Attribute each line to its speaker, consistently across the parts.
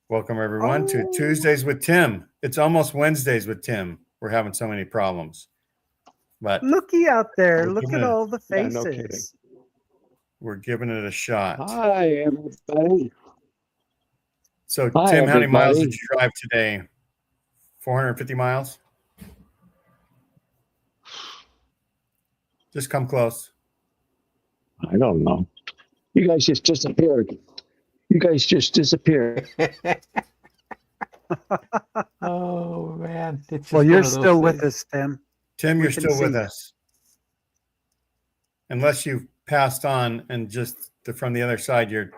Speaker 1: Welcome, everyone, to Tuesdays with Tim. It's almost Wednesdays with Tim. We're having so many problems. But
Speaker 2: looky out there.
Speaker 1: we're
Speaker 2: Look
Speaker 1: giving
Speaker 2: at
Speaker 1: it-
Speaker 2: all the
Speaker 3: Yeah, no
Speaker 2: faces.
Speaker 1: we're giving it a shot.
Speaker 3: Hi, everybody.
Speaker 1: So,
Speaker 3: Hi,
Speaker 1: Tim, how many miles did
Speaker 3: everybody.
Speaker 1: you drive today? 450 miles? Just come close.
Speaker 3: I don't know. You guys just disappeared.
Speaker 4: Oh man, it's just
Speaker 2: Well,
Speaker 4: one
Speaker 2: you're
Speaker 4: of those
Speaker 2: still with
Speaker 4: things.
Speaker 2: us, Tim.
Speaker 1: Tim,
Speaker 2: We
Speaker 1: you're
Speaker 2: can
Speaker 1: still
Speaker 2: see
Speaker 1: with
Speaker 2: you.
Speaker 1: us. Unless you've passed on and just from the other side, you're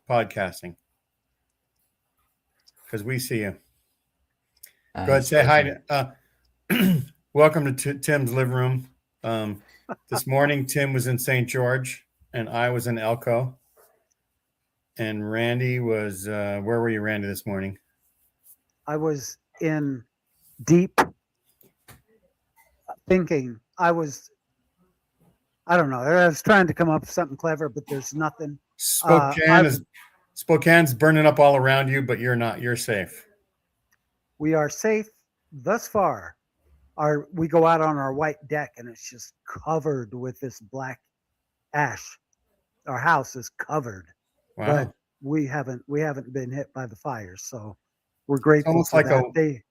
Speaker 1: podcasting. Because we see you. Go ahead,
Speaker 4: he's
Speaker 1: say
Speaker 4: busy.
Speaker 1: hi. Welcome to Tim's living room. This morning, Tim was in St. George, and I was in Elko. And Randy was, where were you, Randy, this morning?
Speaker 2: I was in deep thinking. I don't know. I was trying to come up with something clever, but there's nothing.
Speaker 1: Spokane's burning up all around you, but you're not. You're safe.
Speaker 2: We are safe thus far. We go out on our white deck and it's just covered with this black ash. Our house is covered,
Speaker 1: Wow.
Speaker 2: but we haven't been hit by the fires, so we're
Speaker 1: It's
Speaker 2: grateful
Speaker 1: almost
Speaker 2: for
Speaker 1: like
Speaker 2: that.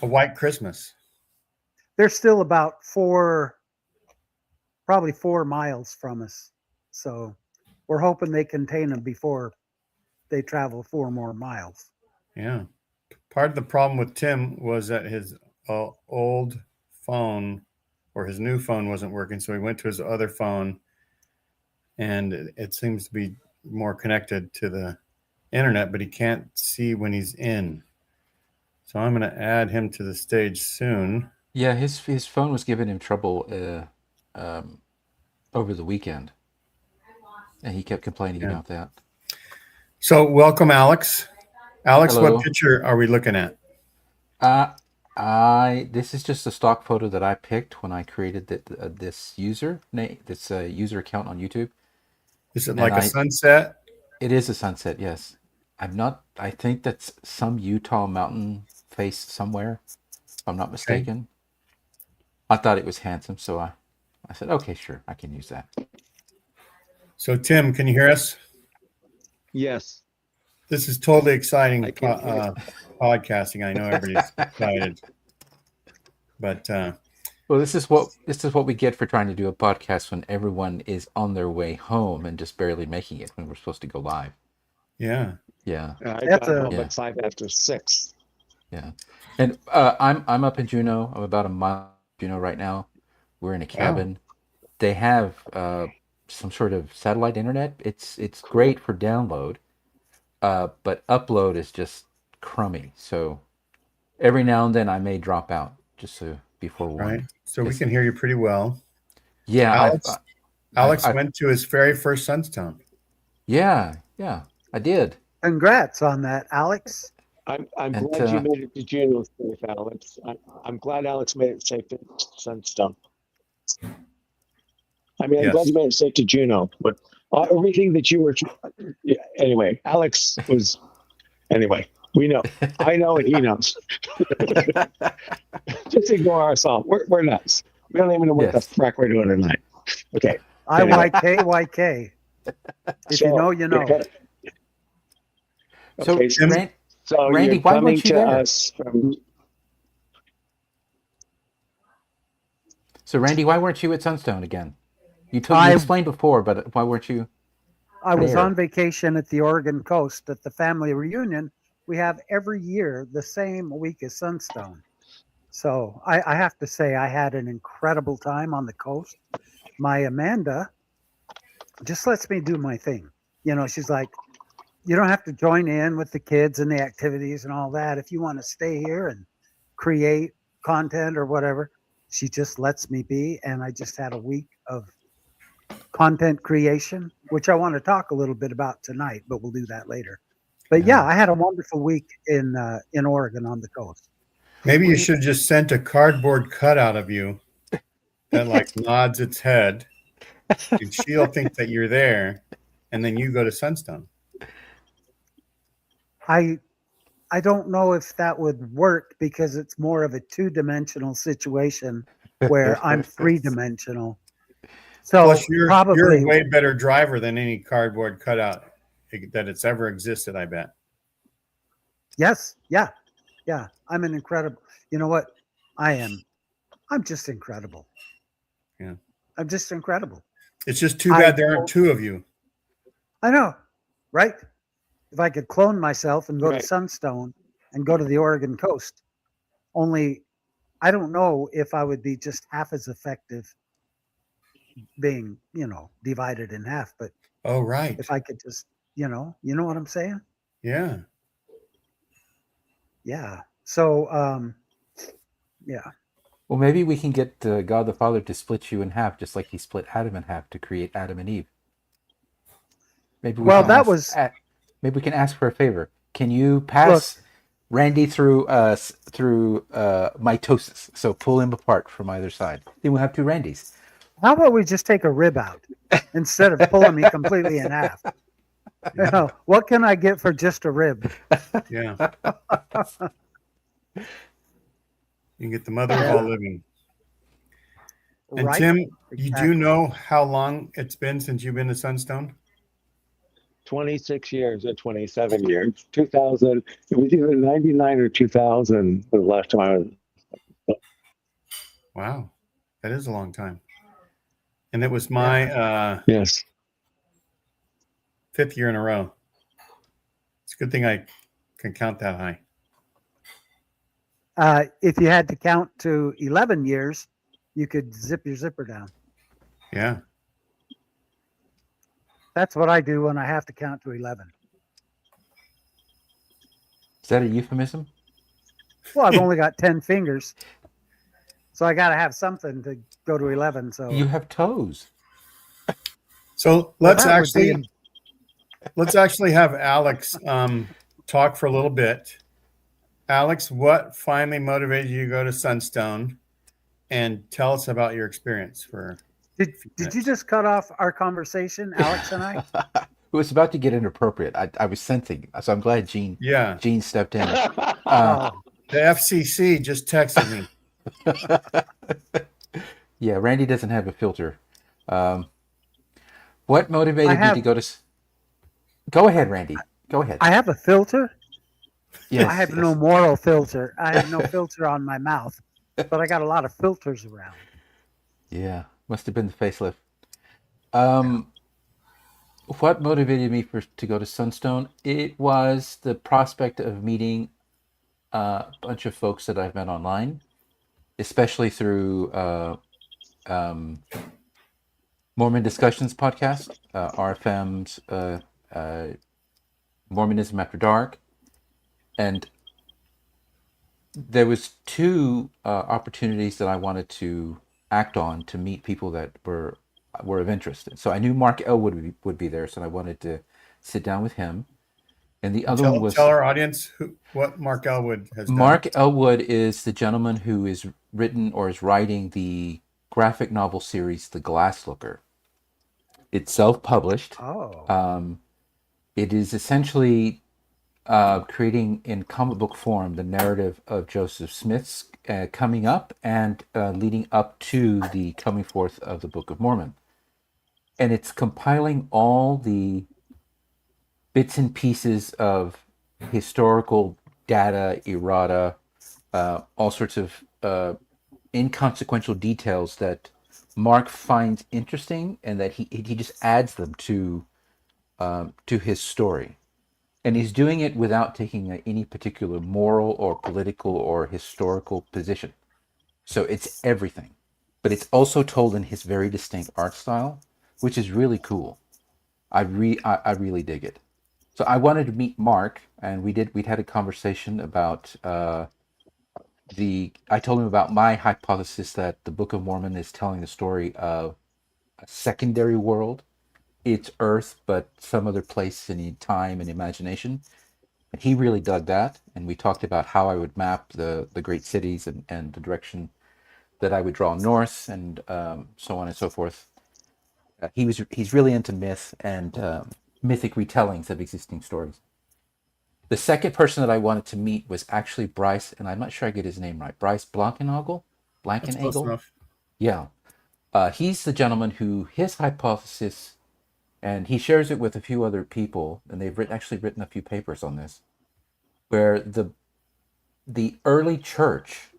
Speaker 1: a white Christmas.
Speaker 2: They're still about probably 4 miles from us, so we're hoping they contain them before they travel 4 more miles.
Speaker 1: Yeah. Part of the problem with Tim was that his old phone or his new phone wasn't working, so he went to his other phone, and it seems to be more connected to the internet, but he can't see when he's in. So I'm going to add him to the stage soon.
Speaker 4: Yeah, his phone was giving him trouble over the weekend, and he kept complaining about that.
Speaker 1: So welcome, Alex. Alex,
Speaker 4: Hello.
Speaker 1: what picture are we looking at?
Speaker 4: This is just a stock photo that I picked when I created this user account on YouTube.
Speaker 1: Is it like a sunset?
Speaker 4: It is a sunset, yes. I think that's some Utah mountain face somewhere, if I'm not mistaken. I thought it was handsome, so I said, okay, sure, I can use that.
Speaker 1: So, Tim, can you hear us?
Speaker 3: Yes.
Speaker 1: This is totally exciting
Speaker 3: I can hear.
Speaker 1: podcasting. I know everybody's excited. But
Speaker 4: well, this is what we get for trying to do a podcast when everyone is on their way home and just barely making it when we're supposed to go live.
Speaker 1: Yeah.
Speaker 3: I got home at 5 after 6.
Speaker 4: Yeah, and I'm up in Juneau. I'm about a mile from Juneau right now. We're in a cabin. Wow. They have some sort of satellite internet. It's great for download, but upload is just crummy. So every now and then I may drop out, just so before one.
Speaker 1: Right. So we can hear you pretty well.
Speaker 4: Yeah.
Speaker 1: Alex went to his very first Sunstone.
Speaker 4: Yeah, I did.
Speaker 2: Congrats on that, Alex.
Speaker 3: I'm glad you made it to Juneau safe, Alex. I'm glad Alex made it safe to Sunstone. I'm glad you made it safe to Juneau, but everything that you were. Anyway, Alex was. Anyway, we know. I know, and he knows. Just ignore us all. We're nuts. We don't even know what the frack we're doing tonight. Okay.
Speaker 2: IYK. If you know, you know.
Speaker 3: Okay, so
Speaker 4: Randy,
Speaker 3: you're
Speaker 4: why
Speaker 3: coming
Speaker 4: weren't you
Speaker 3: to
Speaker 4: there?
Speaker 3: us from.
Speaker 4: So, Randy, why weren't you at Sunstone again? You explained before, but why weren't you?
Speaker 2: I was on vacation at the Oregon coast at the family reunion we have every year the same week as Sunstone. So I have to say I had an incredible time on the coast. My Amanda just lets me do my thing. You know, she's like, you don't have to join in with the kids and the activities and all that. If you want to stay here and create content or whatever, she just lets me be. And I just had a week of content creation, which I want to talk a little bit about tonight, but we'll do that later. But yeah, I had a wonderful week in Oregon on the coast.
Speaker 1: Maybe you should have just sent a cardboard cutout of you that like nods its head, and she'll think that you're there, and then you go to Sunstone.
Speaker 2: I I don't know if that would work because it's more of a two-dimensional situation where I'm three-dimensional.
Speaker 1: Plus,
Speaker 2: So
Speaker 1: you're a
Speaker 2: probably
Speaker 1: way better driver than any cardboard cutout that it's ever existed, I bet.
Speaker 2: yes, yeah, yeah. I'm an incredible. You know what? I am. I'm just incredible.
Speaker 1: Yeah.
Speaker 2: I'm just incredible.
Speaker 1: It's just too
Speaker 2: I
Speaker 1: bad there aren't two of you.
Speaker 2: I know, right? If I could clone myself and go to
Speaker 3: Right.
Speaker 2: Sunstone and go to the Oregon coast, only I don't know if I would be just half as effective being, divided in half. But
Speaker 1: Oh, right.
Speaker 2: if I could just, you know what I'm saying?
Speaker 1: Yeah.
Speaker 2: Yeah. So, yeah.
Speaker 4: Well, maybe we can get God the Father to split you in half, just like He split Adam in half to create Adam and Eve. Maybe we
Speaker 2: Well,
Speaker 4: can
Speaker 2: that was
Speaker 4: maybe we can ask for a favor. Can you
Speaker 2: look.
Speaker 4: pass Randy through mitosis? So pull him apart from either side. Then we'll have two Randys.
Speaker 2: How about we just take a rib out instead of pulling me completely in half?
Speaker 1: Yeah.
Speaker 2: What can I get for just a rib?
Speaker 1: Yeah. You can get the mother of all living. And
Speaker 2: Right?
Speaker 1: Tim, you
Speaker 2: Exactly.
Speaker 1: do know how long it's been since you've been to Sunstone?
Speaker 3: 26 years or 27 years. 2000, it was either 99 or 2000 the last time I was.
Speaker 1: Wow. That is a long time. And it was my
Speaker 3: Yes.
Speaker 1: 5th year in a row. It's a good thing I can count that high.
Speaker 2: If you had to count to 11 years, you could zip your zipper down.
Speaker 1: Yeah.
Speaker 2: That's what I do when I have to count to 11.
Speaker 4: Is that a euphemism?
Speaker 2: Well, I've only got 10 fingers, so I got to have something to go to 11. So
Speaker 4: You have toes.
Speaker 1: So
Speaker 2: Well,
Speaker 1: let's
Speaker 2: that would be
Speaker 1: actually have Alex talk for a little bit. Alex, what finally motivated you to go to Sunstone? And tell us about your experience for
Speaker 2: Did you just cut off our conversation, Alex and I?
Speaker 4: It was about to get inappropriate. I was sensing, so I'm glad Gene stepped in.
Speaker 2: Oh,
Speaker 1: The FCC just texted me.
Speaker 4: Yeah, Randy doesn't have a filter. What motivated me to go to? Go ahead, Randy. Go ahead.
Speaker 2: I have a filter.
Speaker 4: Yes,
Speaker 2: I have no moral filter. I have no filter on my mouth, but I got a lot of filters around.
Speaker 4: Yeah, must have been the facelift. What motivated me to go to Sunstone? It was the prospect of meeting a bunch of folks that I've met online, especially through Mormon Discussions podcast, RFM's Mormonism After Dark, and there was two opportunities that I wanted to act on to meet people that were of interest. So I knew Mark Elwood would be there, so I wanted to sit down with him. And the other one was
Speaker 1: tell our audience what Mark Elwood has done.
Speaker 4: Mark Elwood is the gentleman who is written or is writing the graphic novel series The Glass Looker. It's self-published.
Speaker 2: Oh.
Speaker 4: It is essentially creating in comic book form the narrative of Joseph Smith's coming up and leading up to the coming forth of the Book of Mormon. And it's compiling all the bits and pieces of historical data, errata, all sorts of inconsequential details that Mark finds interesting, and that he just adds them to his story. And he's doing it without taking any particular moral or political or historical position. So it's everything. But it's also told in his very distinct art style, which is really cool. I really dig it. So I wanted to meet Mark, and we'd had a conversation about I told him about my hypothesis that the Book of Mormon is telling the story of a secondary world. It's Earth, but some other place in time and imagination. And he really dug that, and we talked about how I would map the great cities and the direction that I would draw north, and so on and so forth. He's really into myth and mythic retellings of existing stories. The second person that I wanted to meet was actually Bryce, and I'm not sure I get his name right. Bryce Blankenagel?
Speaker 1: That's close
Speaker 4: Blankenagel?
Speaker 1: enough.
Speaker 4: Yeah. He's the gentleman who his hypothesis, and he shares it with a few other people, and they've actually written a few papers on this, where the early church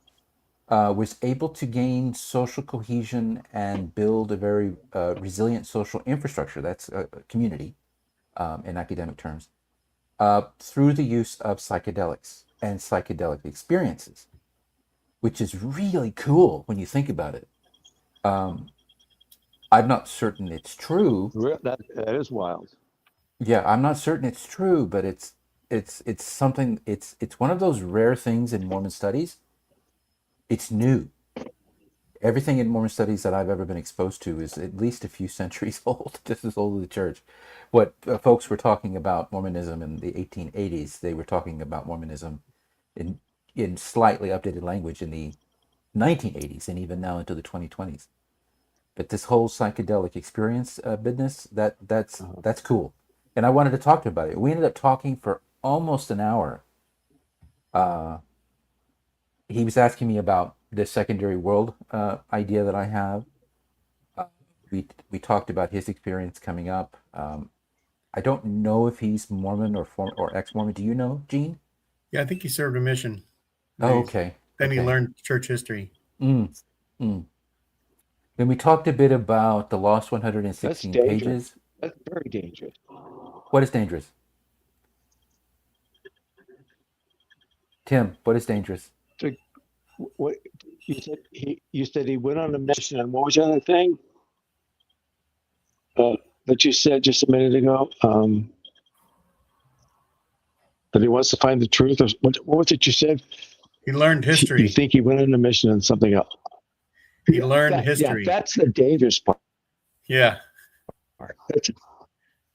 Speaker 4: was able to gain social cohesion and build a very resilient social infrastructure. That's a community in academic terms, through the use of psychedelics and psychedelic experiences, which is really cool when you think about it. I'm not certain it's true.
Speaker 3: That is wild.
Speaker 4: Yeah, I'm not certain it's true, but it's something. It's one of those rare things in Mormon studies. It's new. Everything in Mormon studies that I've ever been exposed to is at least a few centuries old, just as old as the church. What folks were talking about Mormonism in the 1880s, they were talking about Mormonism in slightly updated language in the 1980s and even now into the 2020s. But this whole psychedelic experience business, that's cool. And I wanted to talk to him about it. We ended up talking for almost an hour. He was asking me about the secondary world idea that I have. We talked about his experience coming up. I don't know if he's Mormon or ex-Mormon. Do you know, Gene?
Speaker 1: Yeah, I think he served a mission.
Speaker 4: Oh, okay.
Speaker 1: Then he
Speaker 4: Okay.
Speaker 1: learned church history.
Speaker 4: Then we talked a bit about the Lost 116
Speaker 3: That's
Speaker 4: pages.
Speaker 3: dangerous. That's very dangerous.
Speaker 4: What is dangerous? Tim, what is dangerous?
Speaker 3: What you said he went on a mission, and what was the other thing that you said just a minute ago? That he wants to find the truth. Or what was it you said?
Speaker 1: He learned history.
Speaker 3: You think he went on a mission and something else?
Speaker 1: He learned history.
Speaker 3: Yeah, that's the dangerous part.
Speaker 1: Yeah.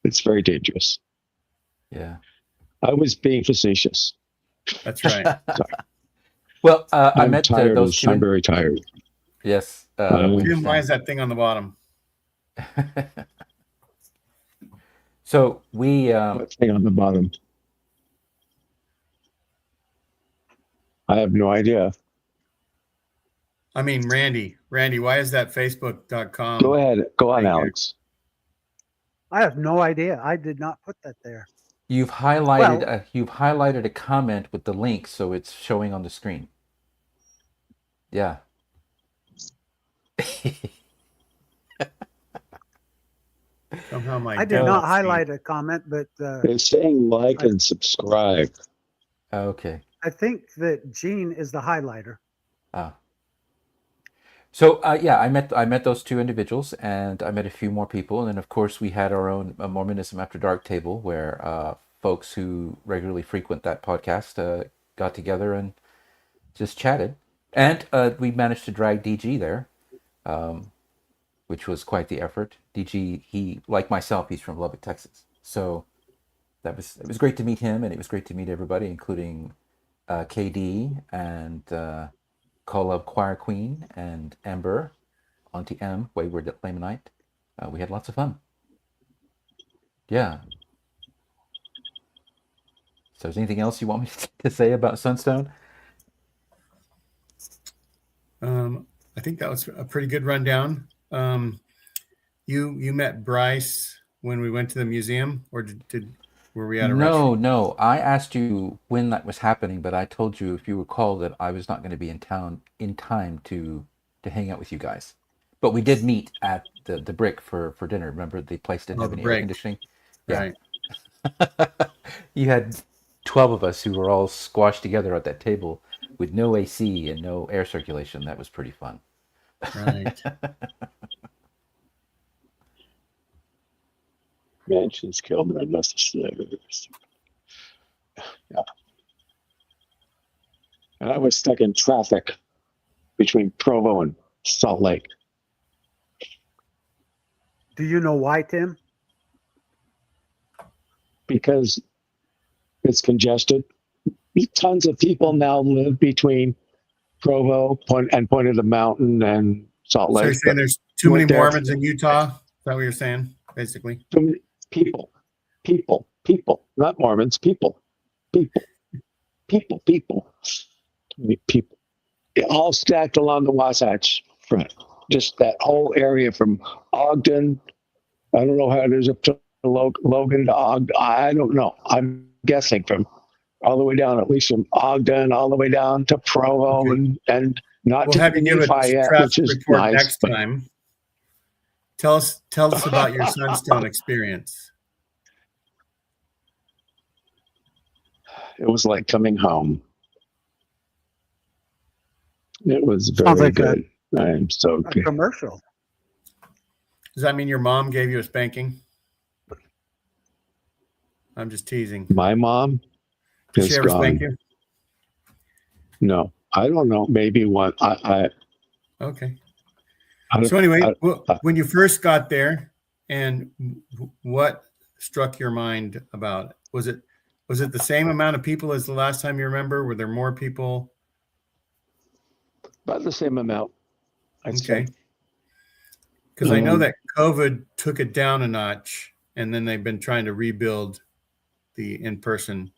Speaker 3: It's very dangerous.
Speaker 4: Yeah.
Speaker 3: I was being facetious.
Speaker 1: That's right.
Speaker 3: Sorry.
Speaker 4: Well, I met
Speaker 3: tired.
Speaker 4: those two.
Speaker 3: I'm very tired.
Speaker 4: Yes.
Speaker 1: Tim, why is that thing on the bottom?
Speaker 4: So we.
Speaker 3: What thing on the bottom? I have no idea.
Speaker 1: I mean, Randy, why is that Facebook.com?
Speaker 3: Go ahead. Go on,
Speaker 1: Thank you.
Speaker 3: Alex.
Speaker 2: I have no idea. I did not put that there.
Speaker 4: You've highlighted a comment with the link, so it's showing on the screen. Yeah.
Speaker 1: Somehow
Speaker 2: I did not highlight a comment, but
Speaker 3: It's saying like and subscribe.
Speaker 4: Okay.
Speaker 2: I think that Gene is the highlighter.
Speaker 4: So yeah, I met those two individuals, and I met a few more people, and then of course we had our own Mormonism After Dark table where folks who regularly frequent that podcast got together and just chatted, and we managed to drag DG there, which was quite the effort. DG, he, like myself, he's from Lubbock, Texas, so it was great to meet him, and it was great to meet everybody, including KD and Call Up Choir Queen and Amber, Auntie M, Wayward Lamanite. We had lots of fun. Yeah. So is there anything else you want me to say about Sunstone?
Speaker 1: I think that was a pretty good rundown. You met Bryce when we went to the museum, or were we at a restaurant?
Speaker 4: No. I asked you when that was happening, but I told you, if you recall, that I was not going to be in town in time to hang out with you guys. But we did meet at the Brick for dinner. Remember, the place didn't have any air conditioning. Yeah.
Speaker 1: Right.
Speaker 4: You had 12 of us who were all squashed together at that table with no AC and no air circulation. That was pretty fun.
Speaker 1: Right.
Speaker 3: Mansions killed their necessities. Yeah. And I was stuck in traffic between Provo and Salt Lake.
Speaker 2: Do you know why, Tim?
Speaker 3: Because it's congested. Tons of people now live between Provo and Point of the Mountain and Salt Lake.
Speaker 1: So you're saying there's too many Mormons in Utah? Is that what you're saying, basically?
Speaker 3: Too many people, not Mormons, people. people, people. I mean, people. All stacked along the Wasatch Front. Just that whole area from Ogden. I don't know how it is up to Logan to Ogden. I don't know. I'm guessing from all the way down, at least from Ogden, all the way down to Provo,
Speaker 1: Okay.
Speaker 3: and not
Speaker 1: We'll
Speaker 3: to
Speaker 1: have you give a
Speaker 3: Nephi yet,
Speaker 1: traffic
Speaker 3: which is
Speaker 1: report
Speaker 3: nice.
Speaker 1: next time. Tell us about your Sunstone experience.
Speaker 3: It was like coming home. It was
Speaker 2: Sounds
Speaker 3: very
Speaker 2: like
Speaker 3: good. I'm so
Speaker 2: a
Speaker 3: good.
Speaker 2: commercial.
Speaker 1: Does that mean your mom gave you a spanking? I'm just teasing.
Speaker 3: My mom
Speaker 1: Did
Speaker 3: is
Speaker 1: she ever spank
Speaker 3: gone.
Speaker 1: you?
Speaker 3: No, I don't know. Maybe one.
Speaker 1: Okay. So anyway, when you first got there, and what struck your mind about it? Was it the same amount of people as the last time you remember? Were there more people?
Speaker 3: about the same amount. I'd
Speaker 1: Okay.
Speaker 3: say.
Speaker 1: Because I know that COVID took it down a notch, and then they've been trying to rebuild the in-person.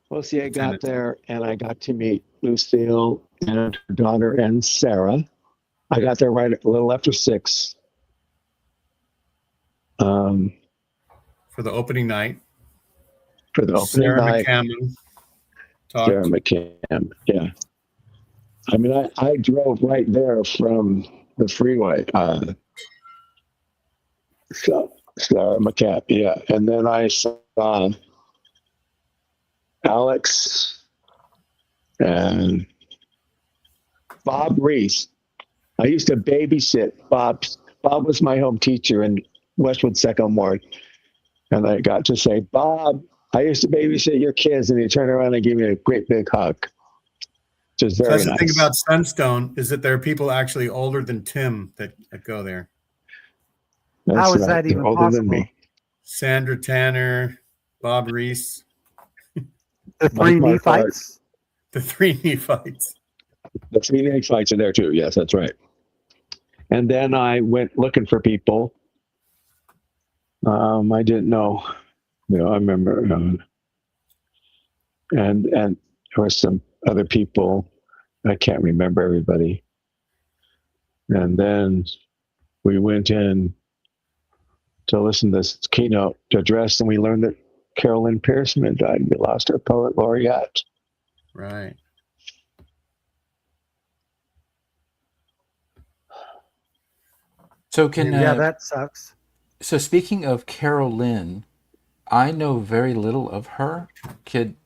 Speaker 3: Well, see, I got there and I got to meet Lucille and her daughter and Sarah. I got there right a little after 6.
Speaker 1: For the opening night.
Speaker 3: For the opening
Speaker 1: Sarah
Speaker 3: night. Sarah McCam, yeah. I mean, I drove right there from the freeway. Sarah McCam, yeah. And then I saw Alex and Bob Reese. I used to babysit Bob. Bob was my home teacher in Westwood Second Ward. And I got to say, Bob, I used to babysit your kids. And he turned around and gave me a great big hug. Just very
Speaker 1: that's
Speaker 3: nice.
Speaker 1: The thing about Sunstone is that there are people actually older than Tim that go there.
Speaker 2: How is that even
Speaker 3: older
Speaker 2: possible?
Speaker 3: Than me.
Speaker 1: Sandra Tanner, Bob Reese.
Speaker 2: The 3 Nephites?
Speaker 1: The 3 Nephites.
Speaker 3: The 3 Nephites are there too. Yes, that's right. And then I went looking for people. I didn't know. I remember. And there were some other people. I can't remember everybody. And then we went in to listen to this keynote address, and we learned that Carolyn Pearson had died. We lost our poet laureate.
Speaker 1: Right.
Speaker 4: So
Speaker 2: yeah, that sucks.
Speaker 4: So speaking of Carol Lynn, I know very little of her. Could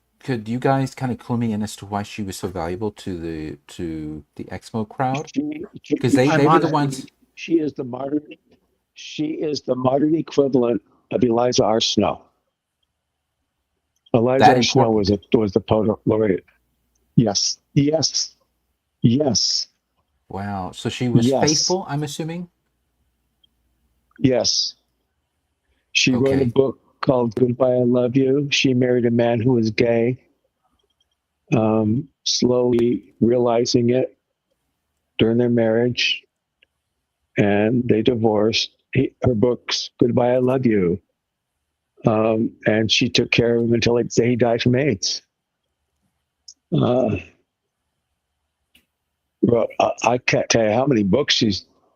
Speaker 4: you guys kind of clue me in as to why she was so valuable to the Exmo crowd? Because they were the ones.
Speaker 3: She is the modern. She is the modern equivalent of Eliza R. Snow. Eliza R. Snow was the poet laureate. Yes.
Speaker 4: Wow. So she was faithful, I'm assuming?
Speaker 3: Yes. She wrote a book called Goodbye, I Love You. She married a man who was gay, slowly realizing it during their marriage, and they divorced. Her books, Goodbye, I Love You. And she took care of him until he died from AIDS. Well, I can't tell you how many books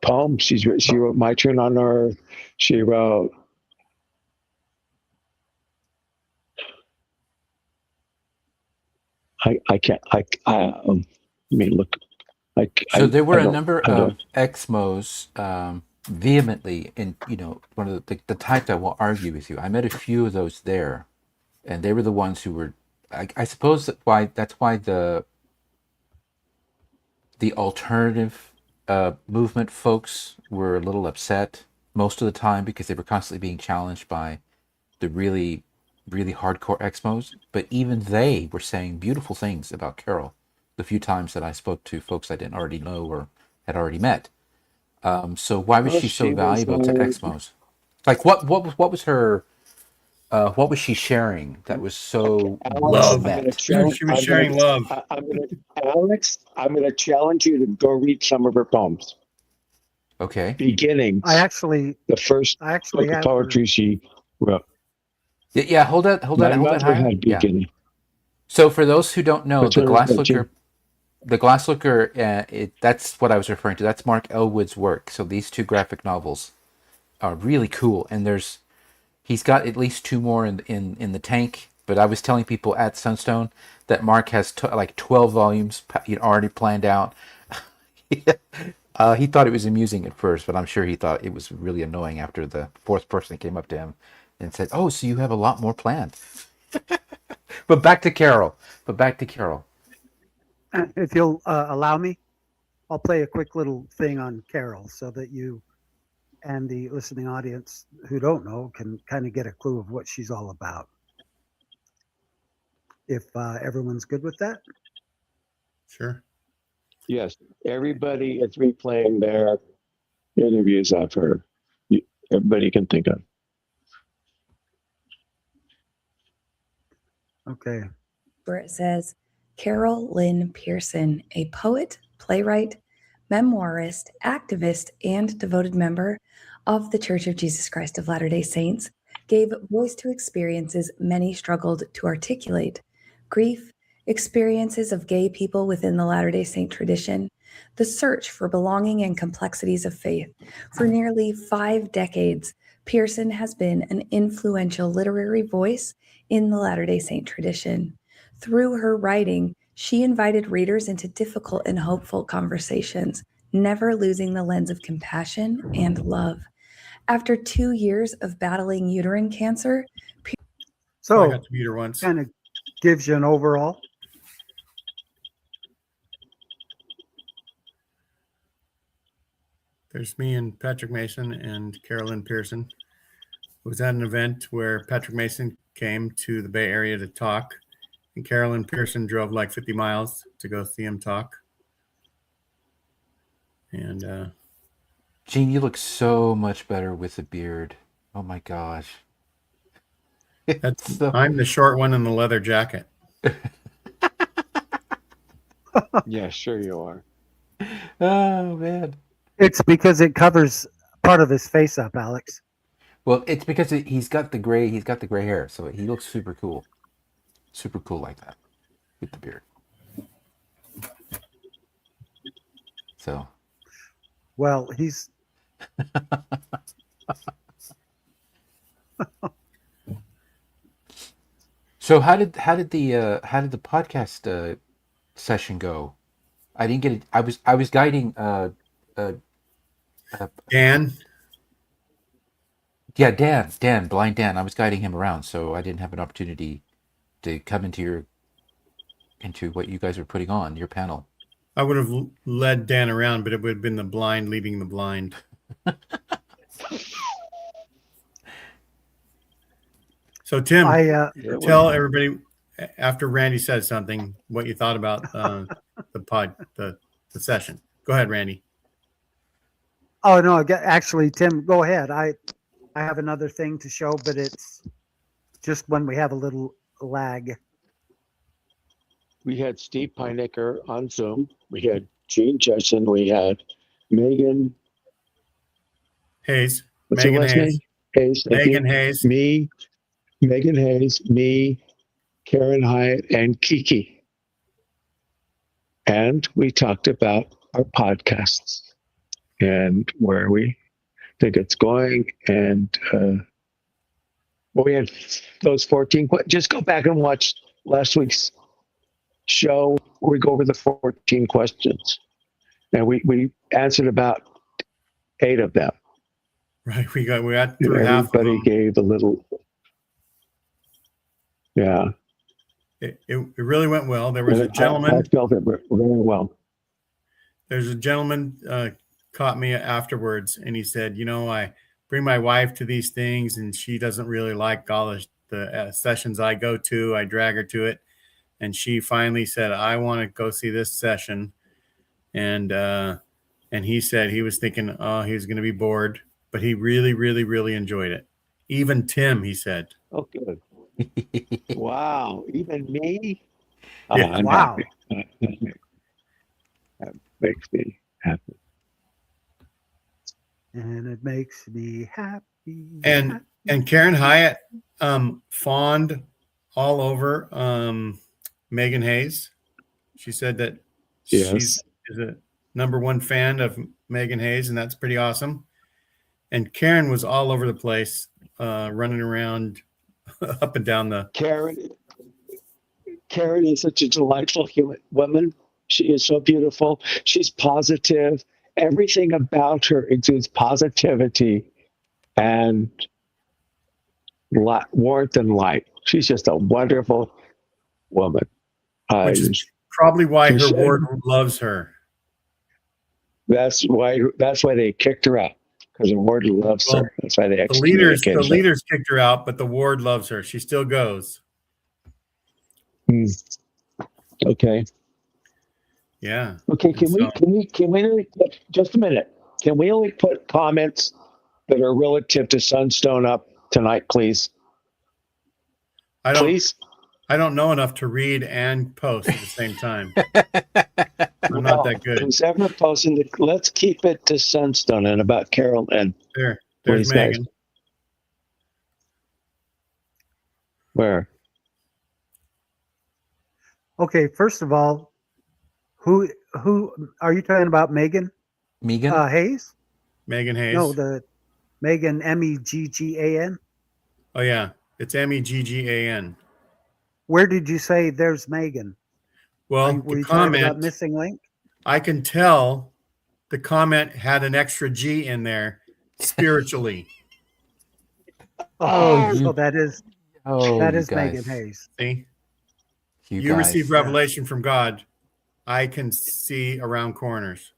Speaker 3: poems she's written. She wrote My Turn on Earth. She wrote
Speaker 4: So there were a number of Exmos vehemently, in one of the type that will argue with you. I met a few of those there, and they were the ones who were. I suppose that's why the alternative movement folks were a little upset most of the time, because they were constantly being challenged by the really, really hardcore Exmos. But even they were saying beautiful things about Carol the few times that I spoke to folks I didn't already know or had already met. So why was she so valuable to Exmos? Like what was her what was she sharing that was so well met?
Speaker 1: She was sharing love.
Speaker 3: Alex, I'm going to challenge you to go read some of her poems.
Speaker 4: Okay.
Speaker 3: Beginnings.
Speaker 2: The first
Speaker 3: book of poetry she wrote.
Speaker 4: Yeah, hold that
Speaker 3: My mother
Speaker 4: higher.
Speaker 3: had
Speaker 4: Yeah.
Speaker 3: beacon.
Speaker 4: So for those who don't know,
Speaker 3: Which one is that, Jim?
Speaker 4: the Glass Looker, that's what I was referring to. That's Mark Elwood's work. So these two graphic novels are really cool, and he's got at least two more in the tank. But I was telling people at Sunstone that Mark has like 12 volumes already planned out. He thought it was amusing at first, but I'm sure he thought it was really annoying after the fourth person came up to him and said, "Oh, so you have a lot more planned." But back to Carol.
Speaker 2: If you'll allow me, I'll play a quick little thing on Carol so that you and the listening audience who don't know can kind of get a clue of what she's all about. If everyone's good with that.
Speaker 1: Sure.
Speaker 3: Yes, everybody is replaying their interviews of her. Everybody can think of.
Speaker 2: Okay.
Speaker 5: Where it says, Carol Lynn Pearson, a poet, playwright, memoirist, activist, and devoted member of the Church of Jesus Christ of Latter-day Saints, gave voice to experiences many struggled to articulate: grief, experiences of gay people within the Latter-day Saint tradition, the search for belonging and complexities of faith. For nearly 5 decades, Pearson has been an influential literary voice in the Latter-day Saint tradition. Through her writing, she invited readers into difficult and hopeful conversations, never losing the lens of compassion and love. After 2 years of battling uterine cancer,
Speaker 1: I
Speaker 2: So
Speaker 1: got to meet her once.
Speaker 2: kind of gives you an overall.
Speaker 1: There's me and Patrick Mason and Carolyn Pearson. It was at an event where Patrick Mason came to the Bay Area to talk, and Carolyn Pearson drove like 50 miles to go see him talk. And
Speaker 4: Gene, you look so much better with a beard. Oh my gosh.
Speaker 1: I'm the short one in the leather jacket.
Speaker 3: Yeah, sure you are.
Speaker 4: Oh man.
Speaker 2: It's because it covers part of his face up, Alex.
Speaker 4: Well, it's because he's got the gray hair, so he looks super cool like that with the beard. So,
Speaker 2: Well, he's
Speaker 4: so how did the podcast session go? I didn't get it. I was guiding
Speaker 1: Dan,
Speaker 4: yeah, blind Dan. I was guiding him around, so I didn't have an opportunity to come into what you guys were putting on your panel.
Speaker 1: I would have led Dan around, but it would have been the blind leading the blind. So Tim, tell everybody after Randy says something what you thought about the session. Go ahead, Randy.
Speaker 2: Oh no, actually, Tim, go ahead. I have another thing to show, but it's just when we have a little lag.
Speaker 3: We had Steve Pinecker on Zoom. We had Gene Judson. We had Megan
Speaker 1: Hayes.
Speaker 3: What's
Speaker 1: Megan
Speaker 3: her last
Speaker 1: Hayes.
Speaker 3: name? Hayes.
Speaker 1: Megan Hayes.
Speaker 3: Me, Megan Hayes, me, Karen Hyatt, and Kiki. And we talked about our podcasts and where we think it's going. And we had those 14. Just go back and watch last week's show where we go over the 14 questions. And we answered about 8 of them.
Speaker 1: Right. We got through half of them.
Speaker 3: Everybody gave a little. Yeah.
Speaker 1: It really went well. There was a gentleman.
Speaker 3: I felt it very well.
Speaker 1: There's a gentleman caught me afterwards, and he said, I bring my wife to these things, and she doesn't really like all the sessions I go to. I drag her to it. And she finally said, I want to go see this session. And he said he was thinking, oh, he was going to be bored, but he really, really, really enjoyed it. Even Tim, he said.
Speaker 3: Oh, good. Wow. Even me?
Speaker 1: Yeah.
Speaker 2: Wow.
Speaker 3: That makes me happy.
Speaker 2: And it makes me happy.
Speaker 1: And
Speaker 2: happy.
Speaker 1: And Karen Hyatt fawned all over Megan Hayes. She said that she's a #1 fan of Megan Hayes, and that's pretty awesome. And Karen was all over the place, running around up and down the.
Speaker 3: Karen is such a delightful human woman. She is so beautiful. She's positive. Everything about her exudes positivity and warmth and light. She's just a wonderful woman.
Speaker 1: Which is probably why her ward loves her.
Speaker 3: That's why they kicked her out, because the ward loves her. That's why they
Speaker 1: the leaders kicked her out, but the ward loves her. She still goes.
Speaker 3: Okay.
Speaker 1: Yeah.
Speaker 3: Okay. Can we just a minute? Can we only put comments that are relative to Sunstone up tonight, please?
Speaker 1: I don't know enough to read and post at the same time. I'm not that good.
Speaker 3: Who's ever posting let's keep it to Sunstone and about Carol and
Speaker 1: there's Megan.
Speaker 3: Guys. Where?
Speaker 2: Okay, first of all, who are you talking about? Megan Hayes?
Speaker 1: Megan Hayes.
Speaker 2: No, the Megan Meggan.
Speaker 1: Oh yeah, it's Meggan.
Speaker 2: Where did you say there's Megan?
Speaker 1: Well,
Speaker 2: were
Speaker 1: the
Speaker 2: you
Speaker 1: comment,
Speaker 2: talking about missing link?
Speaker 1: I can tell the comment had an extra G in there spiritually.
Speaker 2: So that is Megan Hayes.
Speaker 1: See? You receive revelation from God. I can see around corners.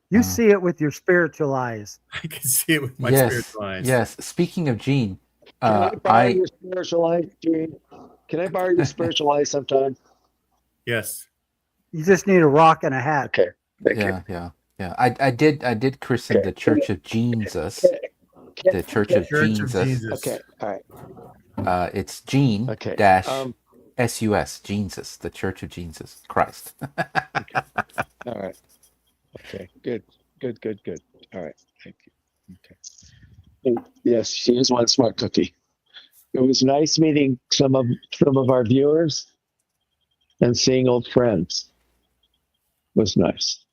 Speaker 2: You see it with your spiritual eyes.
Speaker 1: I can see it with my spiritual eyes.
Speaker 4: Yes. Speaking of Gene,
Speaker 3: can I borrow your spiritual eyes, Gene? Can I borrow your spiritual eyes sometime?
Speaker 1: Yes.
Speaker 2: You just need a rock and a hat.
Speaker 3: Okay. Thank you.
Speaker 4: Yeah. I did christen the Church of Jesus. The Church of Jesus.
Speaker 3: Okay. All right.
Speaker 4: It's Gene dash SUS, Jesus, the Church of Jesus Christ.
Speaker 3: All right. Okay. Good. All right. Thank you. Okay. Yes, she is one smart cookie. It was nice meeting some of our viewers and seeing old friends. It was nice.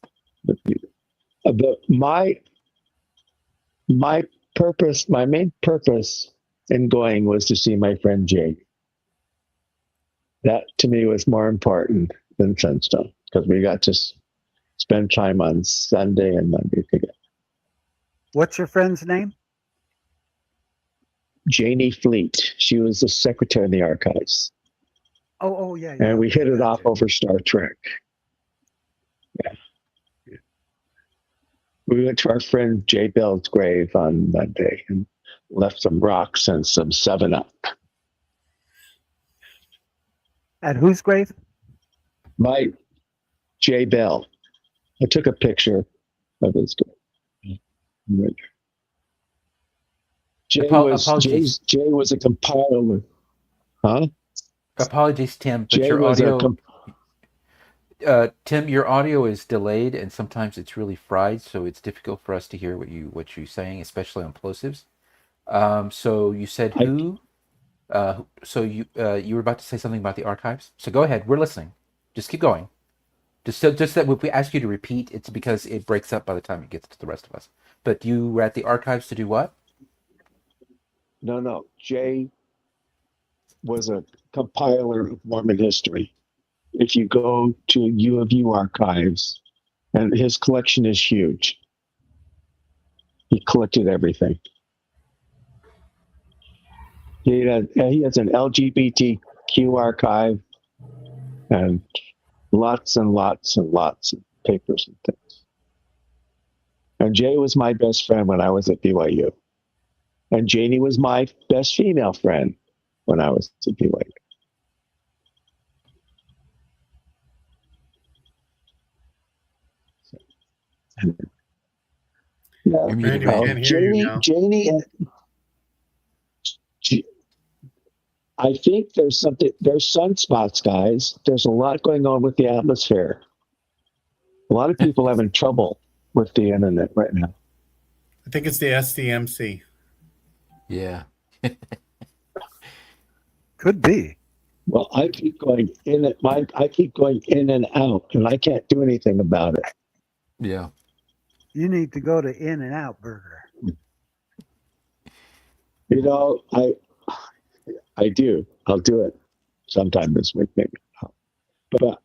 Speaker 3: My main purpose in going was to see my friend Jake. That to me was more important than Sunstone, because we got to spend time on Sunday and Monday together.
Speaker 2: What's your friend's name?
Speaker 3: Janie Fleet. She was the secretary in the archives.
Speaker 2: Oh yeah.
Speaker 3: And we hit it off over Star Trek. Yeah. We went to our friend Jay Bell's grave on Monday and left some rocks and some 7-Up.
Speaker 2: At whose grave?
Speaker 3: My Jay Bell. I took a picture of his grave. Right. Jay was a compiler. Huh?
Speaker 4: Apologies, Tim, but your audio... Tim, your audio is delayed, and sometimes it's really fried, so it's difficult for us to hear what you're saying, especially on plosives. So you said who? So you were about to say something about the archives. So go ahead. We're listening. Just keep going. Just that if we ask you to repeat, it's because it breaks up by the time it gets to the rest of us. But you were at the archives to do what?
Speaker 3: No. Jay was a compiler of Mormon history. If you go to U of U archives, and his collection is huge. He collected everything. He has an LGBTQ archive and lots and lots and lots of papers and things. And Jay was my best friend when I was at BYU. And Janie was my best female friend when I was at BYU. Janie, I think there's sunspots, guys. There's a lot going on with the atmosphere. A lot of people having trouble with the internet right now.
Speaker 1: I think it's the SDMC.
Speaker 4: Yeah.
Speaker 2: Could be.
Speaker 3: Well, I keep going in it. I keep going in and out, and I can't do anything about it.
Speaker 4: Yeah.
Speaker 2: You need to go to In-N-Out Burger.
Speaker 3: You know, I do. I'll do it sometime this week, maybe. But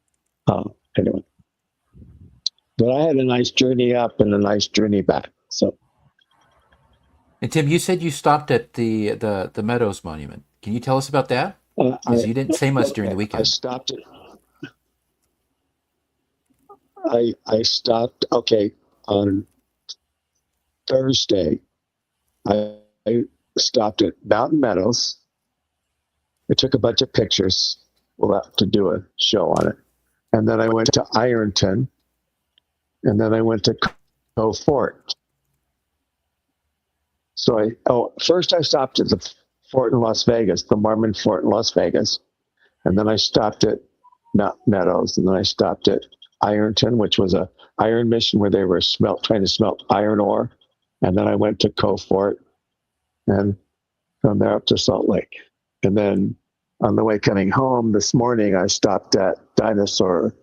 Speaker 3: anyway, but I had a nice journey up and a nice journey back. So,
Speaker 4: And Tim, you said you stopped at the Meadows Monument. Can you tell us about that? Because you didn't say much during the
Speaker 3: I
Speaker 4: weekend.
Speaker 3: stopped it. I stopped. Okay, on Thursday, I stopped at Mountain Meadows. I took a bunch of pictures. We'll have to do a show on it. And then I went to Ironton. And then I went to Cove Fort. So first I stopped at the fort in Las Vegas, the Mormon fort in Las Vegas. And then I stopped at Mountain Meadows. And then I stopped at Ironton, which was a iron mission where they were trying to smelt iron ore. And then I went to Cove Fort and from there up to Salt Lake. And then on the way coming home this morning, I stopped at Dinosaur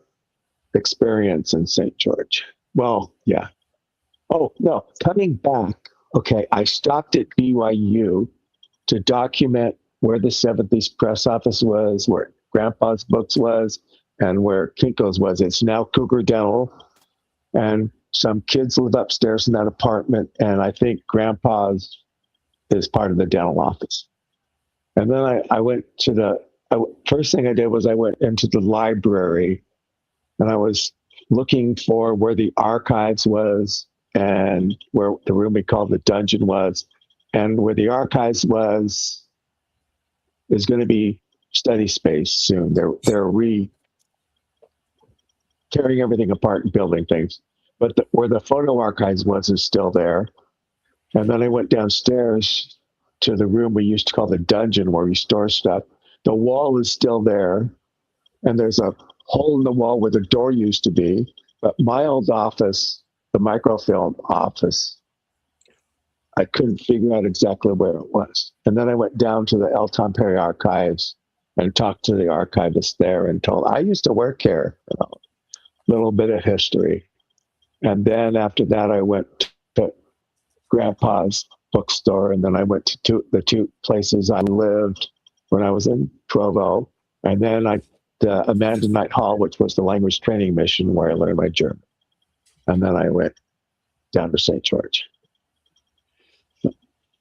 Speaker 3: Experience in St. George. Well, yeah. Oh, no, coming back. Okay, I stopped at BYU to document where the Seventh East Press Office was, where Grandpa's Books was, and where Kinko's was. It's now Cougar Dental. And some kids live upstairs in that apartment, and I think Grandpa's is part of the dental office. And then I went to first thing I did was I went into the library, and I was looking for where the archives was and where the room we called the dungeon was. And where the archives was is going to be study space soon. They're tearing everything apart and building things. But where the photo archives was is still there. And then I went downstairs to the room we used to call the dungeon where we store stuff. The wall is still there. And there's a hole in the wall where the door used to be. But my old office, the microfilm office, I couldn't figure out exactly where it was. And then I went down to the El Tom Perry archives and talked to the archivist there and told, I used to work here, a little bit of history. And then after that, I went to Grandpa's bookstore. And then I went to the two places I lived when I was in Provo. And then the Amanda Knight Hall, which was the language training mission where I learned my German. And then I went down to St. George.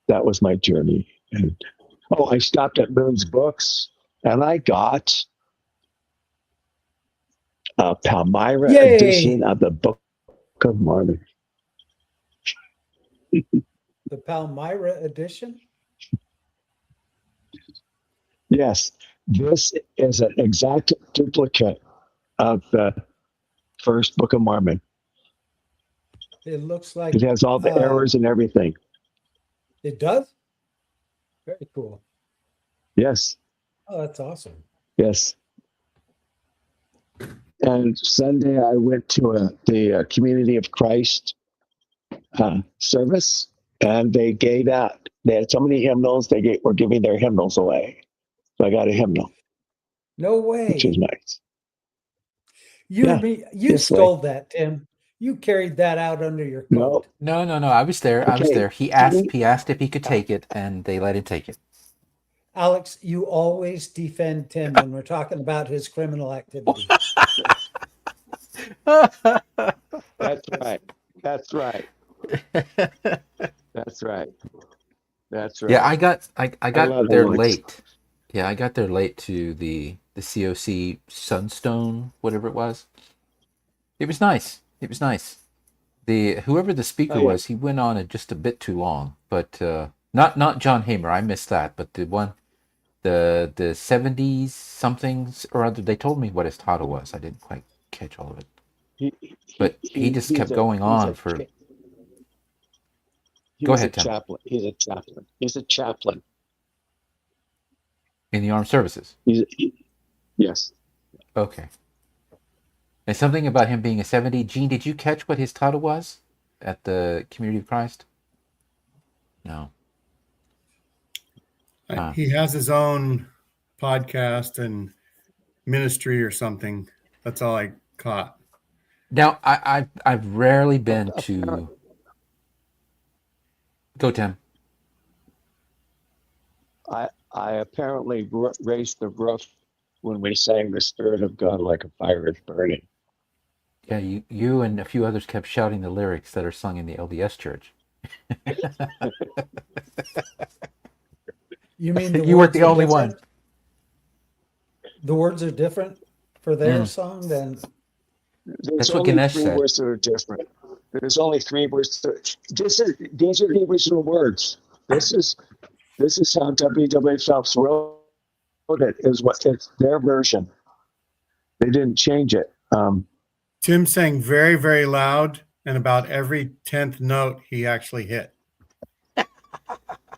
Speaker 3: That was my journey. And I stopped at Moon's Books and I got a Palmyra edition of the Book of Mormon.
Speaker 6: The Palmyra edition?
Speaker 3: Yes, this is an exact duplicate of the first Book of Mormon.
Speaker 6: It looks like
Speaker 3: it has all the errors and everything.
Speaker 6: It does? Very cool.
Speaker 3: Yes.
Speaker 6: Oh, that's awesome.
Speaker 3: Yes. And Sunday I went to the Community of Christ service, and they gave out. They had so many hymnals. Were giving their hymnals away, so I got a hymnal.
Speaker 6: No way.
Speaker 3: Which was nice.
Speaker 6: You stole that, Tim. You carried that out under your coat.
Speaker 4: No. I was there. Okay. I was there. He asked if he could take it, and they let him take it.
Speaker 6: Alex, you always defend Tim when we're talking about his criminal activity.
Speaker 3: That's right. That's right. That's right. That's right.
Speaker 4: Yeah, I got there late. Yeah, I got there late to the COC Sunstone, whatever it was. It was nice. It was nice. Whoever the speaker was, he went on just a bit too long. But not John Hamer. I missed that. But the 70s somethings or other. They told me what his title was. I didn't quite catch all of it. He just kept going on for. Go ahead, Tim.
Speaker 3: He's a chaplain. He's a chaplain
Speaker 4: in the armed services.
Speaker 3: Yes.
Speaker 4: Okay. And something about him being a 70. Gene, did you catch what his title was at the Community of Christ? No.
Speaker 1: He has his own podcast and ministry or something. That's all I caught.
Speaker 4: Now, I've rarely been to. Go, Tim.
Speaker 3: I apparently raised the roof when we sang "The Spirit of God like a fire is burning."
Speaker 4: Yeah, you and a few others kept shouting the lyrics that are sung in the LDS church.
Speaker 6: You mean the
Speaker 4: You weren't
Speaker 6: words
Speaker 4: the
Speaker 6: are
Speaker 4: only
Speaker 6: different?
Speaker 4: one.
Speaker 6: The words are different for their song than
Speaker 3: There's
Speaker 4: That's what
Speaker 3: only
Speaker 4: Ganesh
Speaker 3: three
Speaker 4: said.
Speaker 3: words that are different. There's only three words. These are the original words. This is how W.W. Phelps wrote it. It's their version. They didn't change it.
Speaker 1: Tim sang very, very loud, and about every 10th note he actually hit.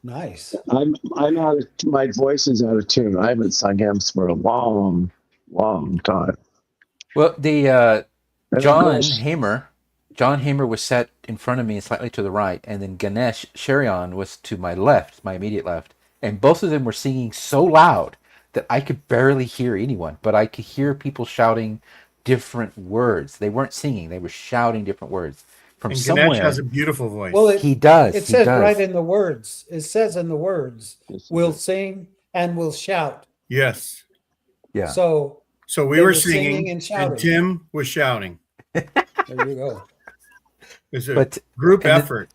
Speaker 6: nice.
Speaker 3: I'm out of, my voice is out of tune. I haven't sung hymns for a long time.
Speaker 4: Well, the
Speaker 3: And of
Speaker 4: John
Speaker 3: course,
Speaker 4: Hamer was set in front of me and slightly to the right, and then Ganesh Sherion was to my left, my immediate left, and both of them were singing so loud that I could barely hear anyone, but I could hear people shouting different words. They weren't singing; they were shouting different words from
Speaker 1: And
Speaker 4: somewhere.
Speaker 1: Ganesh has a beautiful voice.
Speaker 6: Well,
Speaker 4: he does.
Speaker 6: It
Speaker 4: he
Speaker 6: says
Speaker 4: does.
Speaker 6: right in the words. It says in the words, "We'll sing and we'll shout."
Speaker 1: Yes.
Speaker 4: Yeah.
Speaker 6: So
Speaker 1: we
Speaker 6: they
Speaker 1: were
Speaker 6: were
Speaker 1: singing
Speaker 6: singing and shouting.
Speaker 1: Tim was shouting.
Speaker 6: there you go.
Speaker 1: It's a
Speaker 4: But-
Speaker 1: group
Speaker 4: and
Speaker 1: effort.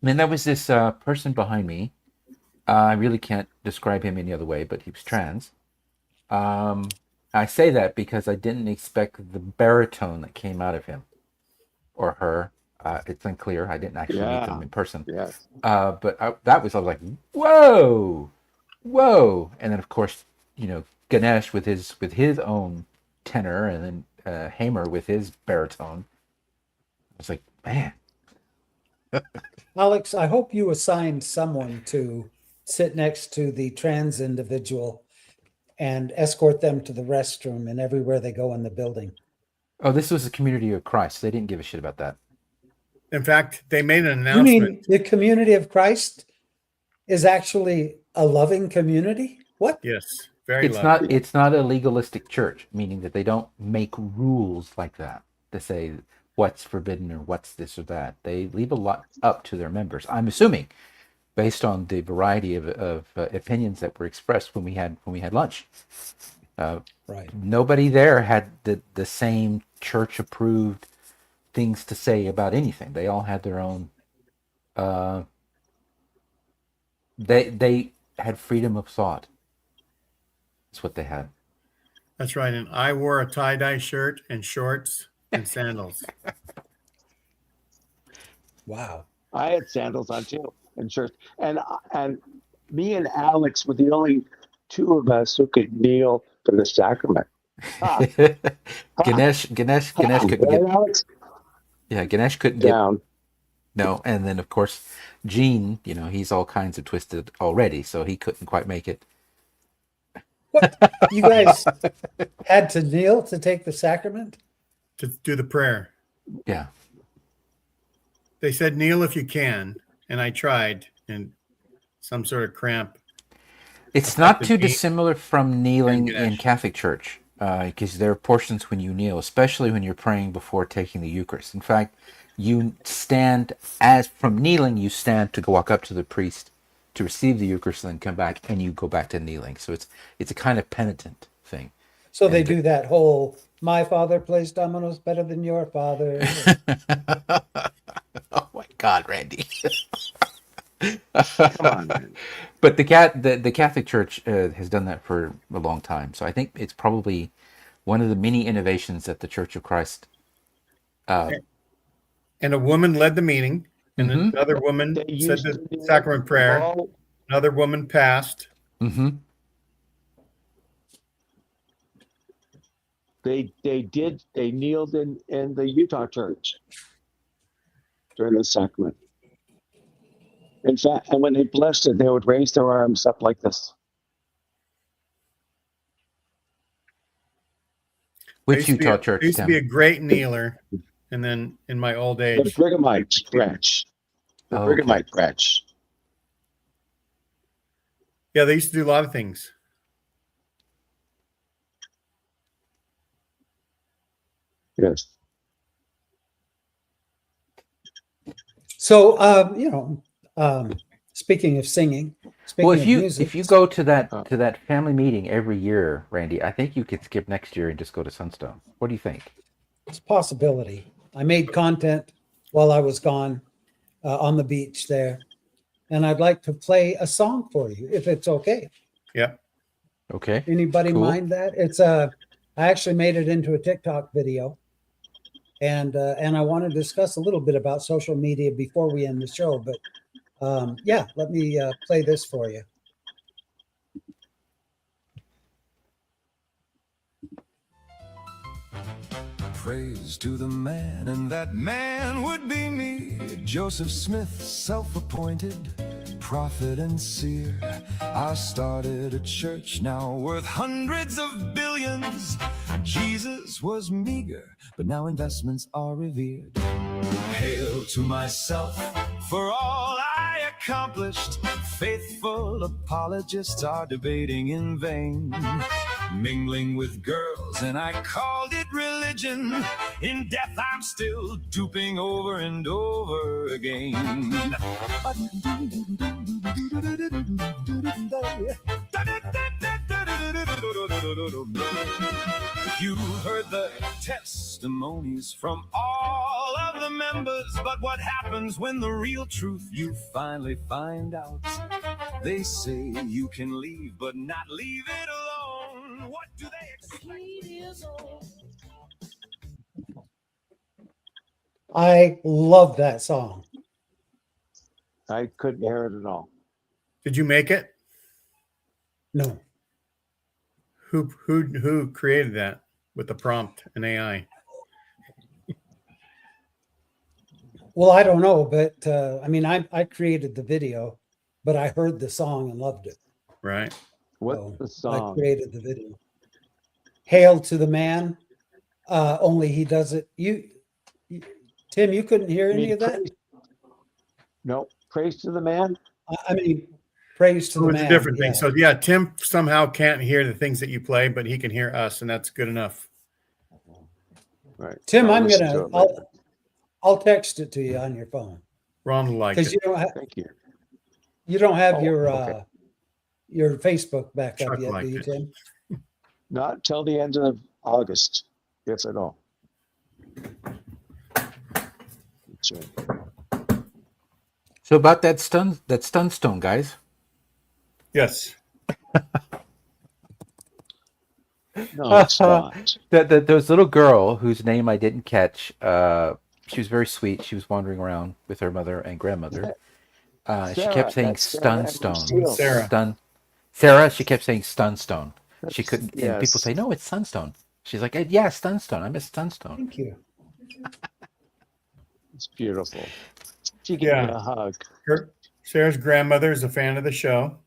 Speaker 4: And there was this person behind me. I really can't describe him any other way, but he was trans. I say that because I didn't expect the baritone that came out of him or her. It's unclear. I didn't actually meet them in person.
Speaker 3: yes.
Speaker 4: But I was like, whoa, whoa. And then, of course, Ganesh with his own tenor, and then Hamer with his baritone. I was like, man.
Speaker 6: Alex, I hope you assigned someone to sit next to the trans individual and escort them to the restroom and everywhere they go in the building.
Speaker 4: Oh, this was a community of Christ. They didn't give a shit about that.
Speaker 1: In fact, they made an
Speaker 6: You
Speaker 1: announcement.
Speaker 6: mean the community of Christ is actually a loving community? What?
Speaker 1: Yes, very
Speaker 4: It's
Speaker 1: lovely.
Speaker 4: not. It's not a legalistic church, meaning that they don't make rules like that to say what's forbidden or what's this or that. They leave a lot up to their members. I'm assuming, based on the variety of opinions that were expressed when we had lunch.
Speaker 6: Right.
Speaker 4: Nobody there had the same church approved things to say about anything. They all had their own. They had freedom of thought. That's what they had.
Speaker 1: That's right. And I wore a tie-dye shirt and shorts and sandals.
Speaker 6: Wow.
Speaker 3: I had sandals on too, and shirts. And me and Alex were the only two of us who could kneel for the sacrament.
Speaker 4: Ganesh couldn't
Speaker 3: Right,
Speaker 4: get.
Speaker 3: Alex?
Speaker 4: Yeah, Ganesh couldn't get.
Speaker 3: Down.
Speaker 4: No, and then of course Gene, he's all kinds of twisted already, so he couldn't quite make it.
Speaker 6: What? You guys had to kneel to take the sacrament?
Speaker 1: To do the prayer.
Speaker 4: Yeah.
Speaker 1: They said kneel if you can, and I tried, and some sort of cramp.
Speaker 4: It's not too
Speaker 1: knee
Speaker 4: dissimilar from kneeling
Speaker 1: and
Speaker 4: in
Speaker 1: Ganesh.
Speaker 4: Catholic Church, because there are portions when you kneel, especially when you're praying before taking the Eucharist. In fact, you stand from kneeling, you stand to walk up to the priest to receive the Eucharist, and then come back, and you go back to kneeling. So it's a kind of penitent thing.
Speaker 6: So they do that whole "my father plays dominoes better than your father."
Speaker 4: Oh my God, Randy!
Speaker 3: Come on, man.
Speaker 4: But the Catholic Church has done that for a long time, so I think it's probably one of the many innovations that the Church of Christ.
Speaker 1: And a woman led the meeting, and
Speaker 4: Mhm.
Speaker 1: another woman
Speaker 3: They
Speaker 1: said
Speaker 3: used
Speaker 1: the
Speaker 3: to do
Speaker 1: sacrament prayer.
Speaker 3: all-
Speaker 1: Another woman passed.
Speaker 4: Mm-hmm.
Speaker 3: They kneeled in the Utah church during the sacrament. In fact, and when they blessed it, they would raise their arms up like this.
Speaker 4: Which Utah church,
Speaker 1: I used to be a
Speaker 4: Tim?
Speaker 1: great kneeler, and then in my old
Speaker 3: The
Speaker 1: age,
Speaker 3: Brighamite branch. The
Speaker 4: Oh, okay.
Speaker 3: Brighamite branch.
Speaker 1: Yeah, they used to do a lot of things.
Speaker 3: Yes.
Speaker 6: So, speaking of singing,
Speaker 4: Well,
Speaker 6: speaking of music,
Speaker 4: if you go to that family meeting every year, Randy, I think you could skip next year and just go to Sunstone. What do you think?
Speaker 6: it's a possibility. I made content while I was gone on the beach there, and I'd like to play a song for you if it's okay.
Speaker 1: Yep.
Speaker 4: Okay.
Speaker 6: Anybody
Speaker 4: Cool.
Speaker 6: mind that? I actually made it into a TikTok video, and I want to discuss a little bit about social media before we end the show. But yeah, let me play this for you.
Speaker 7: Praise to the man, and that man would be me, Joseph Smith, self-appointed prophet and seer. I started a church now worth hundreds of billions. Jesus was meager, but now investments are revered. Hail to myself for all I accomplished. Faithful apologists are debating in vain. Mingling with girls, and I called it religion. In death, I'm still duping over and over again. You heard the testimonies from all of the members, but what happens when the real truth you finally find out? They say you can leave, but not leave it alone. What do they expect?
Speaker 6: I love that song.
Speaker 3: I couldn't hear it at all.
Speaker 1: Did you make it?
Speaker 6: No,
Speaker 1: Who created that with the prompt and AI?
Speaker 6: well, I don't know, but I mean, I created the video, but I heard the song and loved it.
Speaker 1: Right.
Speaker 3: What's
Speaker 6: So
Speaker 3: the
Speaker 6: I
Speaker 3: song?
Speaker 6: created the video. Hail to the man. Only he does it. Tim, you couldn't hear
Speaker 3: I
Speaker 6: any
Speaker 3: mean,
Speaker 6: of that?
Speaker 3: praise, no, praise to the man.
Speaker 6: I mean, praise to
Speaker 1: So
Speaker 6: the
Speaker 1: it's
Speaker 6: man.
Speaker 1: a different
Speaker 6: yeah.
Speaker 1: thing. So yeah, Tim somehow can't hear the things that you play, but he can hear us, and that's good enough.
Speaker 3: Right.
Speaker 6: Tim,
Speaker 3: I'll listen to it later.
Speaker 6: I'll text it to you on your phone
Speaker 1: Ron will like
Speaker 6: because
Speaker 1: it.
Speaker 3: Thank you.
Speaker 6: you don't have
Speaker 3: Oh, okay.
Speaker 6: your Facebook back
Speaker 1: Chuck
Speaker 6: up yet,
Speaker 1: liked
Speaker 6: do you,
Speaker 1: it.
Speaker 6: Tim?
Speaker 3: Not till the end of August, if at all. That's right.
Speaker 4: So about that Sunstone, guys.
Speaker 1: Yes.
Speaker 3: No, it's not.
Speaker 4: There was a little girl whose name I didn't catch. She was very sweet. She was wandering around with her mother and grandmother. She kept
Speaker 3: Sarah,
Speaker 4: saying
Speaker 3: that's Sarah
Speaker 4: Sunstone.
Speaker 3: Steele.
Speaker 1: Sarah.
Speaker 4: Sarah, she kept saying Sunstone. She
Speaker 3: That's-
Speaker 4: couldn't, and people
Speaker 3: yes.
Speaker 4: say, no, it's Sunstone. She's like, yeah, Sunstone. I miss Sunstone.
Speaker 6: Thank you.
Speaker 3: It's beautiful. She gave me
Speaker 1: Yeah.
Speaker 3: a hug.
Speaker 1: Sarah's grandmother is a fan of the show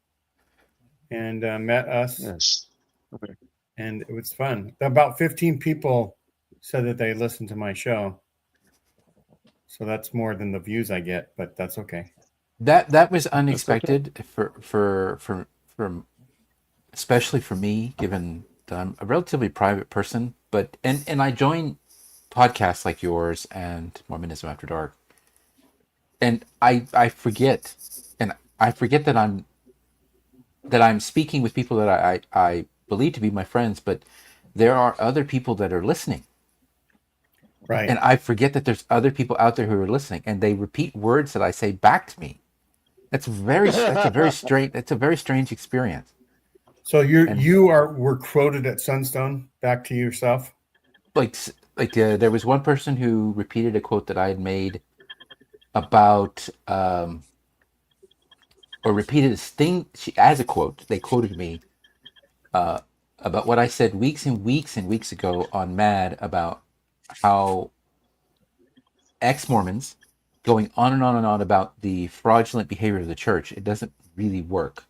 Speaker 1: and met us,
Speaker 3: Yes. Okay.
Speaker 1: and it was fun. About 15 people said that they listened to my show. So that's more than the views I get, but that's okay.
Speaker 4: That was unexpected for especially for me, given that I'm a relatively private person. But and I join podcasts like yours and Mormonism After Dark, and I forget, that I'm speaking with people that I believe to be my friends, but there are other people that are listening.
Speaker 1: Right.
Speaker 4: And I forget that there's other people out there who are listening, and they repeat words that I say back to me. That's a very strange experience.
Speaker 1: So you were quoted at Sunstone. Back to yourself.
Speaker 4: Like there was one person who repeated a quote that I had made about or repeated a thing as a quote. They quoted me about what I said weeks and weeks and weeks ago on Mad about how ex-Mormons going on and on and on about the fraudulent behavior of the church. It doesn't really work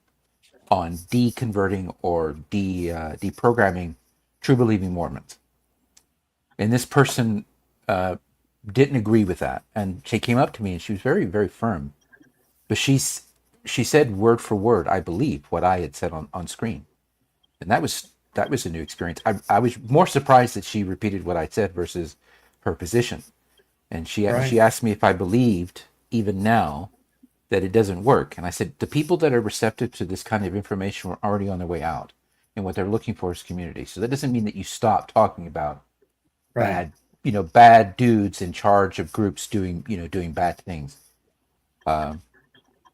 Speaker 4: on deconverting or deprogramming true believing Mormons. And this person didn't agree with that. And she came up to me and she was very, very firm. But she said word for word, I believe, what I had said on screen. And that was a new experience. I was more surprised that she repeated what I said versus her position. And she
Speaker 1: Right.
Speaker 4: asked me if I believed, even now, that it doesn't work. And I said, the people that are receptive to this kind of information were already on their way out. And what they're looking for is community. So that doesn't mean that you stop talking about
Speaker 1: Right.
Speaker 4: bad dudes in charge of groups doing bad things.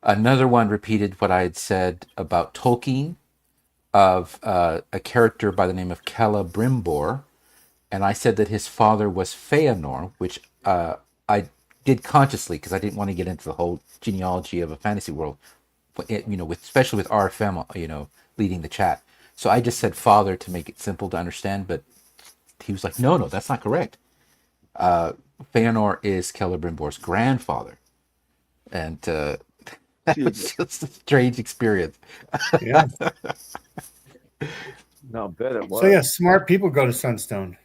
Speaker 4: Another one repeated what I had said about Tolkien, of a character by the name of Celebrimbor, and I said that his father was Feanor, which I did consciously because I didn't want to get into the whole genealogy of a fantasy world, especially with RFM, leading the chat. So I just said father to make it simple to understand, but he was like, no, that's not correct. Feanor is Celebrimbor's grandfather, and that was just a strange experience.
Speaker 1: Yeah.
Speaker 3: No, bet it was.
Speaker 1: So yeah, smart people go to Sunstone.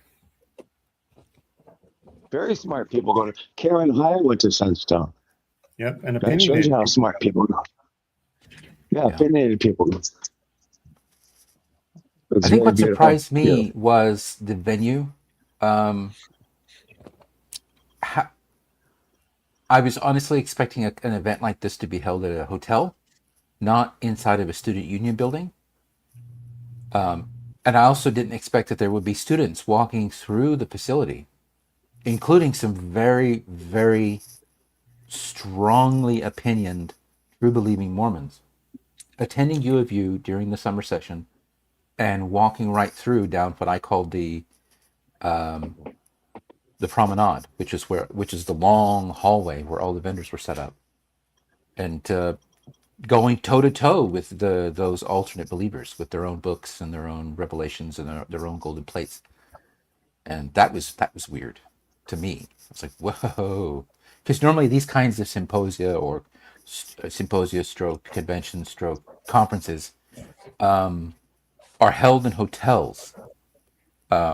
Speaker 3: Very smart people go to. Karen High went to Sunstone.
Speaker 1: Yep, and
Speaker 3: That shows
Speaker 1: opinionated.
Speaker 3: you how smart people go. Yeah, opinionated people go.
Speaker 4: I think what surprised me was the venue. I was honestly expecting an event like this to be held at a hotel, not inside of a student union building. And I also didn't expect that there would be students walking through the facility, including some very, very strongly opinioned, true-believing Mormons, attending U of U during the summer session and walking right through down what I called the promenade, which is the long hallway where all the vendors were set up, and going toe to toe with those alternate believers with their own books and their own revelations and their own golden plates, and that was weird to me. I was like, whoa, because normally these kinds of symposia or stroke conventions stroke conferences are held in hotels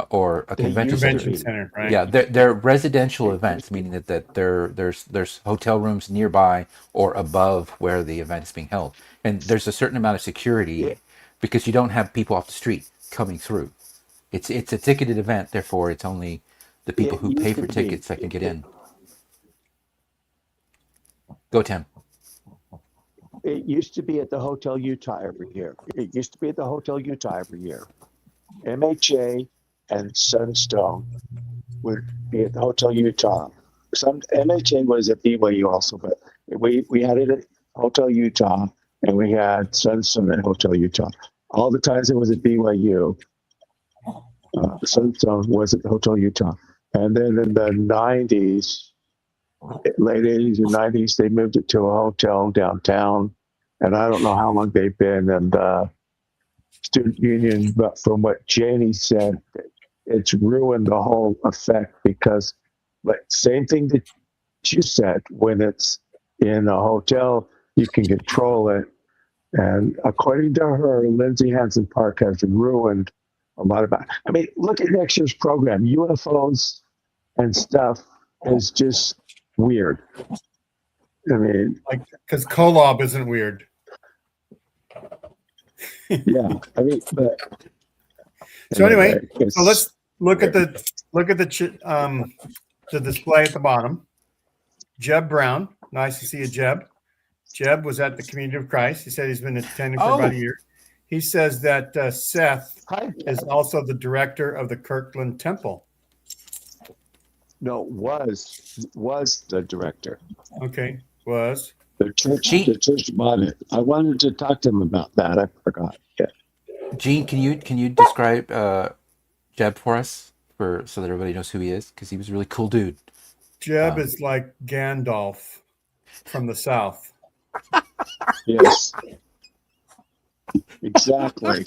Speaker 4: or a
Speaker 1: Convention center, right?
Speaker 4: Yeah, they're residential events, meaning that there's hotel rooms nearby or above where the event is being held, and there's a certain amount of security because you don't have people off the street coming through. It's a ticketed event, therefore it's only the people who pay for tickets that can get in. Go, Tim.
Speaker 3: It used to be at the Hotel Utah every year. MHA and Sunstone would be at the Hotel Utah. Some MHA was at BYU also, but we had it at Hotel Utah, and we had Sunstone at Hotel Utah. All the times it was at BYU, Sunstone was at the Hotel Utah. And then in the 90s, late 80s and 90s, they moved it to a hotel downtown. And I don't know how long they've been in the student union, but from what Janie said, it's ruined the whole effect because, like, same thing that you said, when it's in a hotel, you can control it. And according to her, Lindsay Hansen Park has ruined a lot of. I mean, look at next year's program. UFOs and stuff is just weird. I mean,
Speaker 1: like, because Kolob isn't weird.
Speaker 3: Yeah, I mean, but
Speaker 1: so anyway, so let's look at the display at the bottom. Jeb Brown, nice to see you, Jeb. Jeb was at the Community of Christ. He said he's been attending for about a year. He says that Seth is also the director of the Kirkland Temple.
Speaker 3: No, was the director.
Speaker 1: Okay, was.
Speaker 3: The church bought it. I wanted to talk to him about that. I forgot. Yeah.
Speaker 4: Gene, can you describe Jeb for us, so that everybody knows who he is? Because he was a really cool dude.
Speaker 1: Jeb is like Gandalf from the South.
Speaker 3: Yes. Exactly.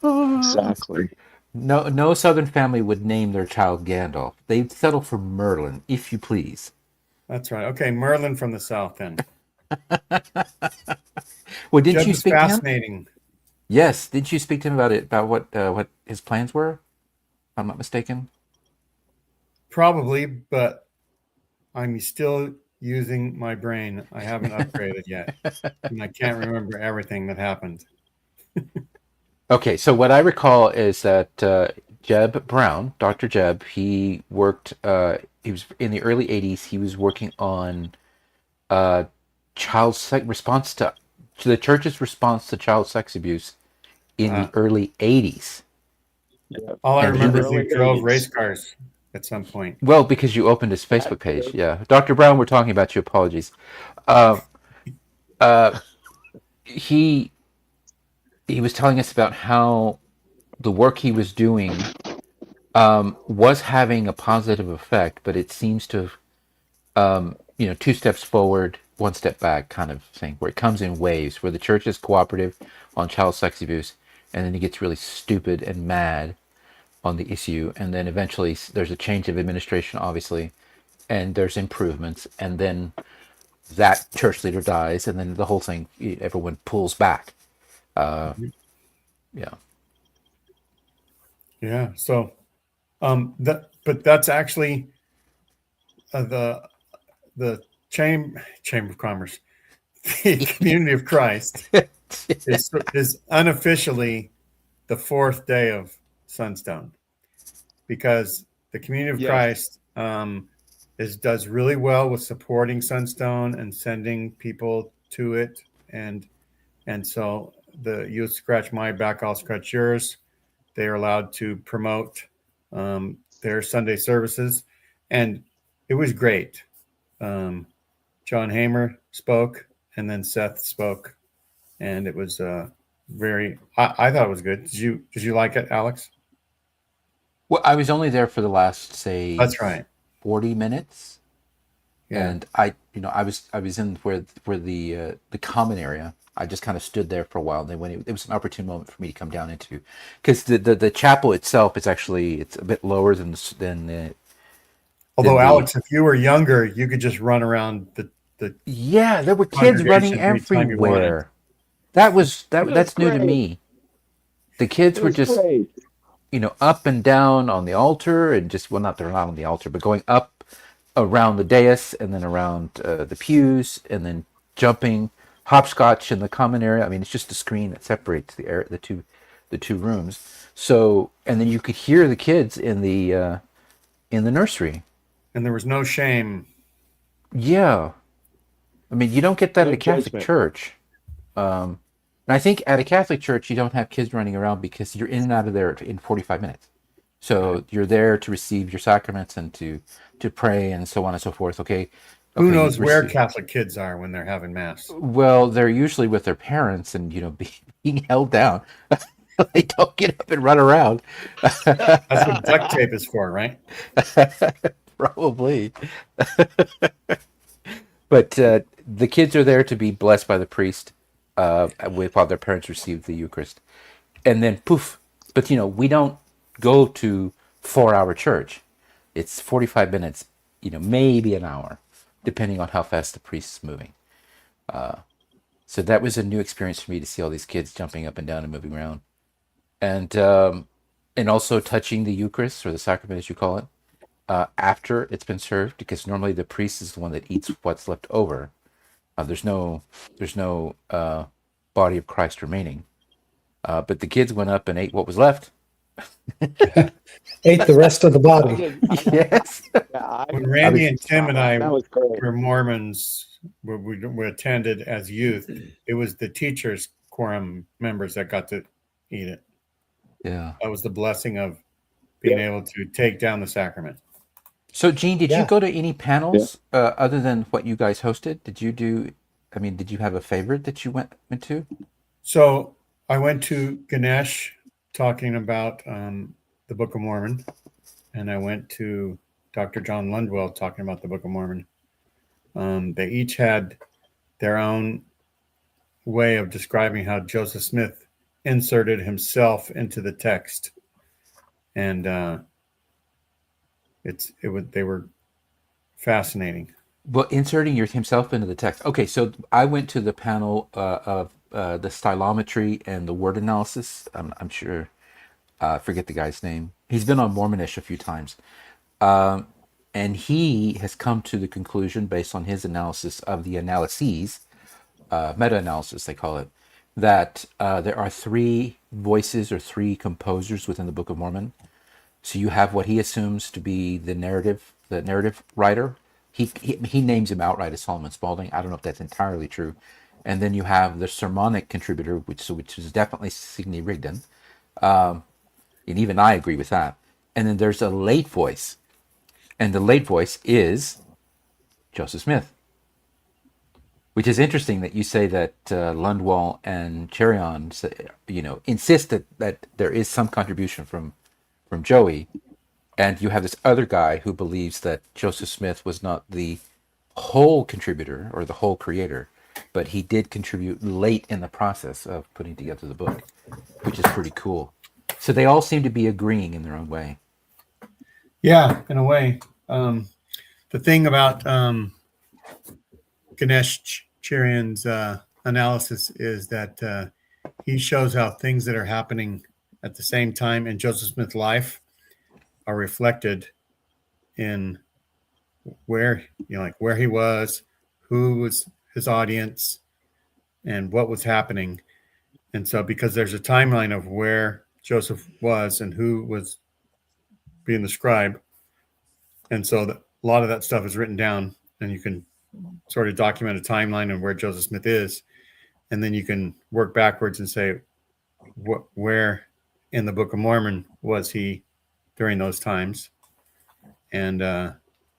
Speaker 3: Exactly.
Speaker 4: No Southern family would name their child Gandalf. They'd settle for Merlin, if you please.
Speaker 1: That's right. Okay, Merlin from the South then.
Speaker 4: Well, didn't
Speaker 1: Jeb
Speaker 4: you speak to him?
Speaker 1: fascinating.
Speaker 4: Yes, didn't you speak to him about what his plans were? If I'm not mistaken.
Speaker 1: Probably, but I'm still using my brain. I haven't upgraded yet, and I can't remember everything that happened.
Speaker 4: Okay, so what I recall is that Jeb Brown, Dr. Jeb, he worked. He was in the early '80s. He was working on uh, child sex response to the church's response to child sex abuse in the early '80s.
Speaker 3: Yeah.
Speaker 1: All I
Speaker 4: And he
Speaker 1: remember is
Speaker 3: Early
Speaker 1: he drove
Speaker 3: 80s.
Speaker 1: race cars at some point.
Speaker 4: Well, because you opened his Facebook page, yeah. Dr. Brown, we're talking about you. Apologies. Uh, uh, he he was telling us about how the work he was doing was having a positive effect, but it seems to have, two steps forward, one step back kind of thing, where it comes in waves, where the church is cooperative on child sex abuse, and then he gets really stupid and mad on the issue, and then eventually there's a change of administration, obviously, and there's improvements, and then that church leader dies, and then the whole thing, everyone pulls back. Yeah.
Speaker 1: Yeah. So, but that's actually the Chamber of Commerce, the Community of Christ is unofficially the fourth day of Sunstone, because the Community of
Speaker 3: Yes.
Speaker 1: Christ does really well with supporting Sunstone and sending people to it, and so you scratch my back, I'll scratch yours. They are allowed to promote their Sunday services, and it was great. John Hamer spoke, and then Seth spoke, and it was very. I thought it was good. Did you like it, Alex?
Speaker 4: Well, I was only there for the last, say,
Speaker 1: That's right.
Speaker 4: 40 minutes,
Speaker 1: Yeah.
Speaker 4: and I was in where the common area. I just kind of stood there for a while. And then it was an opportune moment for me to come down into, because the chapel itself is actually, it's a bit lower than the.
Speaker 1: Although Alex, if you were younger, you could just run around the.
Speaker 4: Yeah, there were kids running
Speaker 1: congregation anytime you wanted.
Speaker 4: everywhere. That's new to me. The kids were just
Speaker 3: Great.
Speaker 4: up and down on the altar, and just, well, not they're not on the altar, but going up around the dais, and then around the pews, and then jumping hopscotch in the common area. I mean, it's just a screen that separates the two rooms. So, and then you could hear the kids in the nursery.
Speaker 1: And there was no shame.
Speaker 4: Yeah, I mean, you don't get that
Speaker 3: No
Speaker 4: at a Catholic
Speaker 3: judgment.
Speaker 4: church. And I think at a Catholic church, you don't have kids running around because you're in and out of there in 45 minutes. So you're there to receive your sacraments and to pray and so on and so forth. Okay.
Speaker 1: Who knows where Catholic kids are when they're having mass?
Speaker 4: Well, they're usually with their parents and, being held down. They don't get up and run around.
Speaker 1: That's what duct tape is for, right?
Speaker 4: Probably. But the kids are there to be blessed by the priest while their parents receive the Eucharist. And then poof. But, we don't go to 4-hour church. It's 45 minutes, maybe an hour, depending on how fast the priest is moving. So that was a new experience for me to see all these kids jumping up and down and moving around. And also touching the Eucharist, or the sacrament as you call it, after it's been served, because normally the priest is the one that eats what's left over. There's no body of Christ remaining. But the kids went up and ate what was left.
Speaker 6: Ate the rest of the body.
Speaker 4: Yes.
Speaker 1: When Randy and Tim and I
Speaker 3: That was great.
Speaker 1: were Mormons, we attended as youth, it was the teachers' quorum members that got to eat it.
Speaker 4: Yeah.
Speaker 1: That was the blessing of being able to take down the sacrament.
Speaker 4: So, Gene, did you
Speaker 6: Yeah.
Speaker 4: go to any panels other than what you guys hosted? Did you have a favorite that you went to?
Speaker 1: So I went to Ganesh talking about the Book of Mormon, and I went to Dr. John Lundwell talking about the Book of Mormon. They each had their own way of describing how Joseph Smith inserted himself into the text, and they were fascinating.
Speaker 4: Well, inserting himself into the text. Okay, so I went to the panel of the stylometry and the word analysis. I'm sure, I forget the guy's name. He's been on Mormonish a few times. And and he has come to the conclusion, based on his analysis of the analyses, meta-analysis they call it, that there are three voices or three composers within the Book of Mormon. So you have what he assumes to be the narrative writer. He names him outright as Solomon Spaulding. I don't know if that's entirely true. And then you have the sermonic contributor, which is definitely Sidney Rigdon. And even I agree with that. And then there's a late voice. And the late voice is Joseph Smith. Which is interesting that you say that Lundwall and Cherion, insist that there is some contribution from Joey, and you have this other guy who believes that Joseph Smith was not the whole contributor or the whole creator, but he did contribute late in the process of putting together the book, which is pretty cool. So they all seem to be agreeing in their own way.
Speaker 1: Yeah, in a way. The thing about Ganesh Cherion's analysis is that he shows how things that are happening at the same time in Joseph Smith's life are reflected in where he was, who was his audience, and what was happening. And so because there's a timeline of where Joseph was and who was being the scribe, and so a lot of that stuff is written down, and you can sort of document a timeline of where Joseph Smith is, and then you can work backwards and say where in the Book of Mormon was he during those times. And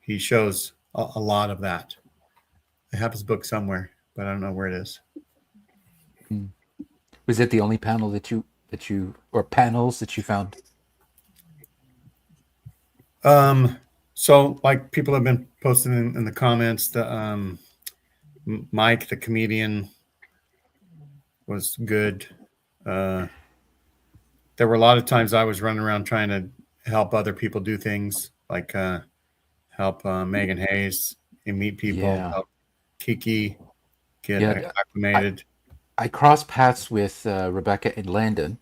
Speaker 1: he shows a lot of that. I have his book somewhere, but I don't know where it is.
Speaker 4: Was it the only panel that you or panels that you found?
Speaker 1: So like people have been posting in the comments, the Mike, the comedian, was good. There were a lot of times I was running around trying to help other people do things, like help Megan Hayes and meet people, help Kiki get acclimated.
Speaker 4: I crossed paths with Rebecca in Landon,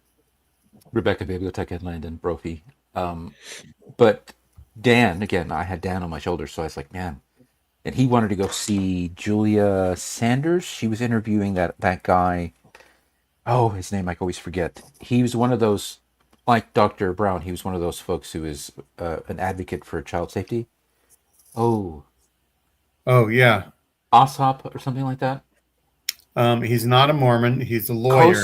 Speaker 4: Rebecca Biblioteca in Landon, Brophy. But Dan, again, I had Dan on my shoulder, so I was like, man. And he wanted to go see Julia Sanders. She was interviewing that guy. Oh, his name I always forget. He was one of those, like Dr. Brown, he was one of those folks who is an advocate for child safety. Oh,
Speaker 1: yeah.
Speaker 4: Ossoff or something like that?
Speaker 1: He's not a Mormon. He's a lawyer.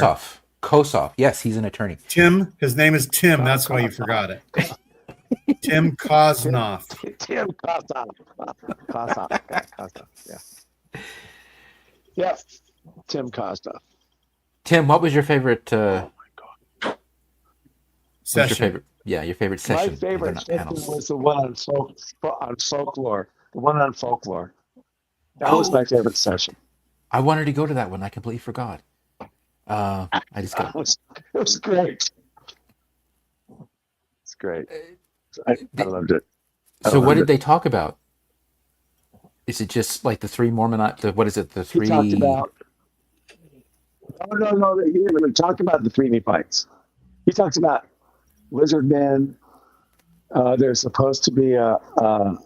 Speaker 4: Kossoff. Yes, he's an attorney.
Speaker 1: Tim. His name is Tim. That's why you forgot it. Tim Kosnoff.
Speaker 3: Tim Kosnoff. Yeah. Yep. Tim Kosnoff.
Speaker 4: Tim, what was your favorite?
Speaker 1: Session.
Speaker 4: Your favorite session.
Speaker 3: My favorite session was the one on folklore. The one on folklore. That was my favorite session.
Speaker 4: I wanted to go to that one. I completely forgot. I just got.
Speaker 3: It was great. It's great. I loved it.
Speaker 4: So what did they talk about? Is it just like the three Mormon? What is it? The three.
Speaker 3: He talked about. No. He didn't really talk about the three Nephites. He talks about lizard men. There's supposed to be a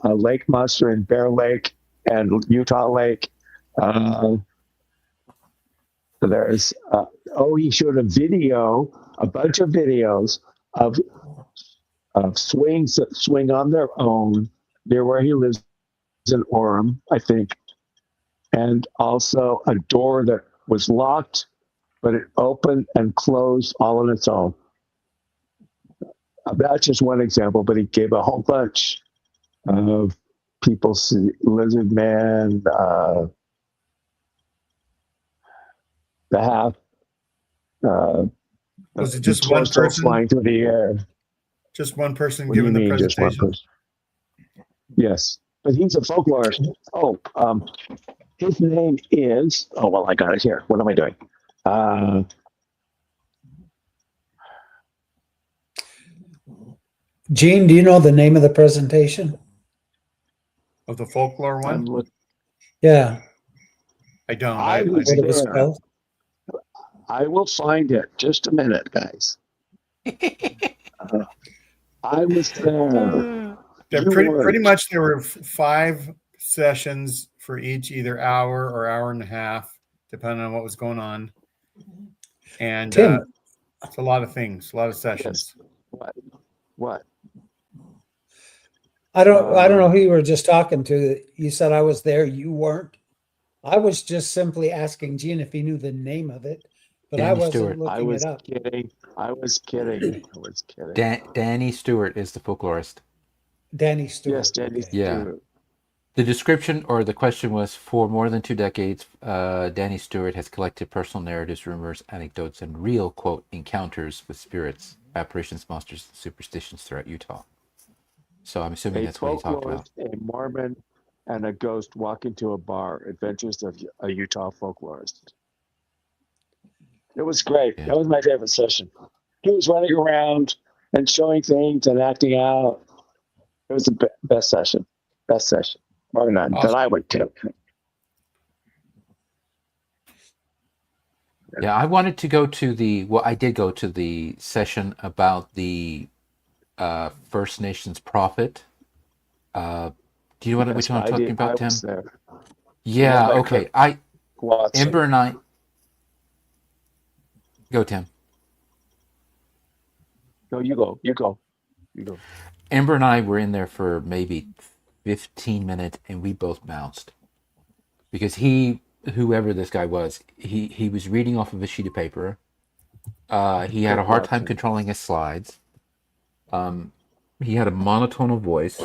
Speaker 3: lake monster in Bear Lake and Utah Lake. There's he showed a bunch of videos of swings that swing on their own near where he lives in Orem, I think, and also a door that was locked, but it opened and closed all on its own. That's just one example, but he gave a whole bunch of people see lizard man, the half.
Speaker 1: Was it just one person
Speaker 3: flying through the air?
Speaker 1: Just one person giving the presentation?
Speaker 3: Yes, but he's a folklorist. His name is. I got it here. What am I doing?
Speaker 6: Gene, do you know the name of the presentation?
Speaker 1: Of the folklore one?
Speaker 6: Yeah.
Speaker 1: I don't.
Speaker 3: I will find it. Just a minute, guys. I was there.
Speaker 1: pretty much there were 5 sessions for each, either hour or hour and a half, depending on what was going on. And
Speaker 6: Tim,
Speaker 1: it's a lot of things, a lot of sessions.
Speaker 3: Yes. What?
Speaker 6: I don't know who you were just talking to. You said I was there. You weren't. I was just simply asking Gene if he knew the name of it, but I
Speaker 4: Danny
Speaker 6: wasn't
Speaker 4: Stewart.
Speaker 6: looking it up.
Speaker 3: I was kidding.
Speaker 4: Danny Stewart is the folklorist.
Speaker 6: Danny Stewart.
Speaker 3: Yes, Danny
Speaker 6: Okay.
Speaker 4: Yeah.
Speaker 3: Stewart.
Speaker 4: The description or the question was, for more than 2 decades, Danny Stewart has collected personal narratives, rumors, anecdotes, and real, quote, encounters with spirits, apparitions, monsters, and superstitions throughout Utah. So I'm assuming that's what he talked about.
Speaker 3: A Mormon and a ghost walk into a bar, Adventures of a Utah Folklorist. It was great.
Speaker 4: Yeah.
Speaker 3: That was my favorite session. He was running around and showing things and acting out. It was the best session. More than that I went to.
Speaker 4: Yeah, I wanted to go to I did go to the session about the First Nations prophet. Do you know which one I'm talking about, Tim? Yeah, okay. Ember and I. Go, Tim.
Speaker 3: No, you go.
Speaker 4: Ember and I were in there for maybe 15 minutes, and we both bounced. Because whoever this guy was, he was reading off of a sheet of paper. He had a hard time controlling his slides. He had a monotonal voice.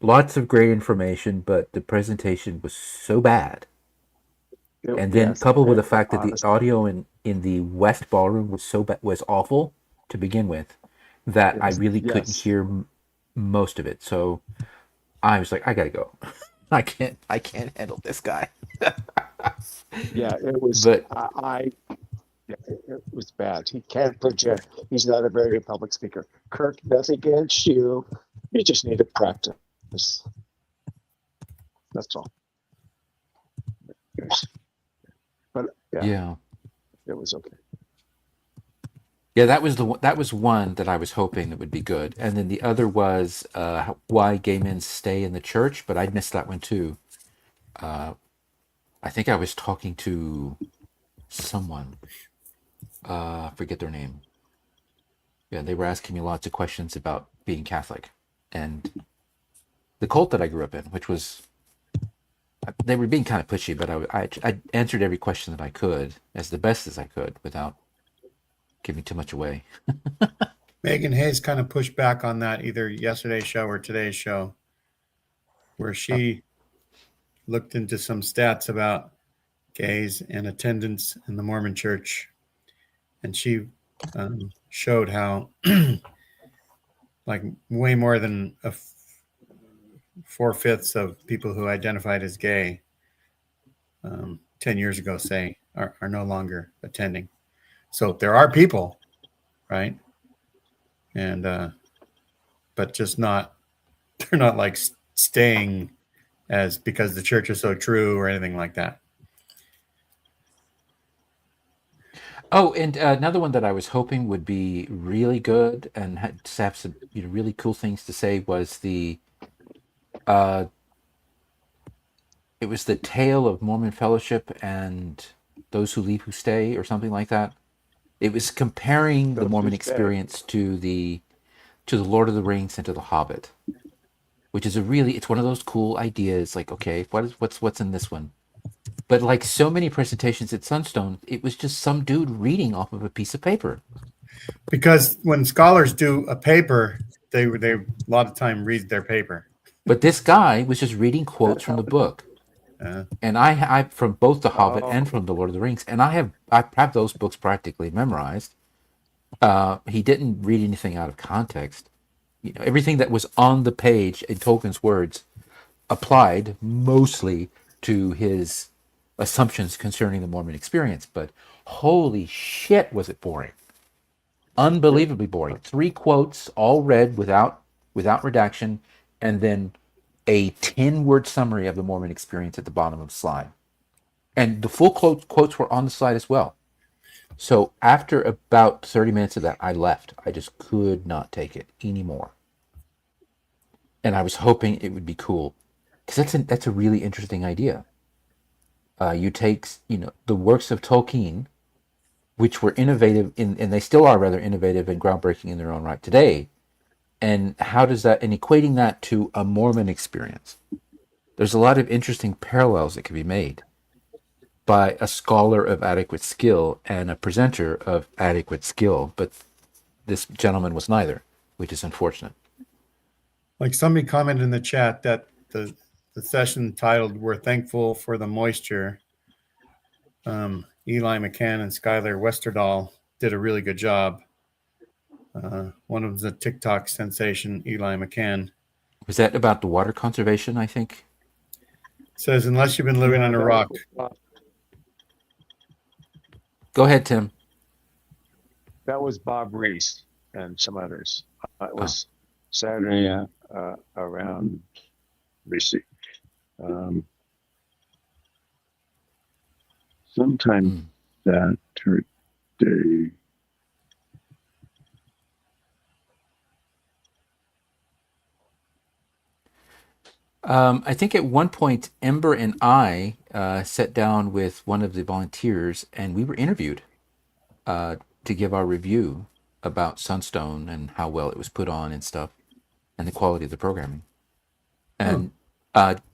Speaker 4: Lots of great information, but the presentation was so bad. And then coupled with the fact that the audio in the West Ballroom was awful to begin with, that I really couldn't hear most of it. So I was like, I gotta go. I can't handle this guy.
Speaker 3: Yeah, it was.
Speaker 4: But
Speaker 3: it was bad. He can't project. He's not a very good public speaker. Kirk, nothing against you. You just need to practice. That's all. But
Speaker 4: yeah,
Speaker 3: it was okay.
Speaker 4: Yeah, that was one that I was hoping that would be good, and then the other was why gay men stay in the church, but I missed that one too. I think I was talking to someone, forget their name. Yeah, they were asking me lots of questions about being Catholic and the cult that I grew up in, which was, they were being kind of pushy, but I answered every question that I could as the best as I could without giving too much away.
Speaker 1: Megan Hayes kind of pushed back on that either yesterday's show or today's show, where she looked into some stats about gays and attendance in the Mormon church. And she showed how like way more than 4/5 of people who identified as gay 10 years ago, say, are no longer attending. So there are people, right? And but just not, they're not like staying as because the church is so true or anything like that.
Speaker 4: Oh, and another one that I was hoping would be really good and had to have some really cool things to say was it was the tale of Mormon fellowship and those who leave who stay, or something like that. It was comparing the Mormon experience to the Lord of the Rings and to the Hobbit, which is it's one of those cool ideas. Like, okay, what's in this one? But like so many presentations at Sunstone, it was just some dude reading off of a piece of paper. Because
Speaker 1: when scholars do a paper, they a lot of time read their paper.
Speaker 4: But this guy was just reading quotes from the book. And I from both the Hobbit and from the Lord of the Rings, and I have those books practically memorized. He didn't read anything out of context. Everything that was on the page in Tolkien's words applied mostly to his assumptions concerning the Mormon experience. But holy shit, was it boring! Unbelievably boring. 3 quotes, all read without redaction, and then a 10-word summary of the Mormon experience at the bottom of the slide. And the full quotes were on the slide as well. So after about 30 minutes of that, I left. I just could not take it anymore. and I was hoping it would be cool, because that's a really interesting idea. You take the works of Tolkien, which were innovative and they still are rather innovative and groundbreaking in their own right today, and equating that to a Mormon experience. There's a lot of interesting parallels that can be made by a scholar of adequate skill and a presenter of adequate skill, but this gentleman was neither, which is unfortunate.
Speaker 1: Like somebody commented in the chat that the session titled "We're Thankful for the Moisture." Eli McCann and Skylar Westerdahl did a really good job. One of them's a TikTok sensation, Eli McCann.
Speaker 4: Was that about the water conservation, I think?
Speaker 1: It says, unless you've been living on a rock.
Speaker 4: Go ahead, Tim.
Speaker 3: That was Bob Reese and some others. It was Saturday around, let me see, sometime that day.
Speaker 4: I think at one point, Ember and I sat down with one of the volunteers, and we were interviewed to give our review about Sunstone and how well it was put on and stuff, and the quality of the programming. And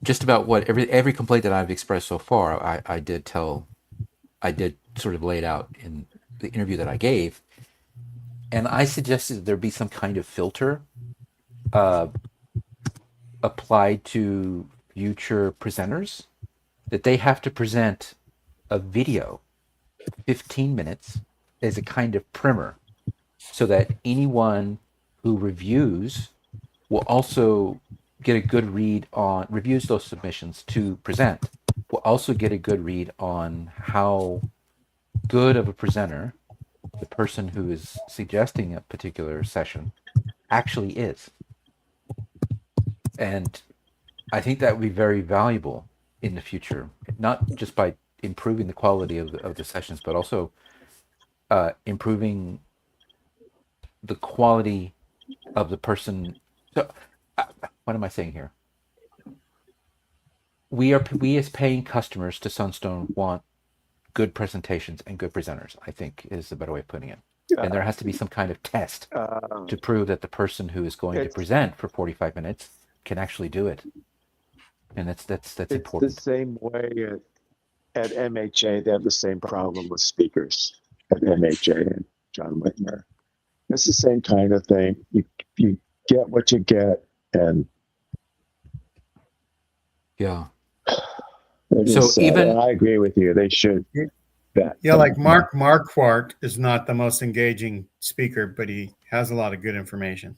Speaker 4: just about what every complaint that I've expressed so far, I did sort of lay it out in the interview that I gave, and I suggested there be some kind of filter applied to future presenters, that they have to present a video, 15 minutes, as a kind of primer, so that anyone who reviews will also get a good read on, reviews those submissions to present, will also get a good read on how good of a presenter the person who is suggesting a particular session actually is. And I think that would be very valuable in the future, not just by improving the quality of the sessions, but also improving the quality of the person. So, what am I saying here? We as paying customers to Sunstone want good presentations and good presenters, I think is a better way of putting it. And there has to be some kind of test to prove that the person who is going to present for 45 minutes can actually do it. And that's important.
Speaker 3: It's the same way at MHA. They have the same problem with speakers at MHA and John Whitmer. It's the same kind of thing. You get what you get, and
Speaker 4: yeah.
Speaker 3: So even I agree with you. They should.
Speaker 1: Like Mark Marquardt is not the most engaging speaker, but he has a lot of good information.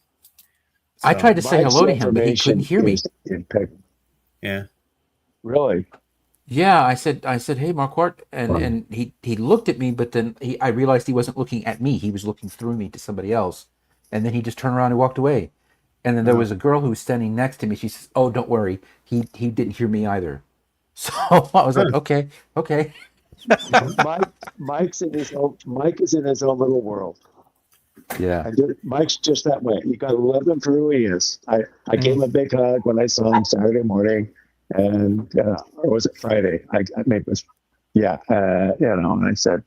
Speaker 4: So, I tried to say hello to him, but he couldn't hear me.
Speaker 1: Yeah.
Speaker 3: Really?
Speaker 4: Yeah, I said, hey, Marquardt, and he looked at me, but then I realized he wasn't looking at me. He was looking through me to somebody else, and then he just turned around and walked away. And then there was a girl who was standing next to me. She says, "Oh, don't worry, he didn't hear me either." So I was like, okay.
Speaker 3: Mike is in his own little world.
Speaker 4: Yeah.
Speaker 3: Mike's just that way. You got to love him for who he is. I gave him a big hug when I saw him Saturday morning, and or was it Friday? I maybe it was, and I said,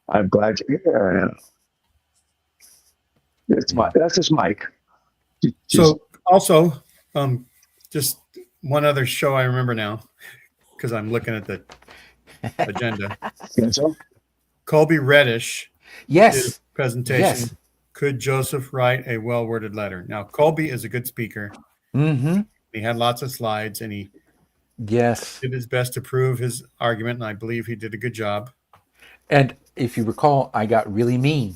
Speaker 3: "I'm glad you're here." That's just Mike.
Speaker 1: So also, just one other show I remember now, because I'm looking at the agenda. Colby Reddish.
Speaker 4: Yes.
Speaker 1: Presentation.
Speaker 4: Yes.
Speaker 1: Could Joseph write a well-worded letter? Now, Colby is a good speaker.
Speaker 4: Mm-hmm.
Speaker 1: He had lots of slides, and he
Speaker 4: did
Speaker 1: his best to prove his argument, and I believe he did a good job.
Speaker 4: And if you recall, I got really mean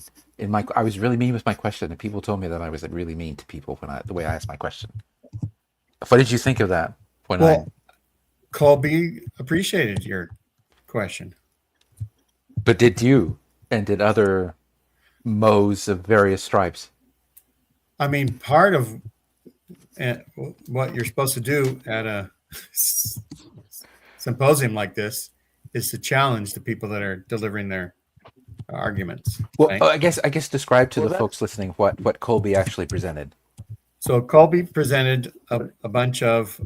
Speaker 4: I was really mean with my question, and people told me that I was really mean to people the way I asked my question. What did you think of that?
Speaker 1: Colby appreciated your question.
Speaker 4: But did you? And did other Moes of various stripes?
Speaker 1: I mean, part of what you're supposed to do at a symposium like this is to challenge the people that are delivering their arguments.
Speaker 4: Well,
Speaker 1: right?
Speaker 4: I guess describe to the folks listening what Colby actually presented.
Speaker 1: So Colby presented a bunch of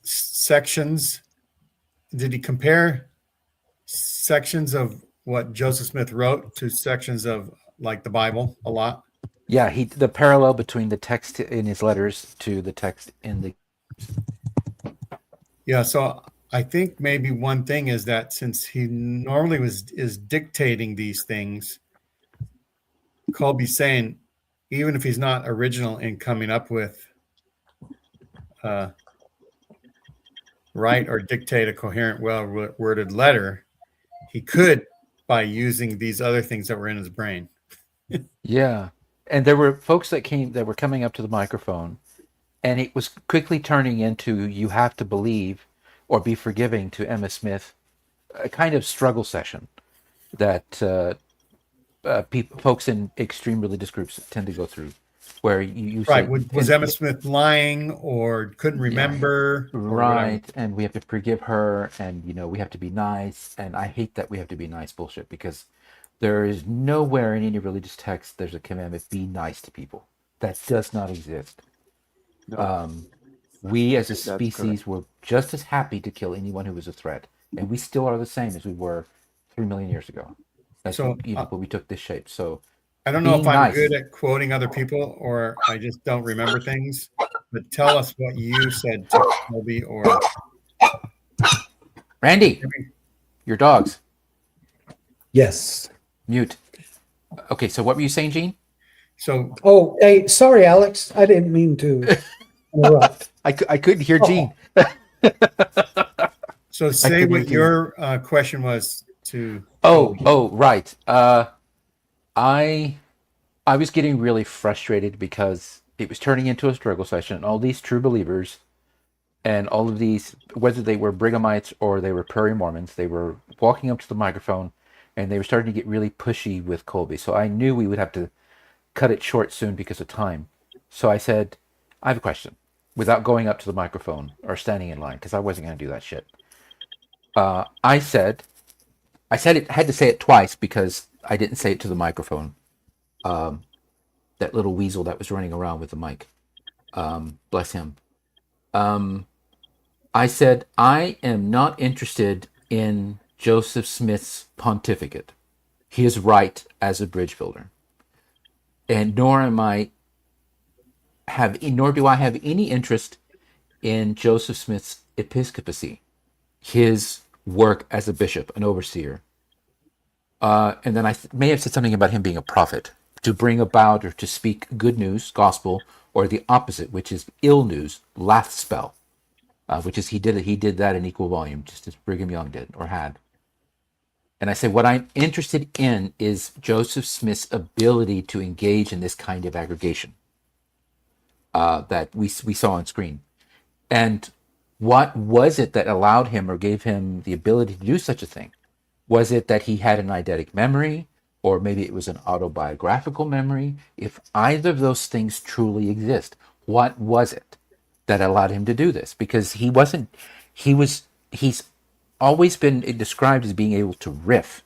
Speaker 1: sections. Did he compare sections of what Joseph Smith wrote to sections of like the Bible a lot?
Speaker 4: Yeah, the parallel between the text in his letters to the text in the.
Speaker 1: Yeah, so I think maybe one thing is that since he normally is dictating these things, Colby's saying, even if he's not original in coming up with write or dictate a coherent, well-worded letter, he could by using these other things that were in his brain.
Speaker 4: Yeah, and there were folks that were coming up to the microphone, and it was quickly turning into "you have to believe" or "be forgiving" to Emma Smith, a kind of struggle session that folks in extreme religious groups tend to go through, where you
Speaker 1: Right.
Speaker 4: say,
Speaker 1: Was Emma Smith lying or couldn't remember?
Speaker 4: Yeah,
Speaker 1: or
Speaker 4: right, and we have to forgive her, and we have to be nice, and I hate that we have to be nice bullshit, because there is nowhere in any religious text there's a commandment, be nice to people. That does not exist.
Speaker 3: No,
Speaker 4: We as a
Speaker 3: that's
Speaker 4: species
Speaker 3: correct.
Speaker 4: were just as happy to kill anyone who was a threat, and we still are the same as we were 3 million years ago. That's
Speaker 1: So
Speaker 4: when we took this shape. So
Speaker 1: I don't know if
Speaker 4: being
Speaker 1: I'm
Speaker 4: nice.
Speaker 1: good at quoting other people or I just don't remember things, but tell us what you said to Colby or
Speaker 4: Randy, your dogs.
Speaker 6: Yes.
Speaker 4: Mute. Okay, so what were you saying, Gene?
Speaker 1: So,
Speaker 6: Oh, hey, sorry, Alex. I didn't mean to interrupt.
Speaker 4: I couldn't hear Gene.
Speaker 1: so say what your question was to.
Speaker 4: Oh, right. I was getting really frustrated because it was turning into a struggle session, and all these true believers and all of these, whether they were Brighamites or they were Prairie Mormons, they were walking up to the microphone and they were starting to get really pushy with Colby. So I knew we would have to cut it short soon because of time. So I said, I have a question, without going up to the microphone or standing in line, because I wasn't going to do that shit. I said it, had to say it twice because I didn't say it to the microphone. That little weasel that was running around with the mic. Bless him. I said, I am not interested in Joseph Smith's pontificate. He is right as a bridge builder. And nor do I have any interest in Joseph Smith's episcopacy, his work as a bishop, an overseer. And then I may have said something about him being a prophet, to bring about or to speak good news, gospel, or the opposite, which is ill news, laugh spell, which is he did that in equal volume, just as Brigham Young did or had. And I say what I'm interested in is Joseph Smith's ability to engage in this kind of aggregation that we saw on screen. And what was it that allowed him or gave him the ability to do such a thing? Was it that he had an eidetic memory, or maybe it was an autobiographical memory? If either of those things truly exist, what was it that allowed him to do this? Because he's always been described as being able to riff.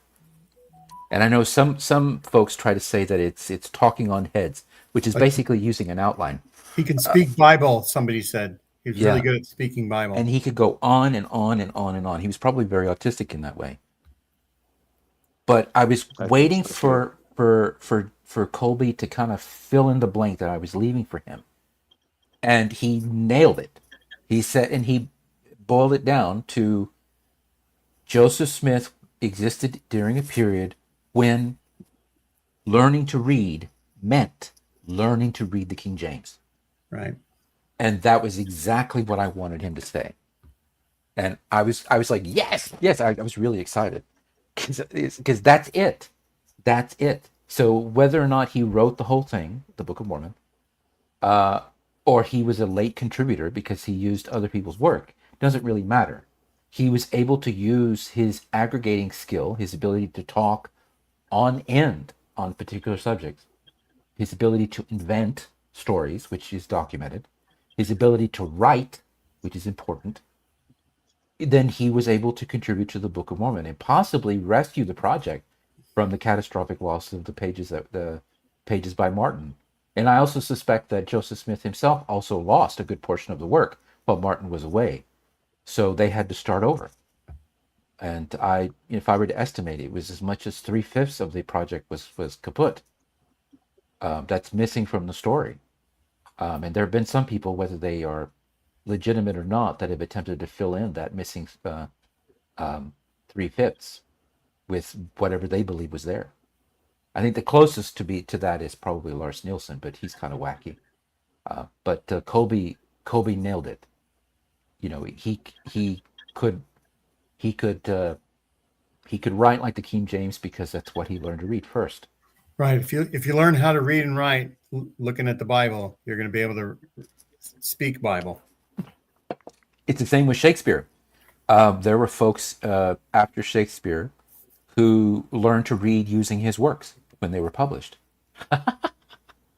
Speaker 4: And I know some folks try to say that it's talking on heads, which is basically using an outline.
Speaker 1: He can speak Bible, somebody said. He was really good at speaking Bible.
Speaker 4: And he could go on and on and on and on. He was probably very autistic in that way. But I was waiting for Colby to kind of fill in the blank that I was leaving for him. And he nailed it. He said, and he boiled it down to Joseph Smith existed during a period when learning to read meant learning to read the King James.
Speaker 1: Right.
Speaker 4: And that was exactly what I wanted him to say. And I was like, yes, I was really excited. Because that's it. That's it. So whether or not he wrote the whole thing, the Book of Mormon, or he was a late contributor because he used other people's work, doesn't really matter. He was able to use his aggregating skill, his ability to talk on end on particular subjects, his ability to invent stories, which is documented, his ability to write, which is important. Then he was able to contribute to the Book of Mormon and possibly rescue the project from the catastrophic loss of the pages by Martin. And I also suspect that Joseph Smith himself also lost a good portion of the work while Martin was away. So they had to start over. And if I were to estimate, it was as much as 3/5 of the project was kaput. That's missing from the story. And there have been some people, whether they are legitimate or not, that have attempted to fill in that missing 3/5 with whatever they believe was there. I think the closest to that is probably Lars Nielsen, but he's kind of wacky. But Colby nailed it. You know, he could write like the King James because that's what he learned to read first.
Speaker 1: Right. If you learn how to read and write looking at the Bible, you're going to be able to speak Bible.
Speaker 4: It's the same with Shakespeare. There were folks after Shakespeare who learned to read using his works when they were published.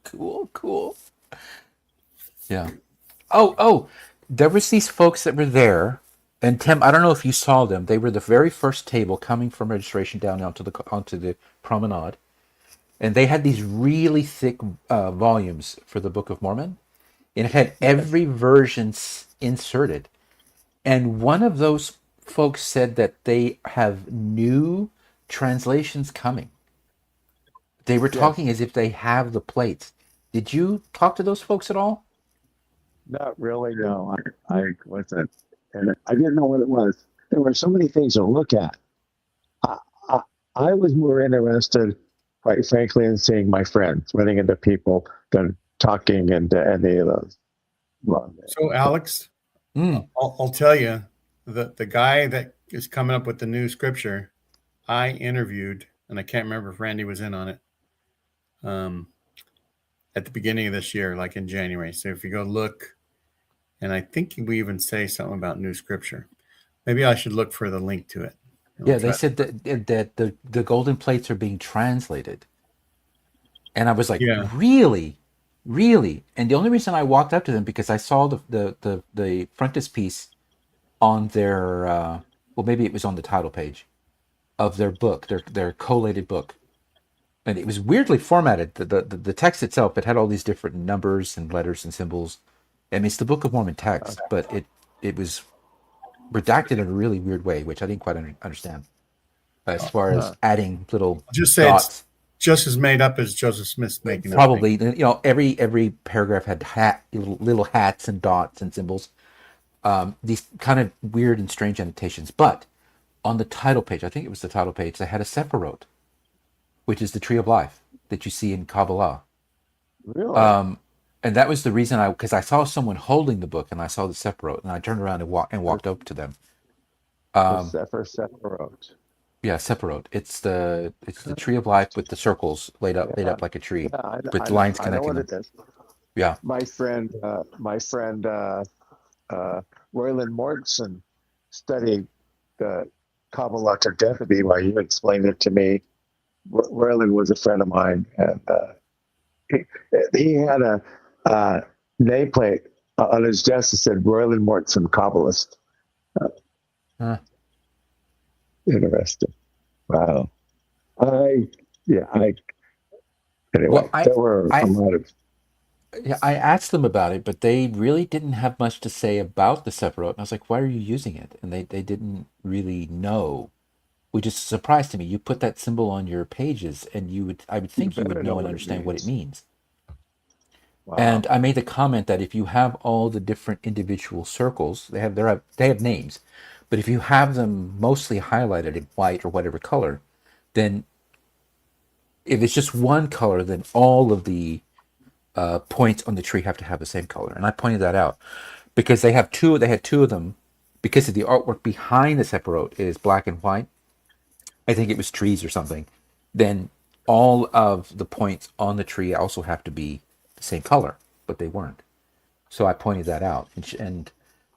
Speaker 4: Cool. Yeah. Oh, there was these folks that were there, and Tim, I don't know if you saw them. They were the very first table coming from registration down onto the promenade, and they had these really thick volumes for the Book of Mormon, and it had every version inserted. And one of those folks said that they have new translations coming. They were talking as if they have the plates. Did you talk to those folks at all?
Speaker 3: Not really, no. I wasn't, and I didn't know what it was. There were so many things to look at. I was more interested, quite frankly, in seeing my friends, running into people, than talking into any of those.
Speaker 1: So, Alex, I'll tell you, the guy that is coming up with the new scripture, I interviewed, and I can't remember if Randy was in on it, at the beginning of this year, like in January. So if you go look, and I think we even say something about new scripture. Maybe I should look for the link to it.
Speaker 4: Yeah, they said that the golden plates are being translated. And I was like, really? And the only reason I walked up to them because I saw the frontispiece on their well, maybe it was on the title page of their book, their collated book, and it was weirdly formatted. The text itself, it had all these different numbers and letters and symbols. I mean, it's the Book of Mormon text, but it was redacted in a really weird way, which I didn't quite understand. As far as adding little
Speaker 1: just say
Speaker 4: dots.
Speaker 1: It's just as made up as Joseph Smith's making.
Speaker 4: Probably, you know, every paragraph had little hats and dots and symbols. These kind of weird and strange annotations. But on the title page, I think it was the title page, they had a sephirot, which is the tree of life that you see in Kabbalah.
Speaker 3: Really?
Speaker 4: And that was the reason because I saw someone holding the book and I saw the sephirot, and I turned around and walked up to them.
Speaker 3: Sephirot.
Speaker 4: Yeah, sephirot. It's the tree of life with the circles laid up like a tree, with lines connecting them.
Speaker 3: I know what it is.
Speaker 4: Yeah.
Speaker 3: My friend Royland Mortensen studied the Kabbalah to death of me while you explained it to me. Royland was a friend of mine, and he had a nameplate on his desk that said Royland Mortensen Kabbalist. Interesting. Wow. Anyway,
Speaker 4: Well,
Speaker 3: there were a lot of.
Speaker 4: Yeah, I asked them about it, but they really didn't have much to say about the sephirot. And I was like, why are you using it? And they didn't really know, which is a surprise to me. You put that symbol on your pages, and I would think you would know and understand what it means. Wow. And I made the comment that if you have all the different individual circles, they have names, but if you have them mostly highlighted in white or whatever color, then if it's just one color, then all of the points on the tree have to have the same color. And I pointed that out because they had two of them, because of the artwork behind the sephirot is black and white. I think it was trees or something. Then all of the points on the tree also have to be the same color, but they weren't. So I pointed that out, and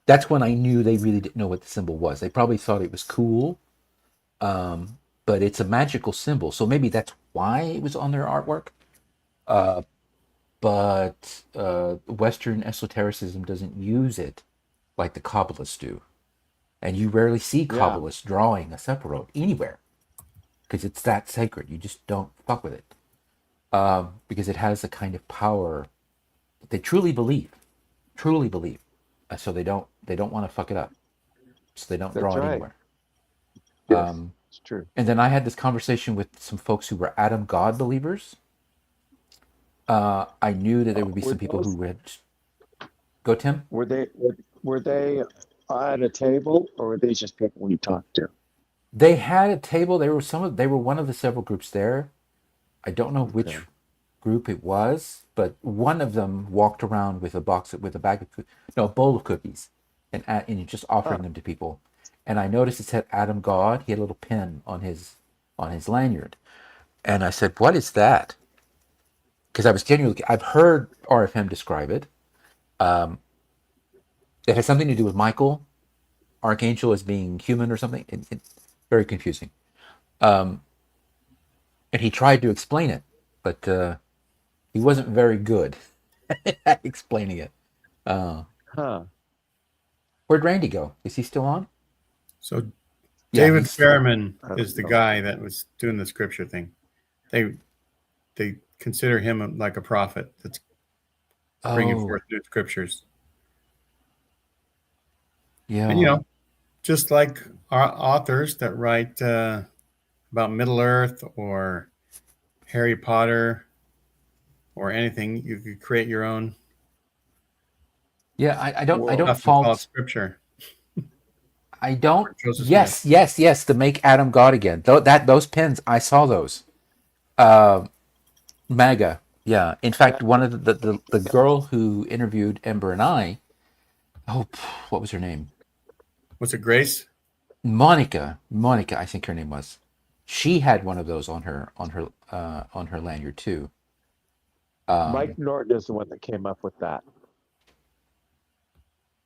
Speaker 4: that's when I knew they really didn't know what the symbol was. They probably thought it was cool, but it's a magical symbol, so maybe that's why it was on their artwork. But Western esotericism doesn't use it like the Kabbalists do. And you rarely see Kabbalists drawing a sephirot anywhere. because it's that sacred. You just don't fuck with it, because it has a kind of power that they truly believe, so they don't want to fuck it up, so they don't
Speaker 3: That's
Speaker 4: draw it
Speaker 3: right.
Speaker 4: anywhere.
Speaker 3: Yes, it's true.
Speaker 4: And then I had this conversation with some folks who were Adam God believers. I knew that there would be some people who would go, Tim.
Speaker 3: Were they at a table, or were they just people you talked to?
Speaker 4: They had a table. They were one of the several groups there. I don't know which group it was, but one of them walked around with a bowl of cookies, and just offering them to people. And I noticed it said Adam God. He had a little pin on his lanyard, and I said, "What is that?" Because I've heard RFM describe it. It has something to do with Michael, Archangel, as being human or something. It's very confusing. And he tried to explain it, but he wasn't very good at explaining it. Where'd Randy go? Is he still on?
Speaker 1: So
Speaker 4: Yeah,
Speaker 1: David
Speaker 4: he's-
Speaker 1: Fairman is the guy that was doing the scripture thing. They consider him like a prophet that's bringing forth new scriptures.
Speaker 4: Yeah.
Speaker 1: And just like our authors that write about Middle Earth or Harry Potter or anything, you could create your own.
Speaker 4: Yeah, I don't
Speaker 1: Stuff called
Speaker 4: fault
Speaker 1: scripture.
Speaker 4: I don't.
Speaker 1: Joseph
Speaker 4: Yes. To make Adam God again. Those pins, I saw those. MAGA. Yeah. In fact, one of the girl who interviewed Ember and I. Oh, what was her name?
Speaker 1: Was it Grace?
Speaker 4: Monica, I think her name was. She had one of those on her lanyard too.
Speaker 3: Mike Norton is the one that came up with that.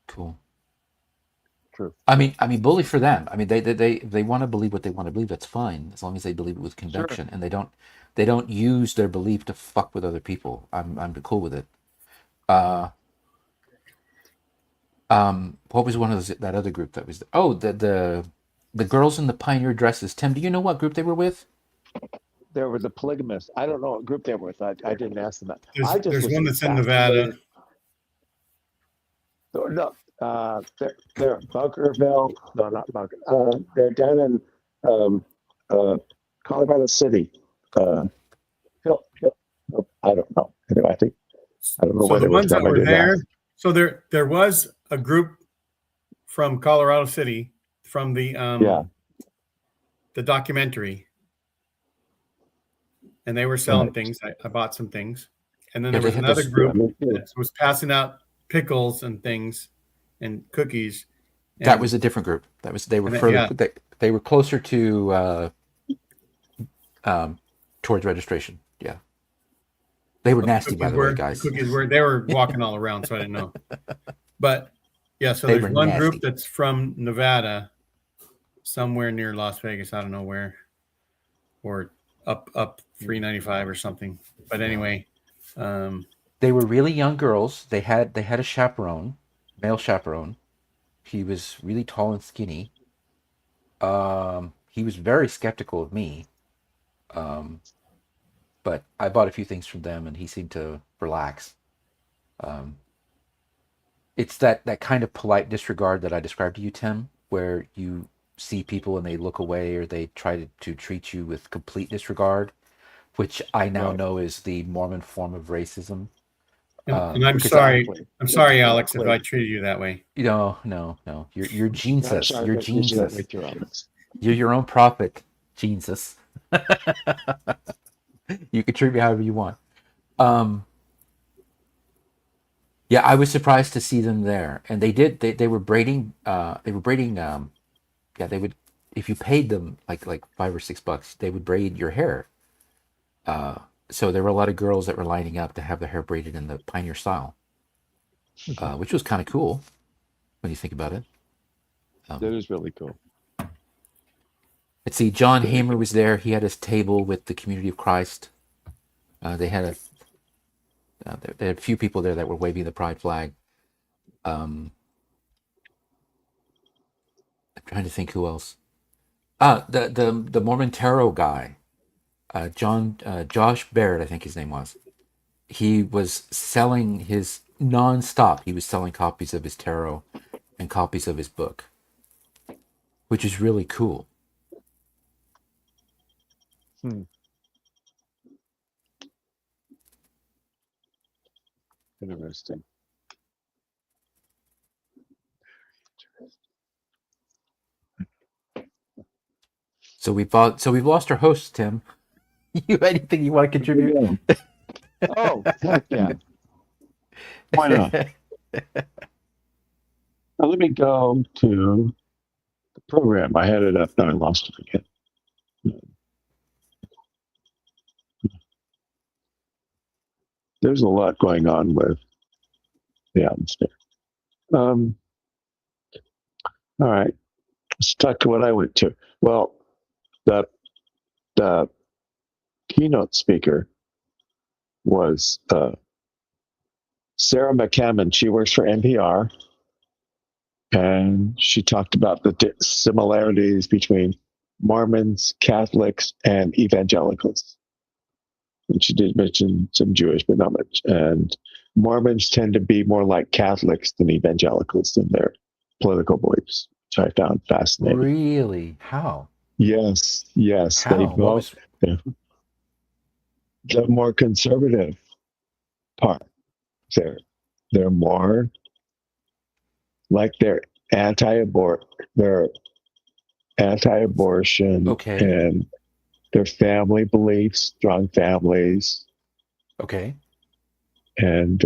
Speaker 4: Cool.
Speaker 3: True.
Speaker 4: I mean, bully for them. I mean, they want to believe what they want to believe. That's fine, as long as they believe it with conviction, and they don't use their belief to fuck with other people. I'm cool with it. What was one of that other group that was? Oh, the girls in the pioneer dresses. Tim, do you know what group they were with?
Speaker 3: They were the polygamists. I don't know what group they were with. I didn't ask them that.
Speaker 1: There's one that's in Nevada.
Speaker 3: No, they're Bunkerville. No, not Bunker. They're down in Colorado City. I don't know. Anyway, I don't know where
Speaker 1: the ones that were there. So there was a group from Colorado City from the documentary, and they were selling things. I bought some things, and then there was another group that was passing out pickles and things and cookies. And
Speaker 4: that was a different group. They were further. Yeah. They were closer to towards registration. Yeah, they were nasty, by the way, guys.
Speaker 1: They were walking all around, so I didn't know. But yeah, so there's one nasty group that's from Nevada, somewhere near Las Vegas. I don't know where, or up 395 or something. But anyway,
Speaker 4: they were really young girls. They had a chaperone, male chaperone. He was really tall and skinny. He was very skeptical of me. But I bought a few things from them, and he seemed to relax. It's that kind of polite disregard that I described to you, Tim, where you see people and they look away, or they try to treat you with complete disregard, which I now know is the Mormon form of racism.
Speaker 1: And I'm sorry, Alex, if I treated you that way.
Speaker 4: No. You're Jesus. You're Jesus. You're your own prophet, Jesus. You can treat me however you want. Yeah, I was surprised to see them there, and they were braiding. They would, if you paid them like $5 or $6, they would braid your hair. So there were a lot of girls that were lining up to have their hair braided in the pioneer style, which was kind of cool when you think about it.
Speaker 3: That is really cool.
Speaker 4: Let's see, John Hamer was there. He had his table with the Community of Christ. They had a few people there that were waving the pride flag. I'm trying to think who else. The Mormon Tarot guy, Josh Barrett, I think his name was. He was selling his nonstop. He was selling copies of his tarot and copies of his book, which is really cool.
Speaker 3: Interesting.
Speaker 4: So we've lost our host, Tim. You anything you want to contribute?
Speaker 3: Oh, heck yeah. Why not? Now let me go to the program. I had it up, now I lost it again. There's a lot going on with the atmosphere. All right. Let's talk to what I went to. Well, the keynote speaker was Sarah McCammon. She works for NPR, and she talked about the similarities between Mormons, Catholics, and evangelicals. And she did mention some Jewish, but not much. And Mormons tend to be more like Catholics than evangelicals in their political beliefs, which I found fascinating.
Speaker 4: Really? How?
Speaker 3: Yes.
Speaker 4: How?
Speaker 3: They both. The more conservative part, they're more like they're anti-abortion,
Speaker 4: Okay.
Speaker 3: and their family beliefs, strong families.
Speaker 4: Okay.
Speaker 3: And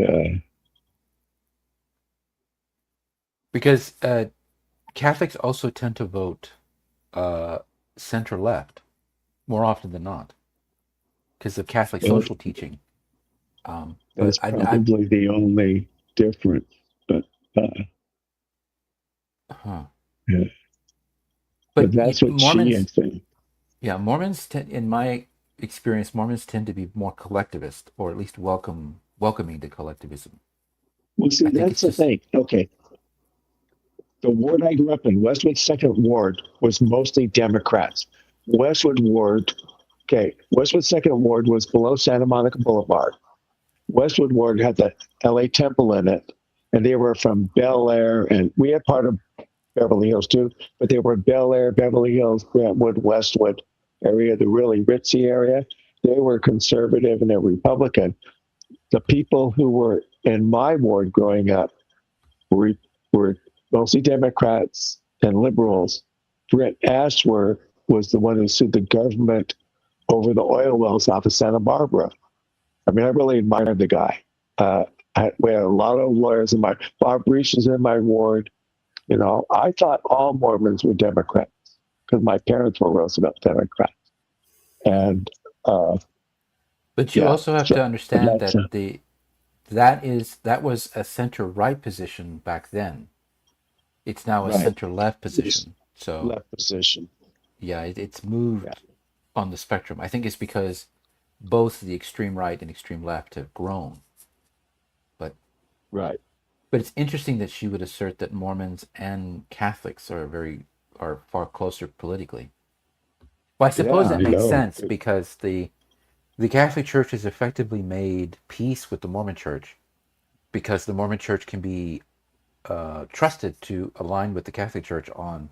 Speaker 4: because Catholics also tend to vote center left more often than not because of Catholic social teaching.
Speaker 3: That's probably the only difference. But
Speaker 4: yeah.
Speaker 3: But that's what
Speaker 4: Mormons,
Speaker 3: she is saying.
Speaker 4: Yeah, Mormons in my experience, Mormons tend to be more collectivist, or at least welcoming to collectivism.
Speaker 3: Well, see, that's the thing. Okay. The ward I grew up in, Westwood Second Ward, was mostly Democrats. Westwood Second Ward was below Santa Monica Boulevard. Westwood Ward had the LA Temple in it, and they were from Bel Air, and we had part of Beverly Hills too, but they were Bel Air, Beverly Hills, Brentwood, Westwood area, the really ritzy area. They were conservative and they're Republican. The people who were in my ward growing up were mostly Democrats and liberals. Brett Ashworth was the one who sued the government over the oil wells off of Santa Barbara. I mean, I really admired the guy. We had a lot of lawyers in Bob Reich is in my ward. You know, I thought all Mormons were Democrats because my parents were Roosevelt Democrats. And
Speaker 4: but you also have to understand that that was a center right position back then. It's now a center left position. So
Speaker 3: left position.
Speaker 4: Yeah, it's moved on the spectrum. I think it's because both the extreme right and extreme left have grown. But it's interesting that she would assert that Mormons and Catholics are far closer politically. Well, I suppose that makes sense because the Catholic Church has effectively made peace with the Mormon Church because the Mormon Church can be trusted to align with the Catholic Church on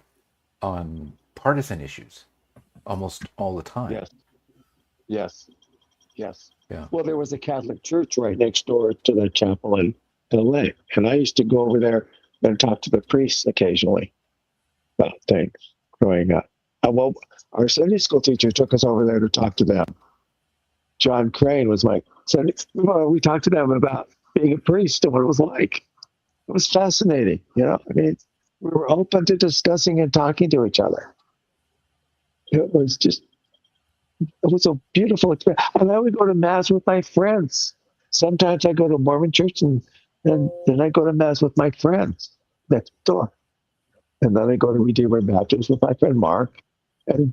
Speaker 4: partisan issues almost all the time.
Speaker 3: Yes.
Speaker 4: Yeah.
Speaker 3: Well, there was a Catholic church right next door to the chapel in LA, and I used to go over there and talk to the priests occasionally about things growing up. Well, our Sunday school teacher took us over there to talk to them. John Crane was my Sunday. We talked to them about being a priest and what it was like. It was fascinating, you know. I mean, we were open to discussing and talking to each other. It was a beautiful experience. And I would go to mass with my friends. Sometimes I go to Mormon church and then I go to mass with my friends next door. And then I go to Redeemer Baptist with my friend Mark and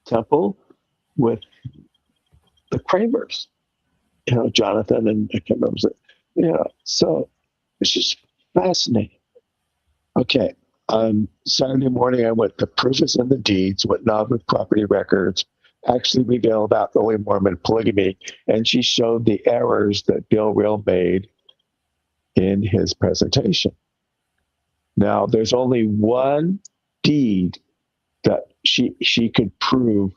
Speaker 3: Temple with the Kramers, you know, Jonathan and I can't remember it. You know, so it's just fascinating. Okay. On Saturday morning, I went to Proof is in the Deeds, what Nauvoo Property Records actually reveal about early Mormon polygamy, and she showed the errors that Bill Real made in his presentation. Now, there's only one deed that she could prove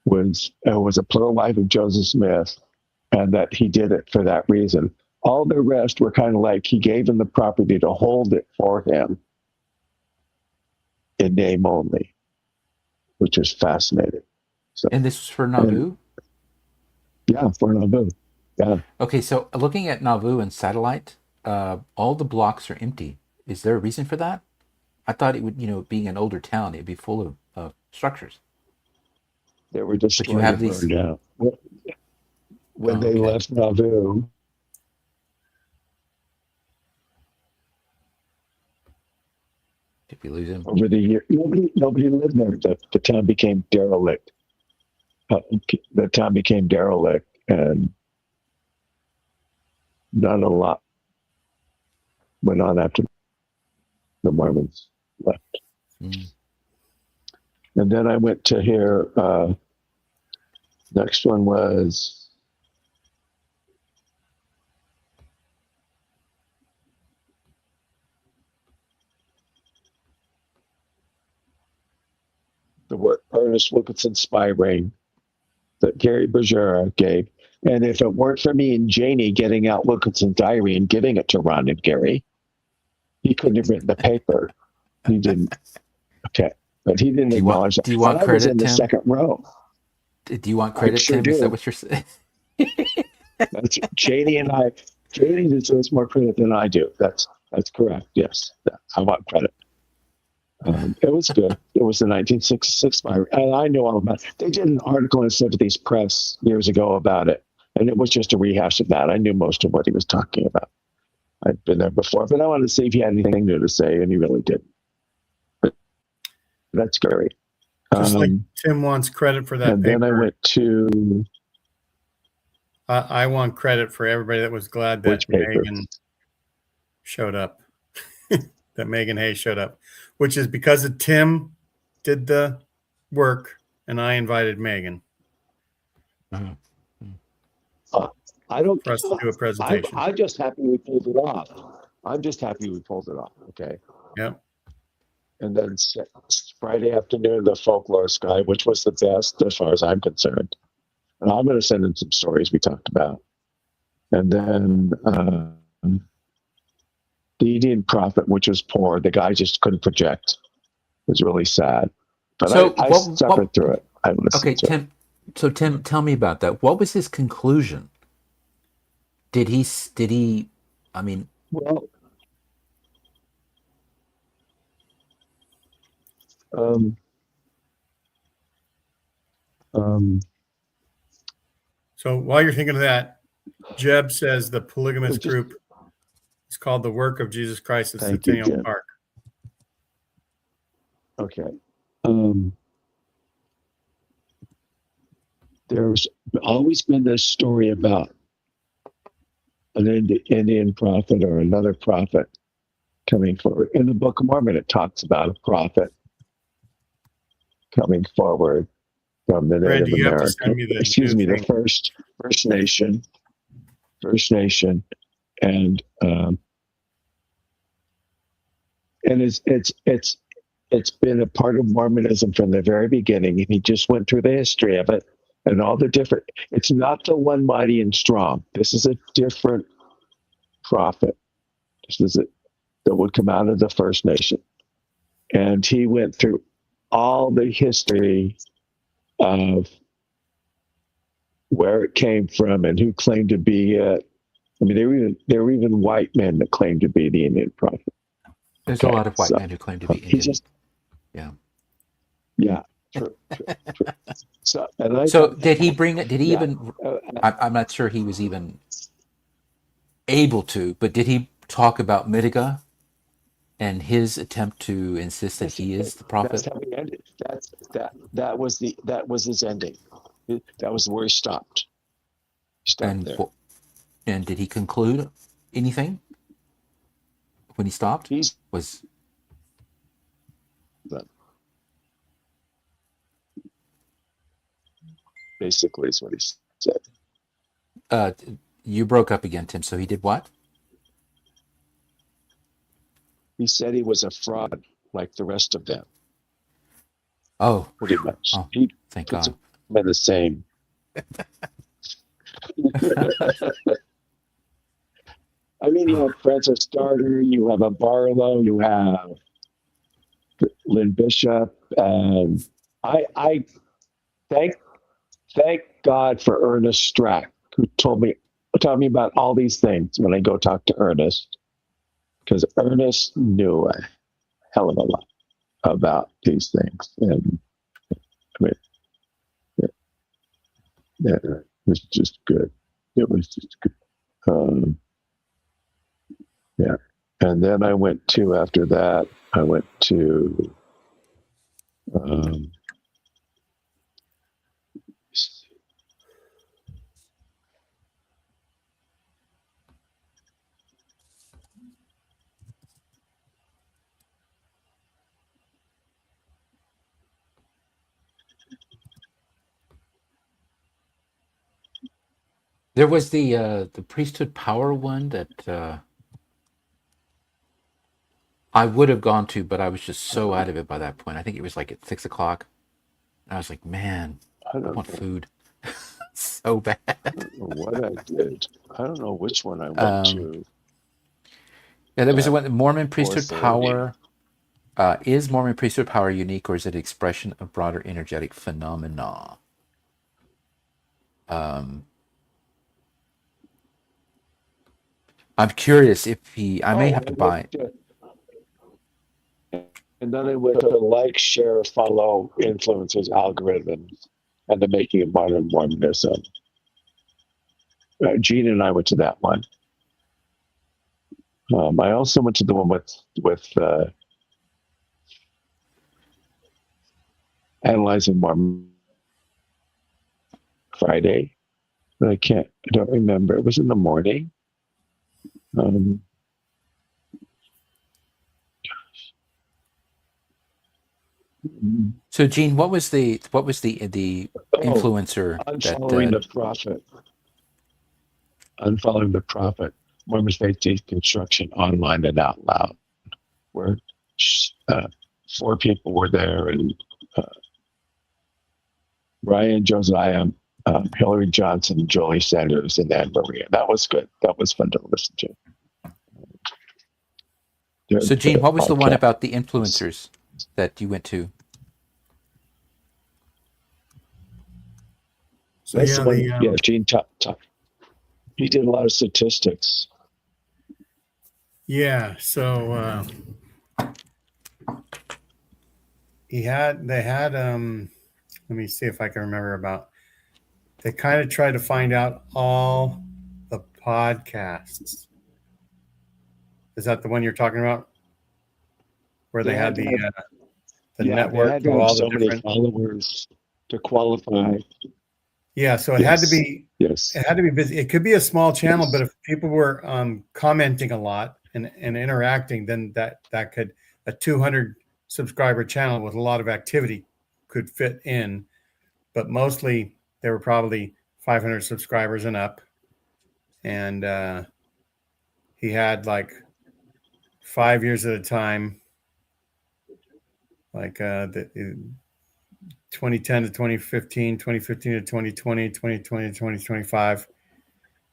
Speaker 3: was a plural wife of Joseph Smith, and that he did it for that reason. All the rest were kind of like he gave him the property to hold it for him in name only, which was fascinating. So,
Speaker 4: And this was for Nauvoo?
Speaker 3: Yeah, for Nauvoo. Yeah.
Speaker 4: Okay, so looking at Nauvoo and satellite, all the blocks are empty. Is there a reason for that? I thought it would, being an older town, it'd be full of structures.
Speaker 3: They were destroyed
Speaker 4: But you have
Speaker 3: and
Speaker 4: these...
Speaker 3: burned out. When they left Nauvoo,
Speaker 4: did we lose him?
Speaker 3: over the year, nobody lived there. The town became derelict. The town became derelict, and not a lot went on after the Mormons left.
Speaker 4: Mm.
Speaker 3: And then I went to here. Next one was the work Ernest Wilkinson Spy Ring that Gary Bergera gave. And if it weren't for me and Janie getting out Wilkinson's diary and giving it to Ron and Gary, he couldn't have written the paper. He didn't. Okay. But he didn't acknowledge that.
Speaker 4: Do you want
Speaker 3: credit, I was in the
Speaker 4: Tim?
Speaker 3: second row.
Speaker 4: Do you want credit,
Speaker 3: sure
Speaker 4: Tim?
Speaker 3: do.
Speaker 4: Is that what you're saying?
Speaker 3: That's Janie and I. Janie deserves more credit than I do. That's correct. Yes. I want credit. It was good. It was the 1966 fire, and I know all about it. They did an article in Sympathy's Press years ago about it, and it was just a rehash of that. I knew most of what he was talking about. I'd been there before, but I wanted to see if he had anything new to say, and he really didn't. But that's great.
Speaker 1: Just like Tim wants credit for that
Speaker 3: and
Speaker 1: paper.
Speaker 3: then I went to...
Speaker 1: I want credit for everybody that was glad that Megan showed up. That Megan Hayes showed up, which is because of Tim did the work and I invited Megan.
Speaker 3: I don't
Speaker 1: for us to do a presentation.
Speaker 3: I'm just happy we pulled it off. I'm just happy we pulled it off. Okay.
Speaker 1: Yep.
Speaker 3: And then Friday afternoon, the folklore sky, which was the best as far as I'm concerned. And I'm going to send in some stories we talked about. And then the Indian prophet, which was poor. The guy just couldn't project. It was really sad. But
Speaker 4: so
Speaker 3: I suffered through it. I listened to
Speaker 4: Tim. So Tim, tell me about that. What was his conclusion? Did he? I mean,
Speaker 3: well,
Speaker 1: so while you're thinking of that, Jeb says the polygamous group is called the Work of Jesus Christ at Centennial Park.
Speaker 3: Okay. There's always been this story about an Indian prophet or another prophet coming forward. In the Book of Mormon, it talks about a prophet coming forward from the Native American, the First Nation, and it's been a part of Mormonism from the very beginning. And he just went through the history of it and all the different. It's not the one mighty and strong. This is a different prophet. This is it that would come out of the First Nation, and he went through all the history of where it came from and who claimed to be it. I mean, there were even white men that claimed to be the Indian prophet.
Speaker 4: There's a lot of white men who claim to be Indian.
Speaker 3: Yeah. True. So
Speaker 4: did he bring it? Did he even? I'm not sure he was even able to, but did he talk about Midiga and his attempt to insist that he is the prophet?
Speaker 3: That's how he ended. That was his ending. That was where he stopped.
Speaker 4: And did he conclude anything when he stopped?
Speaker 3: basically is what he said.
Speaker 4: You broke up again, Tim. So he did what?
Speaker 3: He said he was a fraud like the rest of them.
Speaker 4: Oh,
Speaker 3: pretty much.
Speaker 4: Oh,
Speaker 3: He
Speaker 4: thank
Speaker 3: puts
Speaker 4: God.
Speaker 3: them in the same. I mean, you have Francis Starter, you have a Barlow, you have Lynn Bishop, and I thank God for Ernest Strack, who taught me about all these things when I go talk to Ernest, because Ernest knew a hell of a lot about these things, and I mean, yeah, it was just good. It was just good. Yeah, and then I went to after that. I went to.
Speaker 4: There was the priesthood power one that I would have gone to, but I was just so out of it by that point. I think it was like at 6 o'clock. I was like, man, I want food so bad.
Speaker 3: I don't know what I did. I don't know which one I went to.
Speaker 4: Yeah, there was one, Mormon priesthood
Speaker 3: 4:30.
Speaker 4: power. Is Mormon priesthood power unique, or is it an expression of broader energetic phenomena? I'm curious if I may have to buy it.
Speaker 3: And then I went to like, share, follow, influencers, algorithms, and the making of modern Mormonism. Gene and I went to that one. I also went to the one with Analyzing Mormon Friday, but I don't remember. It was in the morning.
Speaker 4: So, Gene, what was the influencer
Speaker 3: Unfollowing the prophet? Unfollowing the prophet. Mormon Faith Deconstruction online and out loud, where 4 people were there, and Brian, Josiah, Hillary Johnson, Jolie Sanders, and Anne Maria. That was good. That was fun to listen to.
Speaker 4: So, Gene, what was the one about the influencers that you went to?
Speaker 1: So yeah,
Speaker 3: Gene top. He did a lot of statistics.
Speaker 1: Yeah, so they had let me see if I can remember about, they kind of tried to find out all the podcasts. Is that the one you're talking about? Where they had the network
Speaker 3: they had to
Speaker 1: of
Speaker 3: have
Speaker 1: all
Speaker 3: so
Speaker 1: the
Speaker 3: many
Speaker 1: different
Speaker 3: followers to qualify.
Speaker 1: Yeah, so it had to be
Speaker 3: Yes.
Speaker 1: It had to be busy. It could be a small channel, but if people were commenting a lot and interacting, then that could, a 200 subscriber channel with a lot of activity could fit in. But mostly they were probably 500 subscribers and up. And he had like 5 years at a time, like the 2010 to 2015, 2015 to 2020, 2020 to 2025,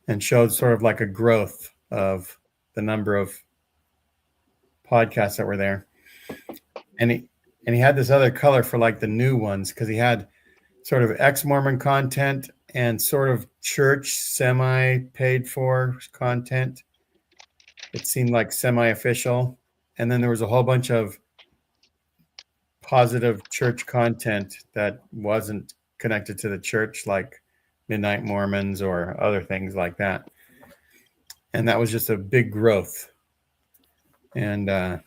Speaker 1: and showed sort of like a growth of the number of podcasts that were there. And he had this other color for like the new ones, because he had sort of ex-Mormon content and sort of church semi-paid for content. It seemed like semi-official. And then there was a whole bunch of positive church content that wasn't connected to the church, like Midnight Mormons or other things like that. And that was just a big growth. And but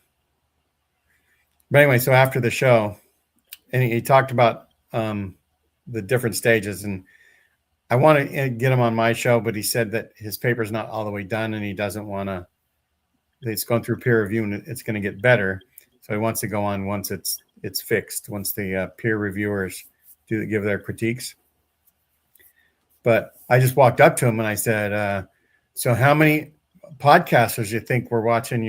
Speaker 1: anyway, so after the show, and he talked about the different stages, and I want to get him on my show, but he said that his paper's not all the way done, and he doesn't want to. It's going through peer review, and it's going to get better. So he wants to go on once it's fixed, once the peer reviewers give their critiques. But I just walked up to him and I said, so how many podcasters you think were watching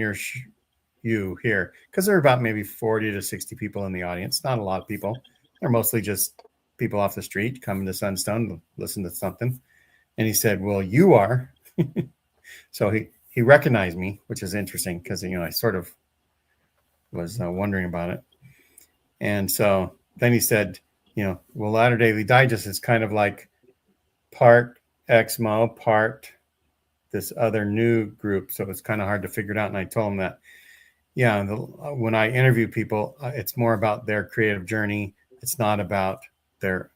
Speaker 1: you here? Because there are about maybe 40 to 60 people in the audience. Not a lot of people. They're mostly just people off the street coming to Sunstone to listen to something. And he said, well, you are. So he recognized me, which is interesting because, I sort of was wondering about it. And so then he said, well, Latter Daily Digest is kind of like part Exmo, part this other new group. So it's kind of hard to figure it out. And I told him that, when I interview people, it's more about their creative journey. It's not about their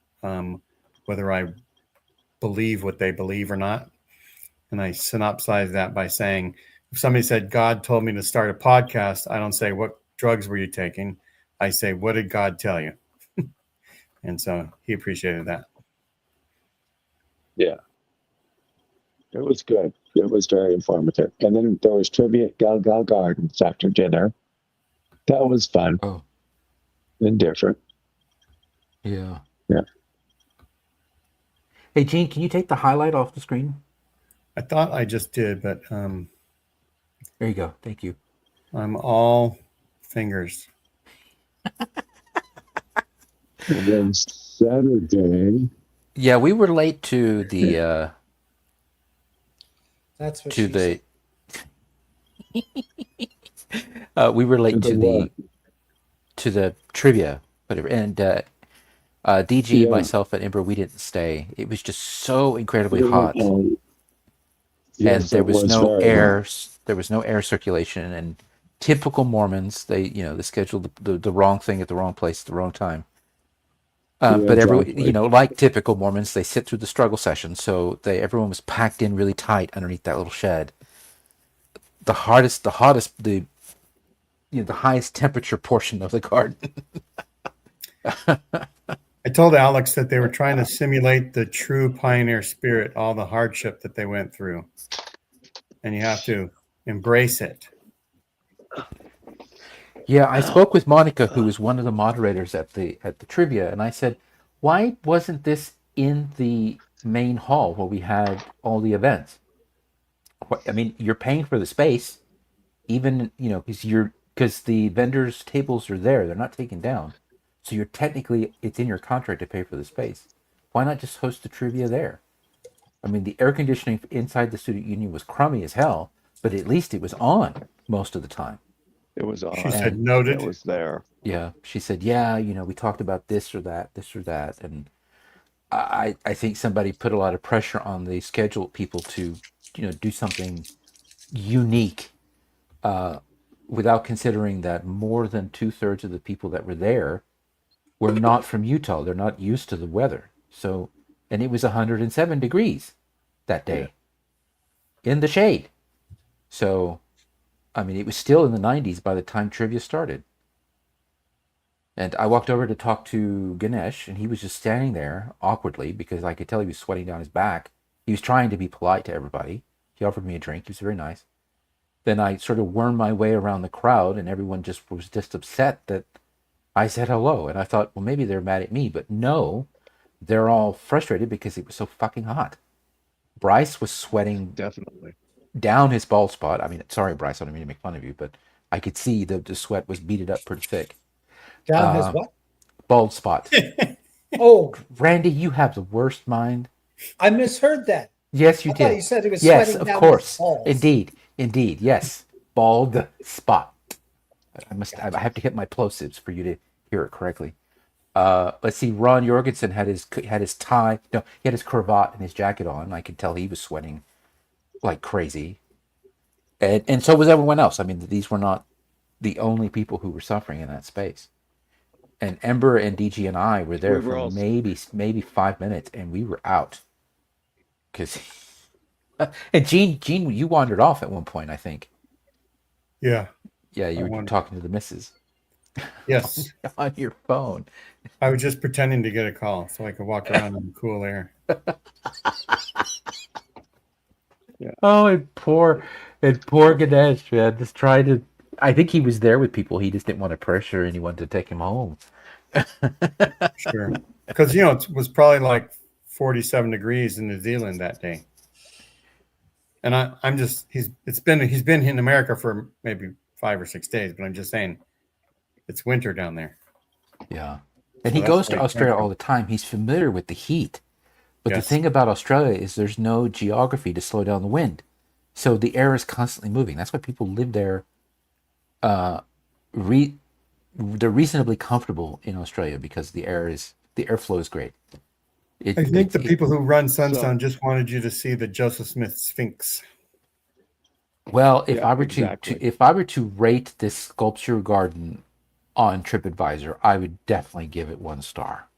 Speaker 1: whether I believe what they believe or not. And I synopsize that by saying, if somebody said, God told me to start a podcast, I don't say, what drugs were you taking? I say, what did God tell you? And so he appreciated that.
Speaker 3: Yeah. It was good. It was very informative. And then there was trivia at Gal Gardens after dinner. That was fun.
Speaker 4: Oh.
Speaker 3: And different.
Speaker 4: Yeah.
Speaker 3: Yeah.
Speaker 4: Hey, Gene, can you take the highlight off the screen?
Speaker 1: I thought I just did, but
Speaker 4: there you go. Thank you.
Speaker 1: I'm all fingers.
Speaker 3: And then Saturday.
Speaker 4: Yeah, we were late to the
Speaker 6: That's what
Speaker 4: to
Speaker 6: she
Speaker 4: the
Speaker 6: said.
Speaker 4: we were late
Speaker 3: To
Speaker 4: to the trivia, whatever. And DG,
Speaker 3: Yeah.
Speaker 4: myself, and Ember, we didn't stay. It was just so incredibly hot.
Speaker 3: Yes,
Speaker 4: And there
Speaker 3: it
Speaker 4: was no
Speaker 3: very
Speaker 4: air.
Speaker 3: hot.
Speaker 4: There was no air circulation. And typical Mormons, they scheduled the wrong thing at the wrong place at the wrong time.
Speaker 3: Yeah,
Speaker 4: But
Speaker 3: exactly.
Speaker 4: like typical Mormons, they sit through the struggle session. So everyone was packed in really tight underneath that little shed. The hottest, the highest temperature portion of the garden.
Speaker 1: I told Alex that they were trying to simulate the true pioneer spirit, all the hardship that they went through. And you have to embrace it.
Speaker 4: Yeah, I spoke with Monica, who was one of the moderators at the trivia, and I said, why wasn't this in the main hall where we had all the events? I mean, you're paying for the space, even, because the vendors' tables are there, they're not taken down. So it's in your contract to pay for the space. Why not just host the trivia there? I mean, the air conditioning inside the student union was crummy as hell, but at least it was on most of the time.
Speaker 3: It was on.
Speaker 1: She said, noted.
Speaker 3: It was there.
Speaker 4: Yeah, she said, we talked about this or that, and I think somebody put a lot of pressure on the scheduled people to, do something unique, without considering that more than 2/3 of the people that were there were not from Utah. They're not used to the weather. So, and it was 107 degrees that day in the shade. So, I mean, it was still in the 90s by the time trivia started. And I walked over to talk to Ganesh, and he was just standing there awkwardly because I could tell he was sweating down his back. He was trying to be polite to everybody. He offered me a drink. He was very nice. Then I sort of wormed my way around the crowd, and everyone was just upset that I said hello. And I thought, well, maybe they're mad at me. But no, they're all frustrated because it was so fucking hot. Bryce was sweating
Speaker 3: Definitely
Speaker 4: down his bald spot. I mean, sorry, Bryce, I don't mean to make fun of you, but I could see the sweat was beaded up pretty thick.
Speaker 6: Down his what?
Speaker 4: Bald spot.
Speaker 6: Oh,
Speaker 4: Randy, you have the worst mind.
Speaker 6: I misheard that.
Speaker 4: Yes, you
Speaker 6: I thought
Speaker 4: did.
Speaker 6: you said he was
Speaker 4: yes,
Speaker 6: sweating
Speaker 4: of
Speaker 6: down
Speaker 4: course.
Speaker 6: his balls.
Speaker 4: Indeed. Yes, bald spot. I have to hit my plosives for you to hear it correctly. Let's see. Ron Jorgensen had his tie. No, he had his cravat and his jacket on. I could tell he was sweating like crazy, and so was everyone else. I mean, these were not the only people who were suffering in that space. And Ember and DG and I were there for maybe 5 minutes, and we were out. Because and Gene, you wandered off at one point, I think.
Speaker 1: Yeah.
Speaker 4: Yeah, you were talking to the missus.
Speaker 1: Yes.
Speaker 4: On your phone.
Speaker 1: I was just pretending to get a call so I could walk around in the cool air.
Speaker 3: Yeah.
Speaker 4: Oh, and poor Ganesh, man. Just trying to. I think he was there with people. He just didn't want to pressure anyone to take him home.
Speaker 1: Sure. Because, it was probably like 47 degrees in New Zealand that day. And I'm just he's been in America for maybe 5 or 6 days, but I'm just saying it's winter down there.
Speaker 4: Yeah. And
Speaker 1: So
Speaker 4: he
Speaker 1: that's
Speaker 4: goes to
Speaker 1: where he
Speaker 4: Australia
Speaker 1: came
Speaker 4: all the time. He's familiar with the heat. But the
Speaker 1: Yes.
Speaker 4: thing about Australia is there's no geography to slow down the wind. So the air is constantly moving. That's why people live there. They're reasonably comfortable in Australia because the airflow is great.
Speaker 1: I think the people who run Sunstone just wanted you to see the Joseph Smith Sphinx.
Speaker 4: Well, if
Speaker 3: Yeah,
Speaker 4: I were
Speaker 3: exactly.
Speaker 4: if I were to rate this sculpture garden on TripAdvisor, I would definitely give it 1 star.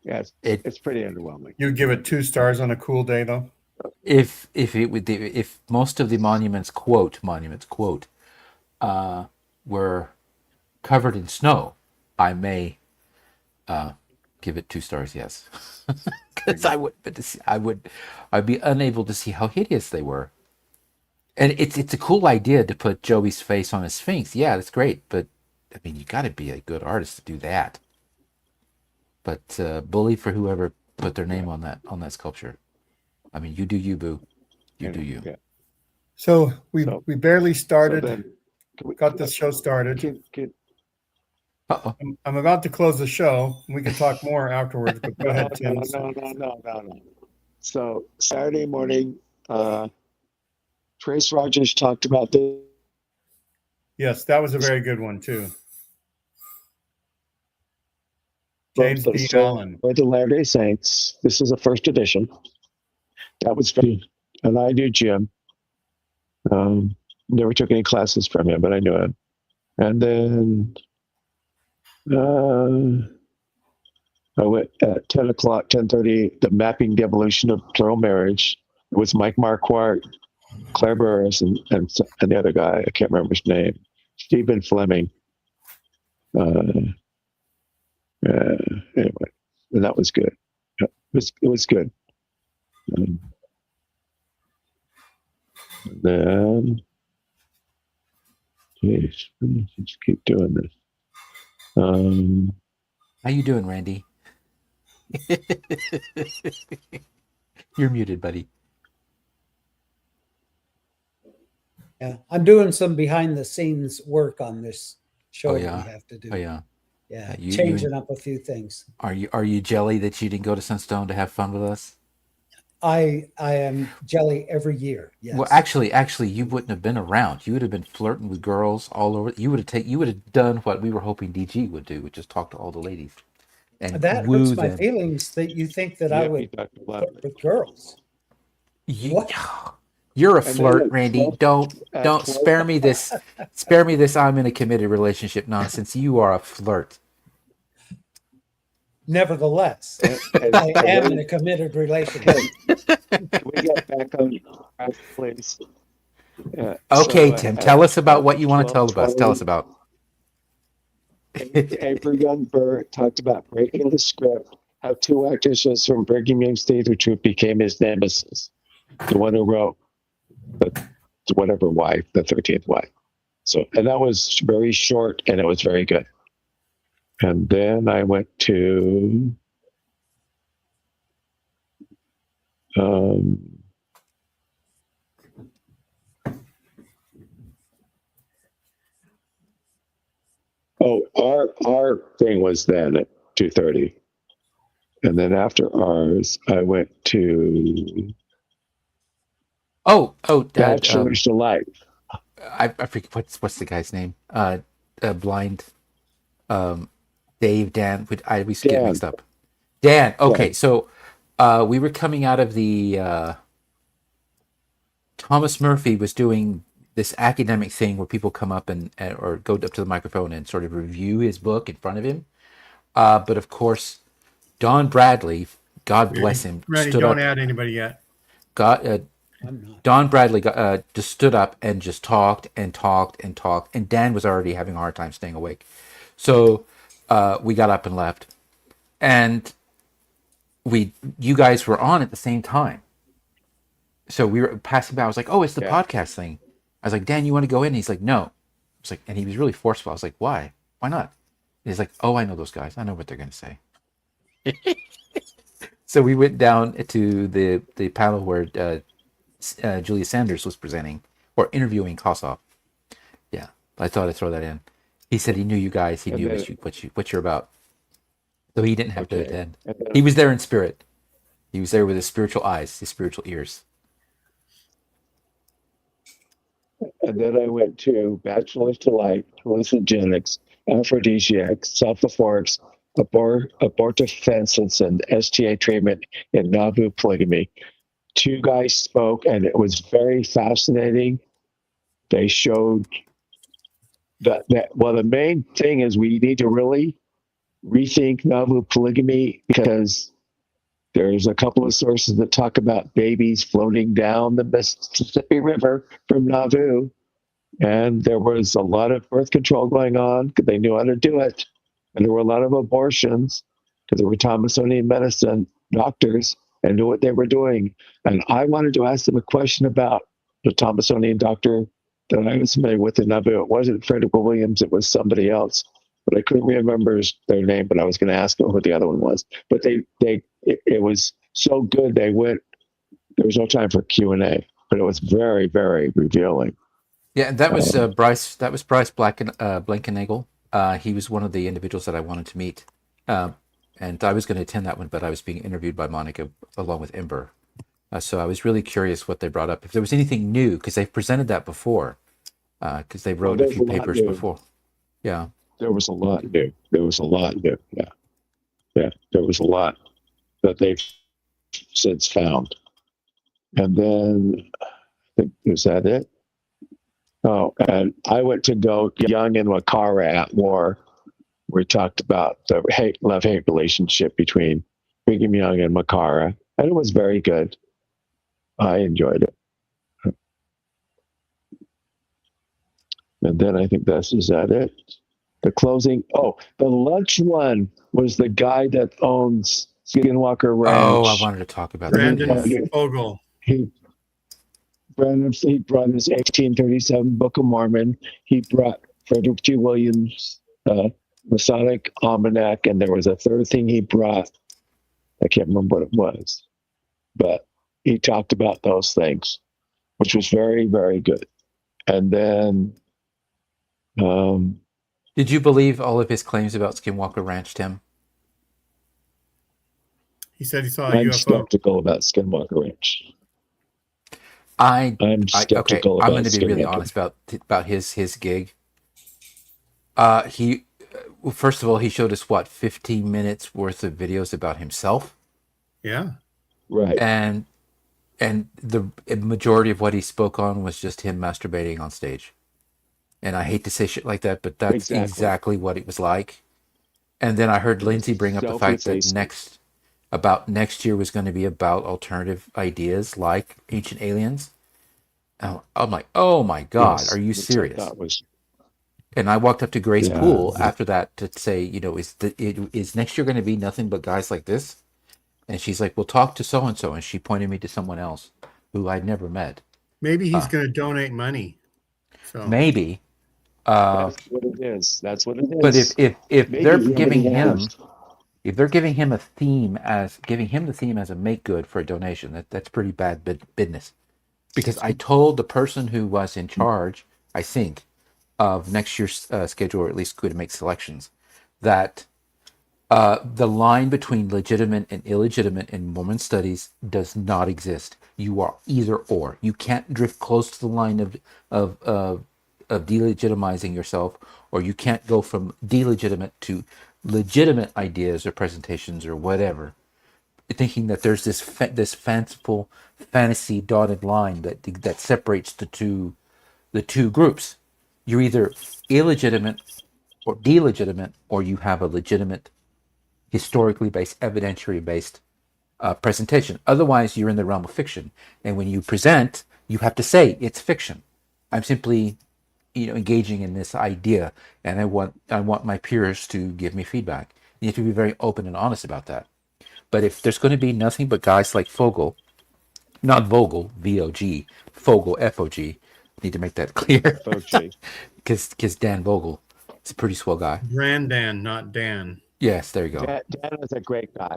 Speaker 3: Yeah,
Speaker 4: It
Speaker 3: it's pretty underwhelming.
Speaker 1: You'd give it 2 stars on a cool day, though.
Speaker 4: if most of the monuments quote were covered in snow, I may give it 2 stars. Yes, because I'd be unable to see how hideous they were. And it's a cool idea to put Joey's face on a Sphinx. Yeah, that's great, but I mean, you got to be a good artist to do that. But bully for whoever put their name on that sculpture. I mean, you do you, boo. You do you.
Speaker 3: Yeah.
Speaker 1: So we barely started.
Speaker 3: So then,
Speaker 1: got this show started.
Speaker 4: Uh-oh.
Speaker 1: I'm about to close the show. We can talk more afterwards, but go ahead, Tim.
Speaker 3: No. So Saturday morning, Trace Rogers talked about this.
Speaker 1: Yes, that was a very good one too. James D. Allen.
Speaker 3: For the Latter-day Saints. This is a first edition. That was funny. And I knew Jim. Never took any classes from him, but I knew him. And then I went at 10 o'clock, 10:30, the Mapping the Evolution of Plural Marriage. It was Mike Marquardt, Claire Burris, and the other guy. I can't remember his name. Stephen Fleming. Anyway, and that was good. It was good. Then, geez, just keep doing this.
Speaker 4: How you doing, Randy? You're muted, buddy.
Speaker 6: Yeah, I'm doing some behind the scenes work on this show
Speaker 4: yeah.
Speaker 6: that we have to do.
Speaker 4: Oh yeah.
Speaker 6: Yeah, changing up a few things.
Speaker 4: Are you jelly that you didn't go to Sunstone to have fun with us?
Speaker 6: I am jelly every year. Yes.
Speaker 4: Well, actually, you wouldn't have been around. You would have been flirting with girls all over. You would have done what we were hoping DG would do, which is talk to all the ladies. And
Speaker 6: that
Speaker 4: woo
Speaker 6: hurts my
Speaker 4: them.
Speaker 6: feelings that you think that I would flirt with girls.
Speaker 4: You're a flirt, Randy. Don't spare me this. Spare me this. I'm in a committed relationship nonsense. You are a flirt.
Speaker 6: Nevertheless, I am in a committed relationship.
Speaker 3: We get back on track, please.
Speaker 4: Okay, Tim. Tell us about what you want to tell us. Tell us about.
Speaker 3: Avery Young Burr talked about breaking the script, how 2 actresses from Brigham Young's theater troupe became his nemesis. The one who wrote the 13th wife. So, and that was very short and it was very good. And then I went to our thing was then at 2:30. And then after ours, I went to Bachelor's Delight.
Speaker 4: I forget what's the guy's name. Blind Dave, Dan. We get mixed up. Dan. Okay, yeah. So we were coming out of the Thomas Murphy was doing this academic thing where people come up and or go up to the microphone and sort of review his book in front of him. But of course, Don Bradley, God bless him,
Speaker 1: Randy, don't add anybody yet.
Speaker 4: Don Bradley just stood up and just talked, and Dan was already having a hard time staying awake. So we got up and left. And you guys were on at the same time. So we were passing by. I was like, oh, it's the podcast thing. I was like, Dan, you want to go in? He's like, no. I was like, and he was really forceful. I was like, why? Why not? He's like, oh, I know those guys. I know what they're going to say. So we went down to the panel where Julia Sanders was presenting or interviewing Kossoff. Yeah, I thought I'd throw that in. He said he knew you guys. He
Speaker 3: And
Speaker 4: knew
Speaker 3: then,
Speaker 4: what you're about. So he didn't have to
Speaker 3: okay.
Speaker 4: attend.
Speaker 3: And then,
Speaker 4: He was there in spirit. He was there with his spiritual eyes, his spiritual ears.
Speaker 3: I went to Bachelor's Delight, hallucinogenics, aphrodisiacs, self-afforks, abortifacient, and STA treatment in Nauvoo polygamy. Two guys spoke, and it was very fascinating. They showed that well, the main thing is we need to really rethink Nauvoo polygamy because there's a couple of sources that talk about babies floating down the Mississippi River from Nauvoo. And there was a lot of birth control going on because they knew how to do it. And there were a lot of abortions because there were Thomasonian medicine doctors and knew what they were doing. And I wanted to ask them a question about the Thomasonian doctor that I was familiar with in Nauvoo. It wasn't Frederick Williams, it was somebody else. But I couldn't remember their name, but I was going to ask them who the other one was. But it was so good. There was no time for Q&A, but it was very, very revealing.
Speaker 4: Yeah, that was Bryce. That was Bryce Blankenagel. He was one of the individuals that I wanted to meet, and I was going to attend that one, but I was being interviewed by Monica along with Ember. So I was really curious what they brought up. If there was anything new, because they've presented that before, because they wrote a few papers before. Yeah,
Speaker 3: there was a lot new. There was a lot new. Yeah, there was a lot that they've since found. And then I think is that it? Oh, and I went to go Young and Wakara at war. We talked about the love-hate relationship between Brigham Young and Makara, and it was very good. I enjoyed it. And then I think is that it? The closing. Oh, the lunch one was the guy that owns Skinwalker Ranch.
Speaker 4: Oh, I wanted to talk about
Speaker 1: Brandon Fogel.
Speaker 3: He brought his 1837 Book of Mormon. He brought Frederick G. Williams' Masonic Almanac, and there was a third thing he brought. I can't remember what it was, but he talked about those things, which was very, very good. And then,
Speaker 4: did you believe all of his claims about Skinwalker Ranch, Tim?
Speaker 1: He said he saw a
Speaker 3: I'm
Speaker 1: UFO.
Speaker 3: skeptical about Skinwalker Ranch.
Speaker 4: I'm
Speaker 3: skeptical.
Speaker 4: I'm going to be really honest about his gig. First of all, he showed us 15 minutes worth of videos about himself.
Speaker 1: Yeah.
Speaker 3: Right.
Speaker 4: And the majority of what he spoke on was just him masturbating on stage. And I hate to say shit like that, but that's exactly what it was like. And then I heard Lindsay bring up the fact that next year was going to be about alternative ideas like ancient aliens. And I'm like, oh my God, are you serious? And I walked up to Grace Poole after that to say, is next year going to be nothing but guys like this? And she's like, well, talk to so-and-so. And she pointed me to someone else who I'd never met.
Speaker 1: Maybe he's going to donate money. So
Speaker 4: maybe.
Speaker 3: That's what it is. That's what it is.
Speaker 4: But if they're giving him a theme giving him the theme as a make good for a donation, that's pretty bad business. Because I told the person who was in charge, I think, of next year's schedule, or at least going to make selections, that the line between legitimate and illegitimate in Mormon studies does not exist. You are either or. You can't drift close to the line of delegitimizing yourself, or you can't go from delegitimate to legitimate ideas or presentations or whatever, thinking that there's this fanciful fantasy dotted line that separates the two groups. You're either illegitimate or delegitimate, or you have a legitimate, historically based, evidentiary based presentation. Otherwise, you're in the realm of fiction. And when you present, you have to say it's fiction. I'm simply, engaging in this idea, and I want my peers to give me feedback. You have to be very open and honest about that. But if there's going to be nothing but guys like Fogel, not Vogel, V-O-G, Fogel, F-O-G, need to make that clear. Because Dan Vogel is a pretty swell guy.
Speaker 1: Brandon, not Dan.
Speaker 4: Yes, there you go.
Speaker 3: Dan is a great guy.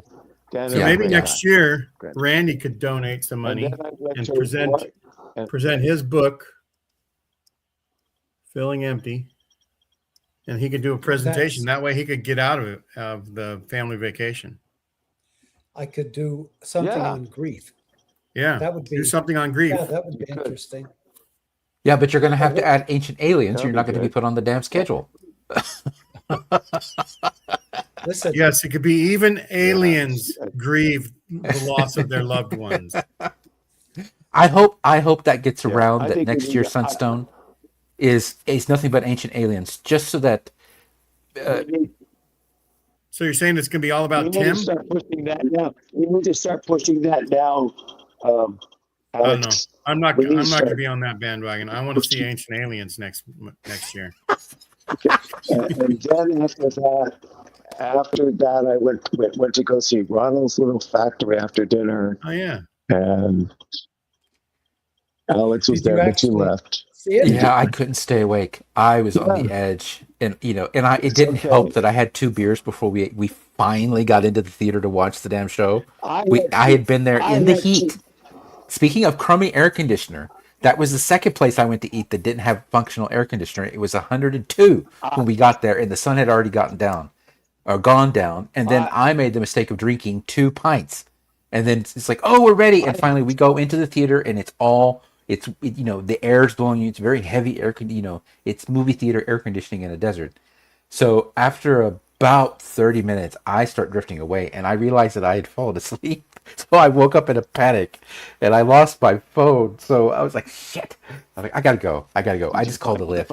Speaker 3: Dan
Speaker 1: So
Speaker 3: is a
Speaker 1: maybe
Speaker 3: great
Speaker 1: next
Speaker 3: guy.
Speaker 1: year,
Speaker 3: Great.
Speaker 1: Randy could donate some
Speaker 3: And
Speaker 1: money
Speaker 3: then I went
Speaker 1: and
Speaker 3: to
Speaker 1: present his book, Feeling Empty, and he could do a presentation. That way he could get out of the family vacation.
Speaker 6: I could do something
Speaker 3: Yeah.
Speaker 6: on grief.
Speaker 1: Yeah.
Speaker 6: That would
Speaker 1: Do
Speaker 6: be
Speaker 1: something on grief.
Speaker 6: Yeah, that would be
Speaker 3: You could.
Speaker 6: interesting.
Speaker 4: Yeah, but you're going to have to add Ancient Aliens.
Speaker 3: That'd
Speaker 4: You're
Speaker 3: be
Speaker 4: not going to be
Speaker 3: good.
Speaker 4: put on the damn schedule.
Speaker 6: Listen,
Speaker 1: Yes, it could be even aliens grieve the loss of their loved ones.
Speaker 4: I hope that gets
Speaker 3: Yeah,
Speaker 4: around
Speaker 3: I
Speaker 4: that
Speaker 3: think we
Speaker 4: next
Speaker 3: need
Speaker 4: year's
Speaker 3: to-
Speaker 4: Sunstone is nothing but Ancient Aliens, just so that
Speaker 3: we need,
Speaker 1: So you're saying it's going to be all
Speaker 3: we
Speaker 1: about
Speaker 3: need
Speaker 1: Tim?
Speaker 3: to start pushing that now. We need to start pushing that now.
Speaker 1: I don't know.
Speaker 3: Alex,
Speaker 1: I'm not
Speaker 3: we need
Speaker 1: going
Speaker 3: to
Speaker 1: to
Speaker 3: start-
Speaker 1: be on that bandwagon. I want to see Ancient Aliens next year.
Speaker 3: And then after that, I went to go see Ronald's Little Factory after dinner,
Speaker 1: Oh yeah.
Speaker 3: and Alex was
Speaker 6: Did you
Speaker 3: there, but you
Speaker 6: actually-
Speaker 3: left.
Speaker 6: see it?
Speaker 4: yeah, I couldn't stay awake. I was on the edge, and it didn't
Speaker 3: okay.
Speaker 4: help that I had 2 beers before we finally got into the theater to watch the damn show.
Speaker 3: I
Speaker 4: I had been there
Speaker 3: I
Speaker 4: in the
Speaker 3: had
Speaker 4: heat. Speaking of crummy air conditioner, that was the second place I went to eat that didn't have functional air conditioner. It was 102 when we got there, and the sun had already gone down, and then I made the mistake of drinking 2 pints, and then it's like, oh, we're ready, and finally we go into the theater, and the air's blowing you. It's very heavy air, it's movie theater air conditioning in a desert. So after about 30 minutes, I start drifting away, and I realized that I had fallen asleep. So I woke up in a panic, and I lost my phone. So I was like, shit. I'm like, I gotta go. I just called a lift.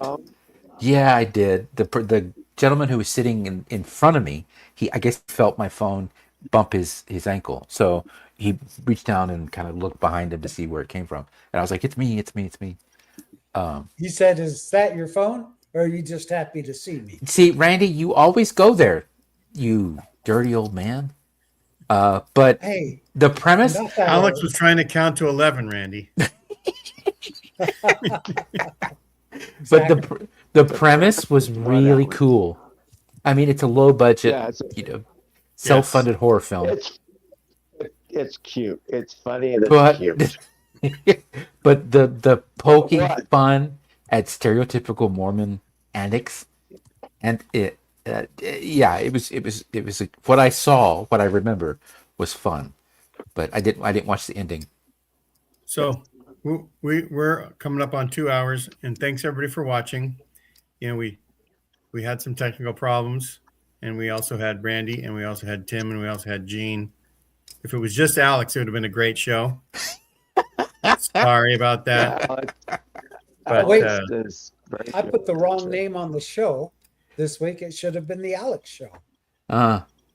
Speaker 4: Yeah, I did. The gentleman who was sitting in front of me, I guess felt my phone bump his ankle. So he reached down and kind of looked behind him to see where it came from. And I was like, it's me.
Speaker 6: You said, "Is that your phone, or are you just happy to see me?"
Speaker 4: See, Randy, you always go there, you dirty old man. But
Speaker 6: Hey,
Speaker 4: the premise,
Speaker 6: not that
Speaker 1: Alex
Speaker 6: old.
Speaker 1: was trying to count to 11, Randy.
Speaker 4: but the premise was really cool. I mean, it's a low budget,
Speaker 3: Yeah, it's
Speaker 4: self-funded horror film.
Speaker 3: it's cute. It's funny and it's
Speaker 4: But
Speaker 3: cute.
Speaker 4: but the poking
Speaker 3: What?
Speaker 4: fun at stereotypical Mormon antics, and it was like, what I remember was fun, but I didn't watch the ending.
Speaker 1: So we're coming up on 2 hours, and thanks everybody for watching. We had some technical problems, and we also had Randy, and we also had Tim, and we also had Gene. If it was just Alex, it would have been a great show. Sorry about that.
Speaker 3: Alex,
Speaker 1: But
Speaker 6: Wait.
Speaker 3: is very
Speaker 6: I
Speaker 3: cute.
Speaker 6: put the wrong name on the show this week. It should have been the Alex show.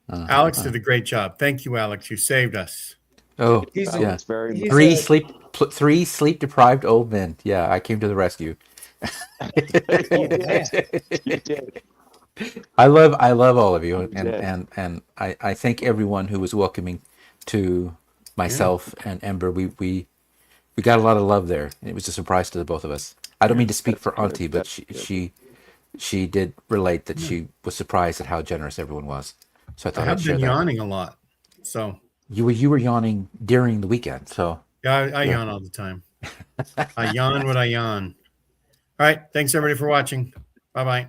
Speaker 1: Alex did a great job. Thank you, Alex. You saved us.
Speaker 4: Oh,
Speaker 6: He's a-
Speaker 4: yeah.
Speaker 3: It's very
Speaker 6: he's
Speaker 3: much.
Speaker 4: Three sleep deprived old men. Yeah, I came to the rescue.
Speaker 3: You did. You did.
Speaker 4: I love all of you,
Speaker 3: Yeah.
Speaker 4: and I thank everyone who was welcoming to myself and Ember. We got a lot of love there. It was a surprise to the both of us. I don't mean to speak for
Speaker 3: That's
Speaker 4: Auntie,
Speaker 3: good.
Speaker 4: but
Speaker 3: That's good.
Speaker 4: she did relate that she was surprised at how generous everyone was. So I
Speaker 1: I
Speaker 4: thought I'd
Speaker 1: have
Speaker 4: share
Speaker 1: been
Speaker 4: that.
Speaker 1: yawning a lot. So
Speaker 4: You were yawning during the weekend, so
Speaker 1: yeah, I yawn all the time. I yawn when I yawn. All right. Thanks everybody for watching. Bye-bye.